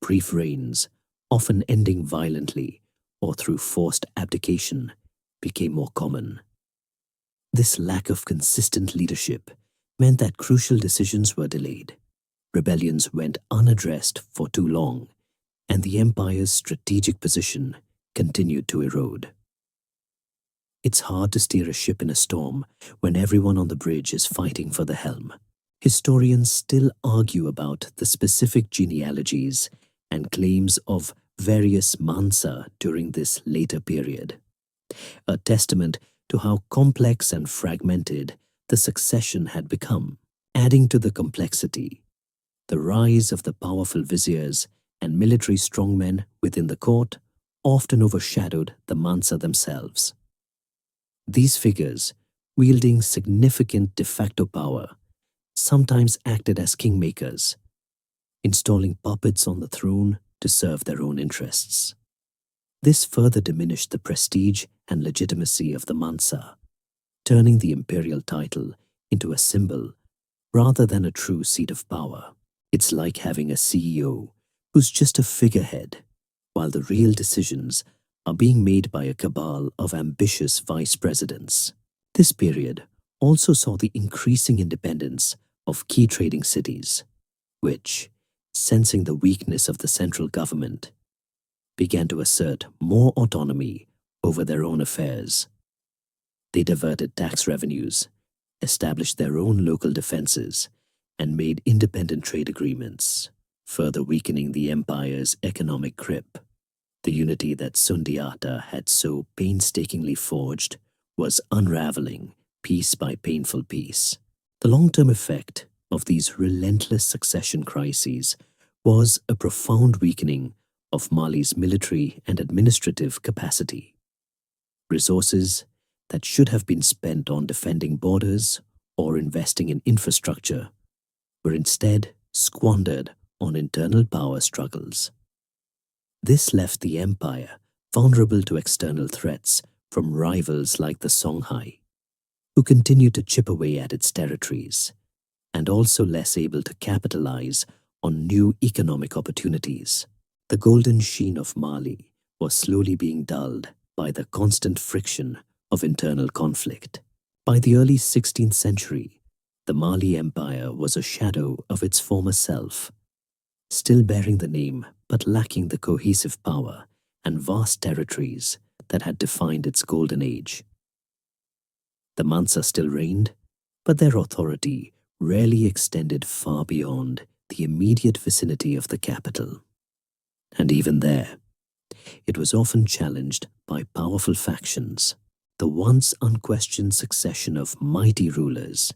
Brief reigns, often ending violently or through forced abdication, became more common. This lack of consistent leadership meant that crucial decisions were delayed, rebellions went unaddressed for too long, and the empire's strategic position continued to erode. It's hard to steer a ship in a storm when everyone on the bridge is fighting for the helm. Historians still argue about the specific genealogies and claims of various Mansa during this later period, a testament to how complex and fragmented the succession had become. Adding to the complexity, the rise of the powerful viziers and military strongmen within the court often overshadowed the Mansa themselves. These figures, wielding significant de facto power, sometimes acted as kingmakers, installing puppets on the throne to serve their own interests. This further diminished the prestige and legitimacy of the Mansa, turning the imperial title into a symbol rather than a true seat of power. It's like having a CEO who's just a figurehead, while the real decisions are being made by a cabal of ambitious vice presidents. This period also saw the increasing independence of key trading cities, which, sensing the weakness of the central government, began to assert more autonomy over their own affairs. They diverted tax revenues, established their own local defenses, and made independent trade agreements, further weakening the empire's economic grip. The unity that Sundiata had so painstakingly forged was unraveling piece by painful piece. The long-term effect of these relentless succession crises was a profound weakening of Mali's military and administrative capacity. Resources that should have been spent on defending borders or investing in infrastructure were instead squandered on internal power struggles. This left the empire vulnerable to external threats from rivals like the Songhai, who continued to chip away at its territories, and also less able to capitalize on new economic opportunities. The golden sheen of Mali was slowly being dulled by the constant friction of internal conflict. By the early 16th century, the Mali Empire was a shadow of its former self, still bearing the name but lacking the cohesive power and vast territories that had defined its golden age. The Mansa still reigned, but their authority rarely extended far beyond the immediate vicinity of the capital. And even there, it was often challenged by powerful factions. The once unquestioned succession of mighty rulers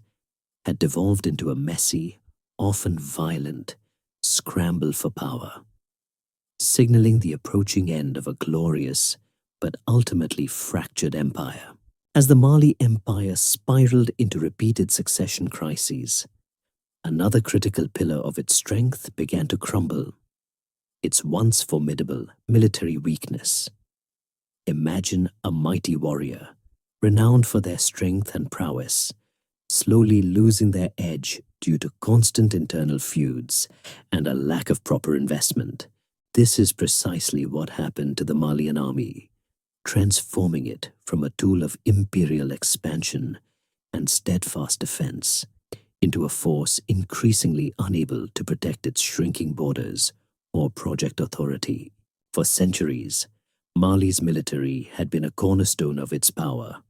had devolved into a messy, often violent, scramble for power, signaling the approaching end of a glorious but ultimately fractured empire. As the Mali Empire spiraled into repeated succession crises, another critical pillar of its strength began to crumble: its once formidable military weakness. Imagine a mighty warrior, renowned for their strength and prowess, slowly losing their edge due to constant internal feuds and a lack of proper investment. This is precisely what happened to the Malian army, transforming it from a tool of imperial expansion and steadfast defense into a force increasingly unable to protect its shrinking borders or project authority. For centuries, Mali's military had been a cornerstone of its power.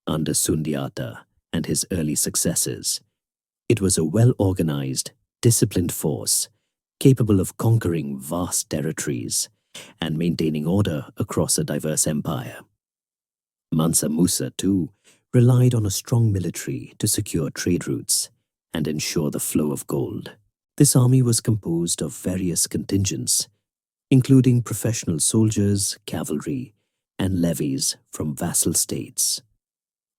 Under Sundiata and his early successors, it was a well-organized, disciplined force capable of conquering vast territories and maintaining order across a diverse empire. Mansa Musa, too, relied on a strong military to secure trade routes and ensure the flow of gold. This army was composed of various contingents, including professional soldiers, cavalry, and levies from vassal states,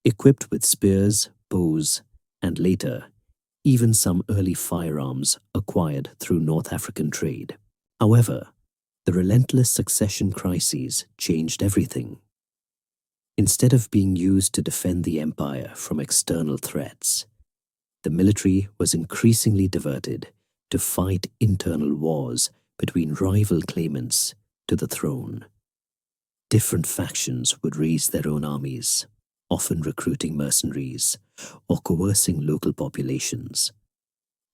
equipped with spears, bows, and later, even some early firearms acquired through North African trade. However, the relentless succession crises changed everything. Instead of being used to defend the empire from external threats, the military was increasingly diverted to fight internal wars between rival claimants to the throne. Different factions would raise their own armies, often recruiting mercenaries or coercing local populations,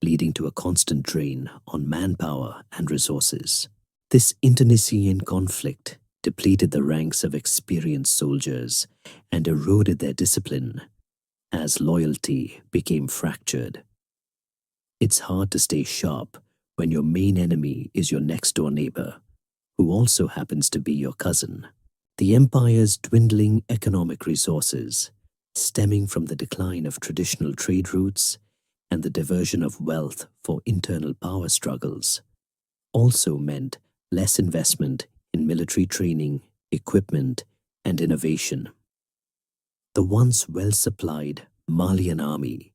leading to a constant drain on manpower and resources. This internecine conflict depleted the ranks of experienced soldiers and eroded their discipline as loyalty became fractured. It's hard to stay sharp when your main enemy is your next-door neighbor, who also happens to be your cousin. The empire's dwindling economic resources, stemming from the decline of traditional trade routes and the diversion of wealth for internal power struggles, also meant less investment in military training, equipment, and innovation. The once well-supplied Malian army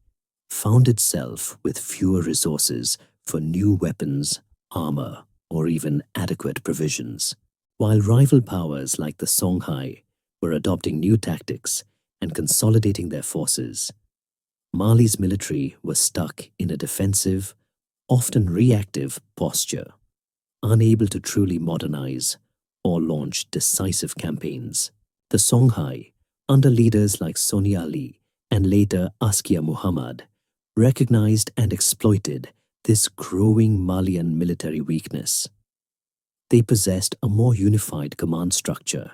found itself with fewer resources for new weapons, armor, or even adequate provisions. While rival powers like the Songhai were adopting new tactics and consolidating their forces, Mali's military was stuck in a defensive, often reactive posture, unable to truly modernize or launch decisive campaigns. The Songhai, under leaders like Soni Ali and later Askia Muhammad, recognized and exploited this growing Malian military weakness. They possessed a more unified command structure,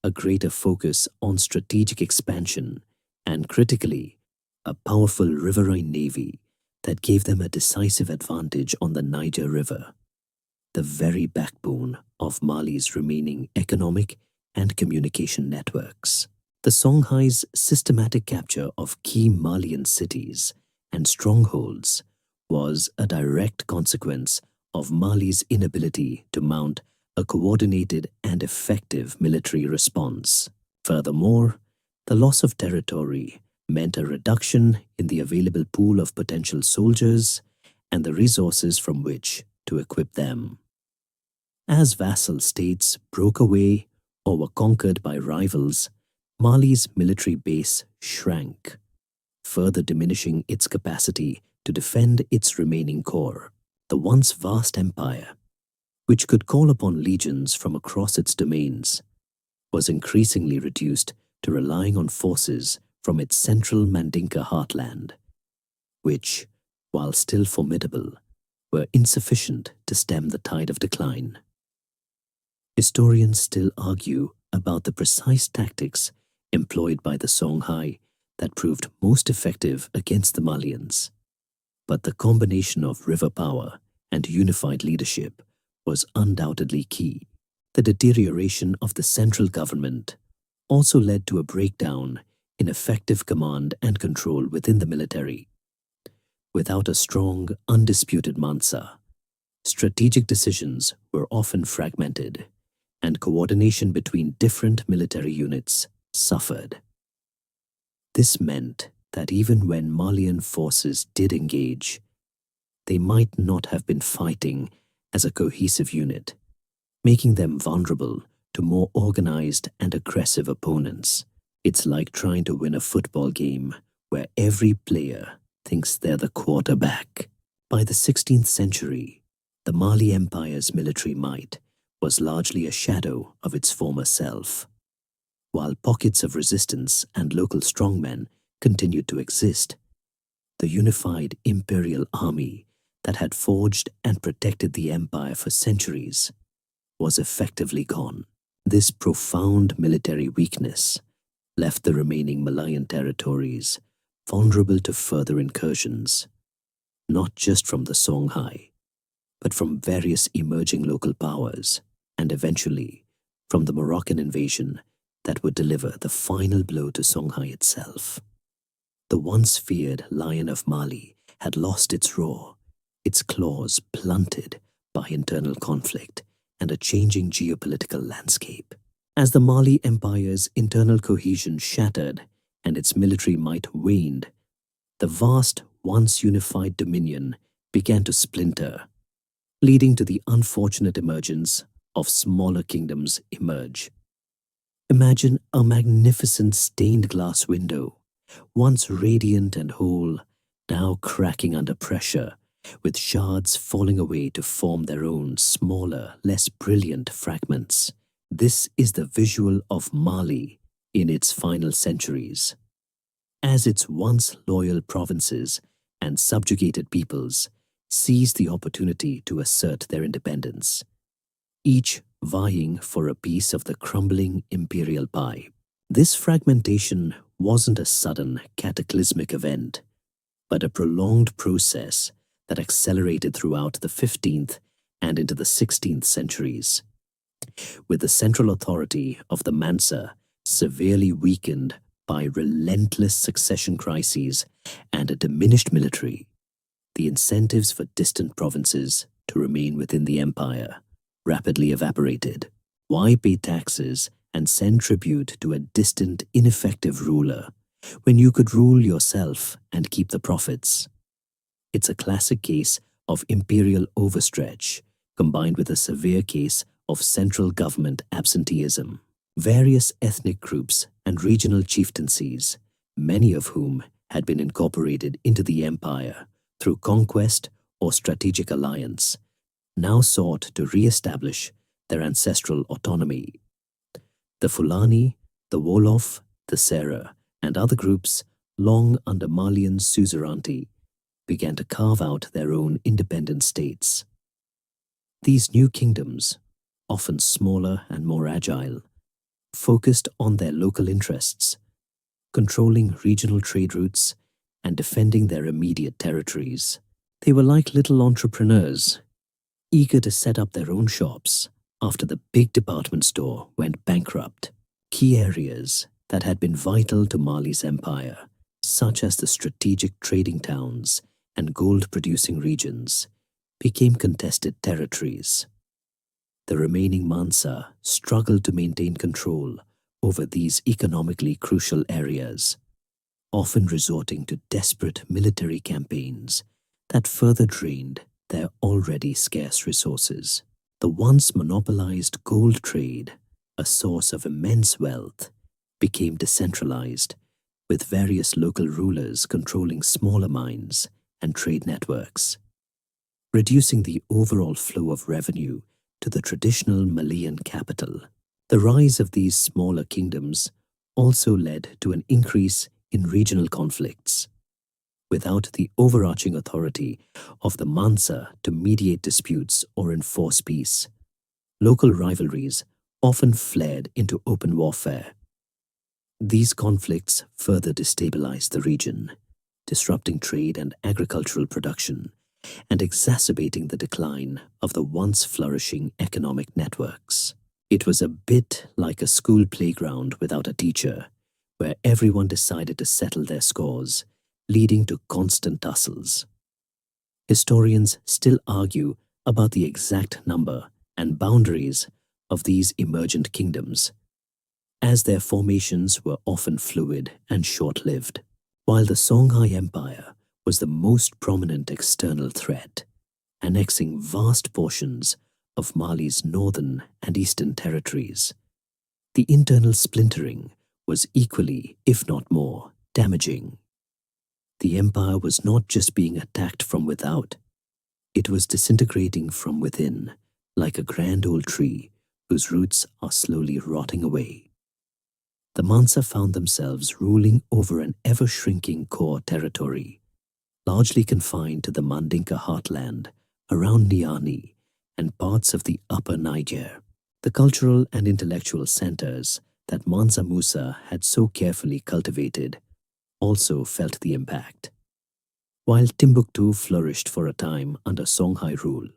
a greater focus on strategic expansion, and critically, a powerful riverine navy that gave them a decisive advantage on the Niger River, the very backbone of Mali's remaining economic and communication networks. The Songhai's systematic capture of key Malian cities and strongholds was a direct consequence of Mali's inability to mount a coordinated and effective military response. Furthermore, the loss of territory meant a reduction in the available pool of potential soldiers and the resources from which to equip them. As vassal states broke away or were conquered by rivals, Mali's military base shrank, further diminishing its capacity to defend its remaining core. The once vast empire, which could call upon legions from across its domains, was increasingly reduced to relying on forces from its central Mandinka heartland, which, while still formidable, were insufficient to stem the tide of decline. Historians still argue about the precise tactics employed by the Songhai that proved most effective against the Malians, but the combination of river power and unified leadership was undoubtedly key. The deterioration of the central government also led to a breakdown in effective command and control within the military. Without a strong, undisputed Mansa, strategic decisions were often fragmented, and coordination between different military units suffered. This meant that even when Malian forces did engage, they might not have been fighting as a cohesive unit, making them vulnerable to more organized and aggressive opponents. It's like trying to win a football game where every player thinks they're the quarterback. By the 16th century, the Mali Empire's military might was largely a shadow of its former self. While pockets of resistance and local strongmen continued to exist, the unified imperial army that had forged and protected the empire for centuries was effectively gone. This profound military weakness left the remaining Malayan territories vulnerable to further incursions, not just from the Songhai, but from various emerging local powers, and eventually from the Moroccan invasion that would deliver the final blow to Songhai itself. The once feared Lion of Mali had lost its roar, its claws blunted by internal conflict and a changing geopolitical landscape. As the Mali Empire's internal cohesion shattered and its military might waned, the vast, once unified dominion began to splinter, leading to the unfortunate emergence of smaller kingdoms emerge. Imagine a magnificent stained glass window, once radiant and whole, now cracking under pressure, with shards falling away to form their own smaller, less brilliant fragments. This is the visual of Mali in its final centuries. As its once loyal provinces and subjugated peoples seized the opportunity to assert their independence, each vying for a piece of the crumbling imperial pie. This fragmentation wasn't a sudden, cataclysmic event, but a prolonged process that accelerated throughout the 15th and into the 16th centuries. With the central authority of the Mansa severely weakened by relentless succession crises and a diminished military, the incentives for distant provinces to remain within the empire rapidly evaporated. Why pay taxes and send tribute to a distant, ineffective ruler when you could rule yourself and keep the profits? It's a classic case of imperial overstretch combined with a severe case of central government absenteeism. Various ethnic groups and regional chieftaincies, many of whom had been incorporated into the empire through conquest or strategic alliance, now sought to re-establish their ancestral autonomy. The Fulani, the Wolof, the Sera, and other groups long under Malian suzerainty began to carve out their own independent states. These new kingdoms, often smaller and more agile, focused on their local interests, controlling regional trade routes and defending their immediate territories. They were like little entrepreneurs, eager to set up their own shops after the big department store went bankrupt. Key areas that had been vital to Mali's empire, such as the strategic trading towns and gold-producing regions, became contested territories. The remaining Mansa struggled to maintain control over these economically crucial areas, often resorting to desperate military campaigns that further drained their already scarce resources. The once monopolized gold trade, a source of immense wealth, became decentralized, with various local rulers controlling smaller mines and trade networks, reducing the overall flow of revenue to the traditional Malian capital. The rise of these smaller kingdoms also led to an increase in regional conflicts. Without the overarching authority of the Mansa to mediate disputes or enforce peace, local rivalries often flared into open warfare. These conflicts further destabilized the region, disrupting trade and agricultural production, and exacerbating the decline of the once flourishing economic networks. It was a bit like a school playground without a teacher, where everyone decided to settle their scores, leading to constant tussles. Historians still argue about the exact number and boundaries of these emergent kingdoms, as their formations were often fluid and short-lived. While the Songhai Empire was the most prominent external threat, annexing vast portions of Mali's northern and eastern territories, the internal splintering was equally, if not more, damaging. The empire was not just being attacked from without, it was disintegrating from within, like a grand old tree whose roots are slowly rotting away. The Mansa found themselves ruling over an ever-shrinking core territory, largely confined to the Mandinka heartland around Niani and parts of the upper Niger. The cultural and intellectual centers that Mansa Musa had so carefully cultivated also felt the impact. While Timbuktu flourished for a time under Songhai rule,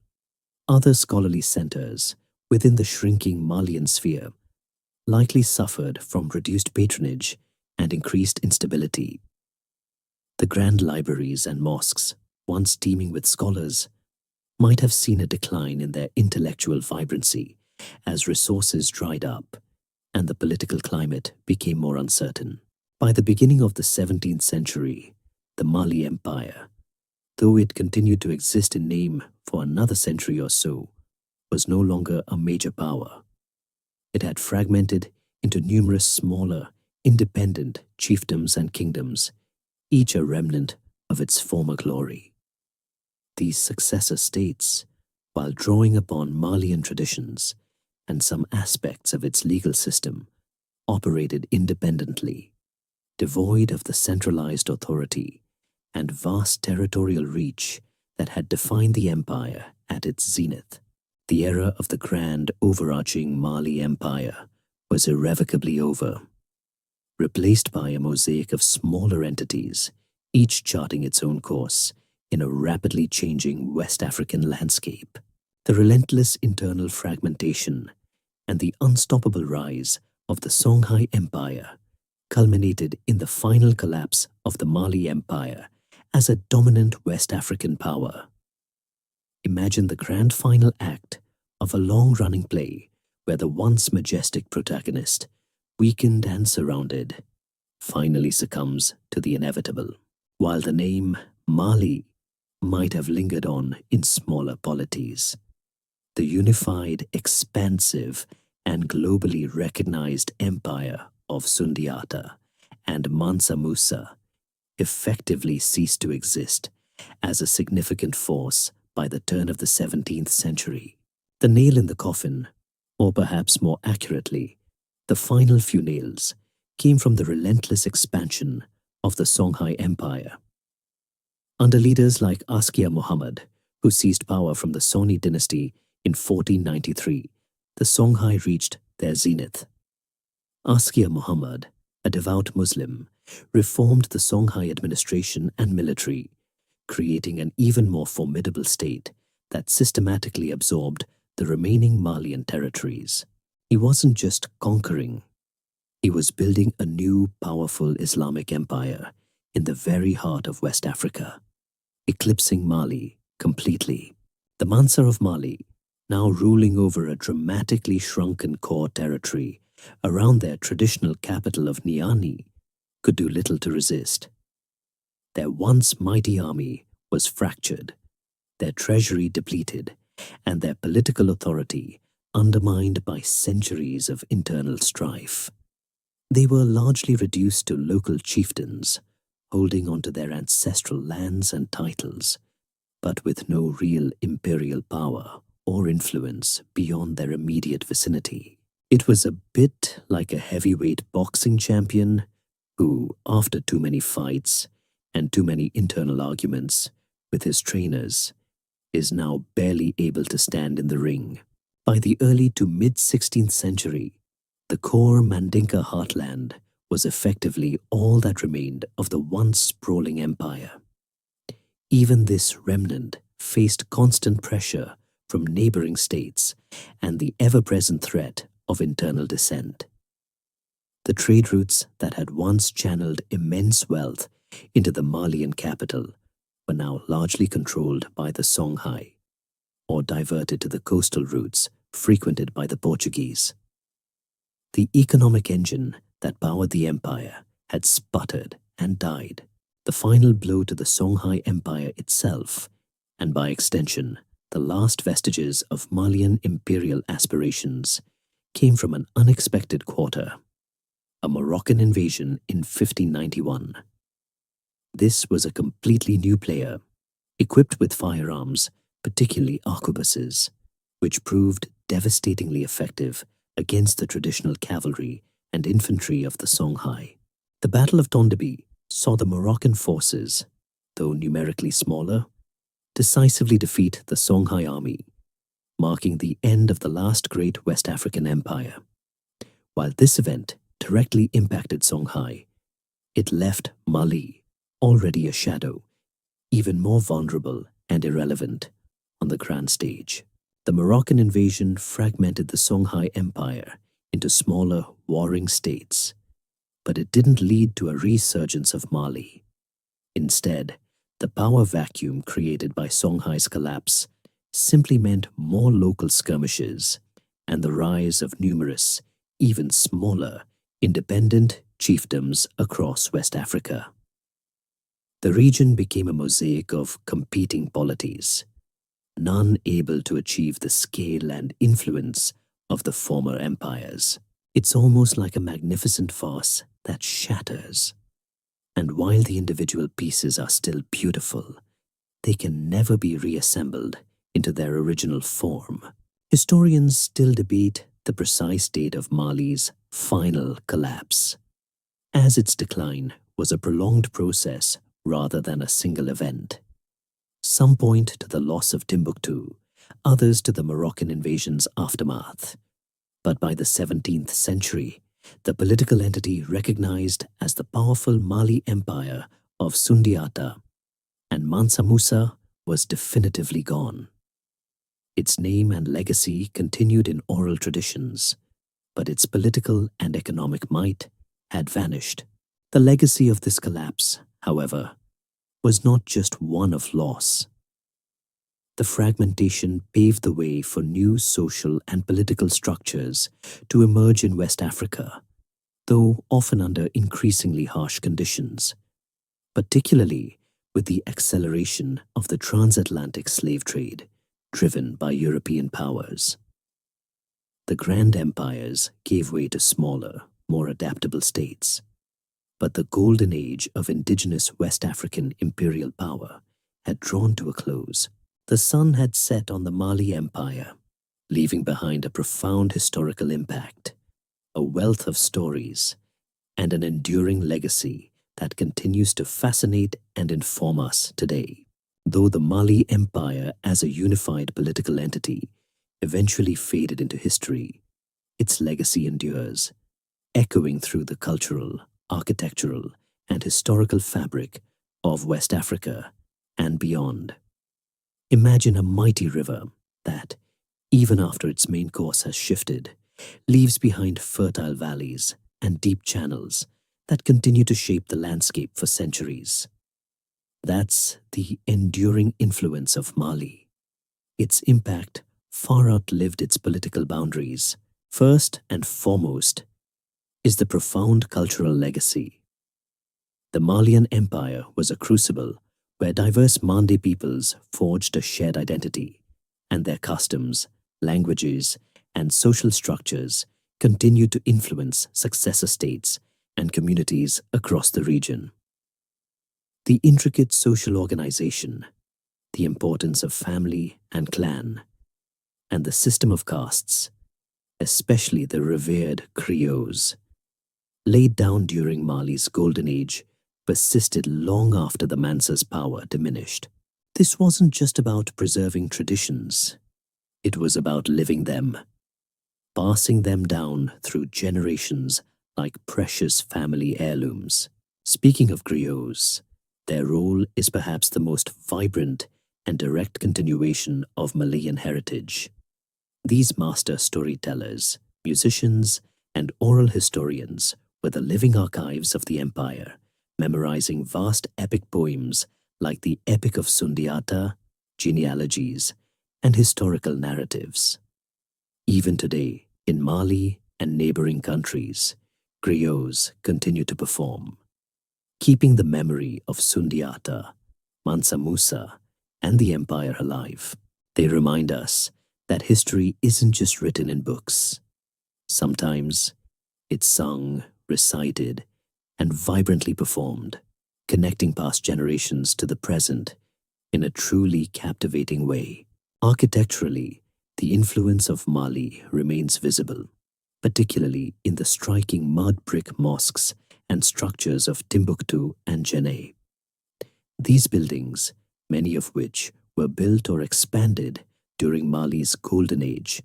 other scholarly centers within the shrinking Malian sphere likely suffered from reduced patronage and increased instability. The grand libraries and mosques, once teeming with scholars, might have seen a decline in their intellectual vibrancy as resources dried up and the political climate became more uncertain. By the beginning of the 17th century, the Mali Empire, though it continued to exist in name for another century or so, was no longer a major power. It had fragmented into numerous smaller, independent chiefdoms and kingdoms, each a remnant of its former glory. These successor states, while drawing upon Malian traditions and some aspects of its legal system, operated independently, devoid of the centralized authority and vast territorial reach that had defined the empire at its zenith. The era of the grand overarching Mali Empire was irrevocably over, replaced by a mosaic of smaller entities, each charting its own course in a rapidly changing West African landscape. The relentless internal fragmentation and the unstoppable rise of the Songhai Empire culminated in the final collapse of the Mali Empire as a dominant West African power. Imagine the grand final act of a long-running play where the once majestic protagonist, weakened and surrounded, finally succumbs to the inevitable. While the name Mali might have lingered on in smaller polities, the unified, expansive, and globally recognized empire of Sundiata and Mansa Musa effectively ceased to exist as a significant force by the turn of the 17th century. The nail in the coffin, or perhaps more accurately, the final few nails, came from the relentless expansion of the Songhai Empire. Under leaders like Askia Muhammad, who seized power from the Soni dynasty in 1493, the Songhai reached their zenith. Askia Muhammad, a devout Muslim, reformed the Songhai administration and military, creating an even more formidable state that systematically absorbed the remaining Malian territories. He wasn't just conquering, he was building a new, powerful Islamic empire in the very heart of West Africa, eclipsing Mali completely. The Mansa of Mali, now ruling over a dramatically shrunken core territory around their traditional capital of Niani, could do little to resist. Their once mighty army was fractured, their treasury depleted, and their political authority undermined by centuries of internal strife. They were largely reduced to local chieftains, holding onto their ancestral lands and titles, but with no real imperial power or influence beyond their immediate vicinity. It was a bit like a heavyweight boxing champion who, after too many fights and too many internal arguments with his trainers, is now barely able to stand in the ring. By the early to mid-16th century, the core Mandinka heartland was effectively all that remained of the once sprawling empire. Even this remnant faced constant pressure from neighboring states and the ever-present threat of internal dissent. The trade routes that had once channeled immense wealth into the Malian capital were now largely controlled by the Songhai, or diverted to the coastal routes frequented by the Portuguese. The economic engine that powered the empire had sputtered and died. The final blow to the Songhai Empire itself, and by extension, the last vestiges of Malian imperial aspirations, came from an unexpected quarter: a Moroccan invasion in 1591. This was a completely new player, equipped with firearms, particularly arquebuses, which proved devastatingly effective against the traditional cavalry and infantry of the Songhai. The Battle of Tondabi saw the Moroccan forces, though numerically smaller, decisively defeat the Songhai army, marking the end of the last great West African empire. While this event directly impacted Songhai, it left Mali, already a shadow, even more vulnerable and irrelevant, on the grand stage. The Moroccan invasion fragmented the Songhai Empire into smaller, warring states, but it didn't lead to a resurgence of Mali. Instead, the power vacuum created by Songhai's collapse simply meant more local skirmishes and the rise of numerous, even smaller, independent chiefdoms across West Africa. The region became a mosaic of competing polities, none able to achieve the scale and influence of the former empires. It's almost like a magnificent farce that shatters. And while the individual pieces are still beautiful, they can never be reassembled into their original form. Historians still debate the precise date of Mali's final collapse, as its decline was a prolonged process rather than a single event. Some point to the loss of Timbuktu, others to the Moroccan invasion's aftermath. But by the 17th century, the political entity recognized as the powerful Mali Empire of Sundiata and Mansa Musa was definitively gone. Its name and legacy continued in oral traditions, but its political and economic might had vanished. The legacy of this collapse, however, was not just one of loss. The fragmentation paved the way for new social and political structures to emerge in West Africa, though often under increasingly harsh conditions, particularly with the acceleration of the transatlantic slave trade, driven by European powers. The grand empires gave way to smaller, more adaptable states. But the golden age of indigenous West African imperial power had drawn to a close. The sun had set on the Mali Empire, leaving behind a profound historical impact, a wealth of stories, and an enduring legacy that continues to fascinate and inform us today. Though the Mali Empire as a unified political entity eventually faded into history, its legacy endures, echoing through the cultural, architectural, and historical fabric of West Africa and beyond. Imagine a mighty river that, even after its main course has shifted, leaves behind fertile valleys and deep channels that continue to shape the landscape for centuries. That's the enduring influence of Mali. Its impact far outlived its political boundaries. First and foremost is the profound cultural legacy. The Malian Empire was a crucible where diverse Mande peoples forged a shared identity, and their customs, languages, and social structures continued to influence successor states and communities across the region. The intricate social organization, the importance of family and clan, and the system of castes, especially the revered griots, laid down during Mali's golden age, persisted long after the Mansa's power diminished. This wasn't just about preserving traditions. It was about living them, passing them down through generations like precious family heirlooms. Speaking of griots, their role is perhaps the most vibrant and direct continuation of Malian heritage. These master storytellers, musicians, and oral historians were the living archives of the empire, memorizing vast epic poems like the Epic of Sundiata, genealogies, and historical narratives. Even today, in Mali and neighboring countries, griots continue to perform, keeping the memory of Sundiata, Mansa Musa, and the empire alive. They remind us that history isn't just written in books. Sometimes it's sung, recited, and vibrantly performed, connecting past generations to the present in a truly captivating way. Architecturally, the influence of Mali remains visible, particularly in the striking mud brick mosques and structures of Timbuktu and Djenné. These buildings, many of which were built or expanded during Mali's golden age,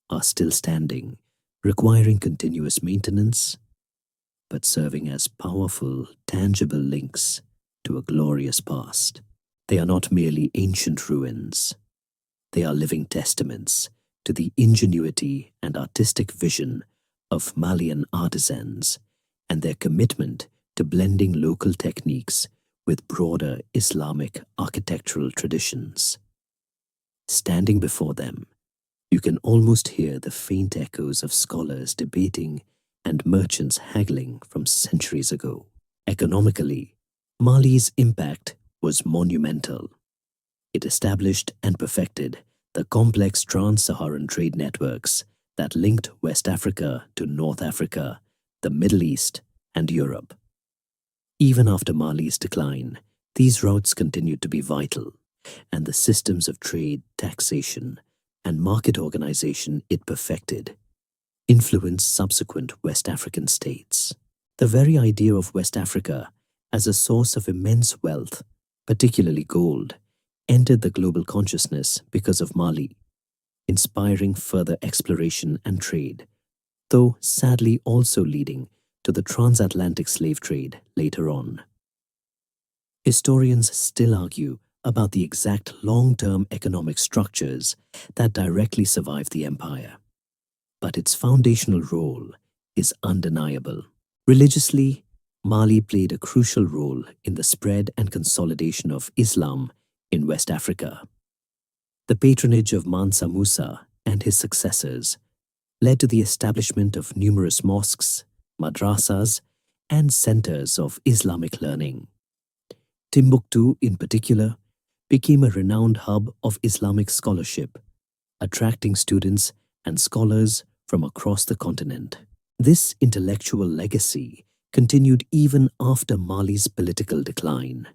are still standing, requiring continuous maintenance, but serving as powerful, tangible links to a glorious past. They are not merely ancient ruins. They are living testaments to the ingenuity and artistic vision of Malian artisans and their commitment to blending local techniques with broader Islamic architectural traditions. Standing before them, you can almost hear the faint echoes of scholars debating and merchants haggling from centuries ago. Economically, Mali's impact was monumental. It established and perfected the complex Trans-Saharan trade networks that linked West Africa to North Africa, the Middle East, and Europe. Even after Mali's decline, these routes continued to be vital, and the systems of trade, taxation, and market organization it perfected influenced subsequent West African states. The very idea of West Africa as a source of immense wealth, particularly gold, entered the global consciousness because of Mali, inspiring further exploration and trade, though sadly also leading to the transatlantic slave trade later on. Historians still argue about the exact long-term economic structures that directly survived the empire, but its foundational role is undeniable. Religiously, Mali played a crucial role in the spread and consolidation of Islam in West Africa. The patronage of Mansa Musa and his successors led to the establishment of numerous mosques, madrasas, and centers of Islamic learning. Timbuktu, in particular, became a renowned hub of Islamic scholarship, attracting students and scholars from across the continent. This intellectual legacy continued even after Mali's political decline,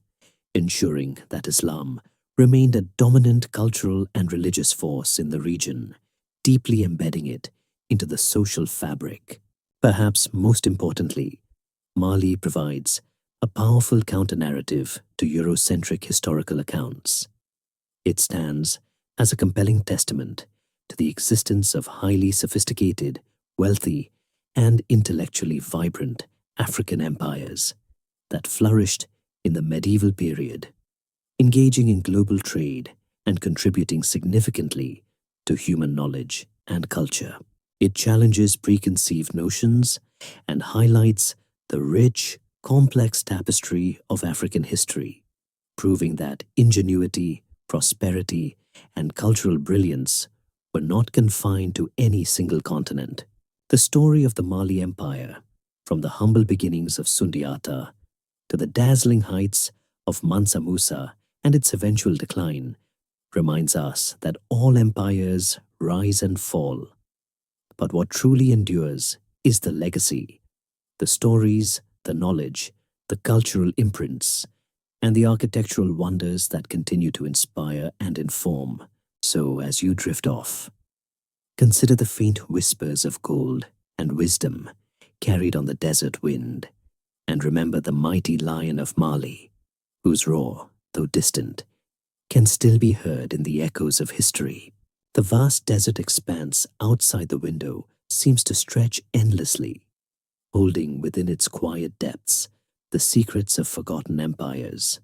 ensuring that Islam remained a dominant cultural and religious force in the region, deeply embedding it into the social fabric. Perhaps most importantly, Mali provides a powerful counter-narrative to Eurocentric historical accounts. It stands as a compelling testament to the existence of highly sophisticated, wealthy, and intellectually vibrant African empires that flourished in the medieval period, engaging in global trade and contributing significantly to human knowledge and culture. It challenges preconceived notions and highlights the rich, complex tapestry of African history, proving that ingenuity, prosperity, and cultural brilliance were not confined to any single continent. The story of the Mali Empire, from the humble beginnings of Sundiata to the dazzling heights of Mansa Musa and its eventual decline, reminds us that all empires rise and fall. But what truly endures is the legacy, the stories, the knowledge, the cultural imprints, and the architectural wonders that continue to inspire and inform. So, as you drift off, consider the faint whispers of gold and wisdom carried on the desert wind, and remember the mighty lion of Mali, whose roar, though distant, can still be heard in the echoes of history. The vast desert expanse outside the window seems to stretch endlessly, holding within its quiet depths the secrets of forgotten empires,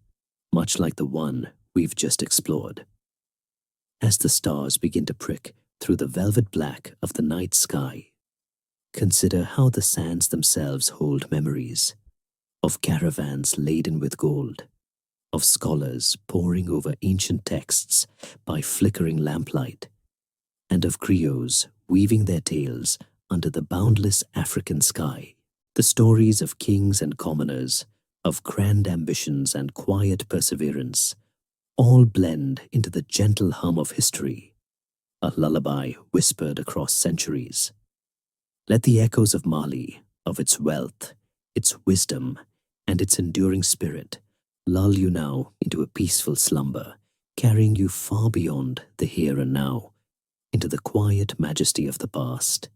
much like the one we've just explored. As the stars begin to prick through the velvet black of the night sky, consider how the sands themselves hold memories of caravans laden with gold, of scholars poring over ancient texts by flickering lamplight, and of griots weaving their tales under the boundless African sky. The stories of kings and commoners, of grand ambitions and quiet perseverance, all blend into the gentle hum of history, a lullaby whispered across centuries. Let the echoes of Mali, of its wealth, its wisdom, and its enduring spirit, lull you now into a peaceful slumber, carrying you far beyond the here and now, into the quiet majesty of the past.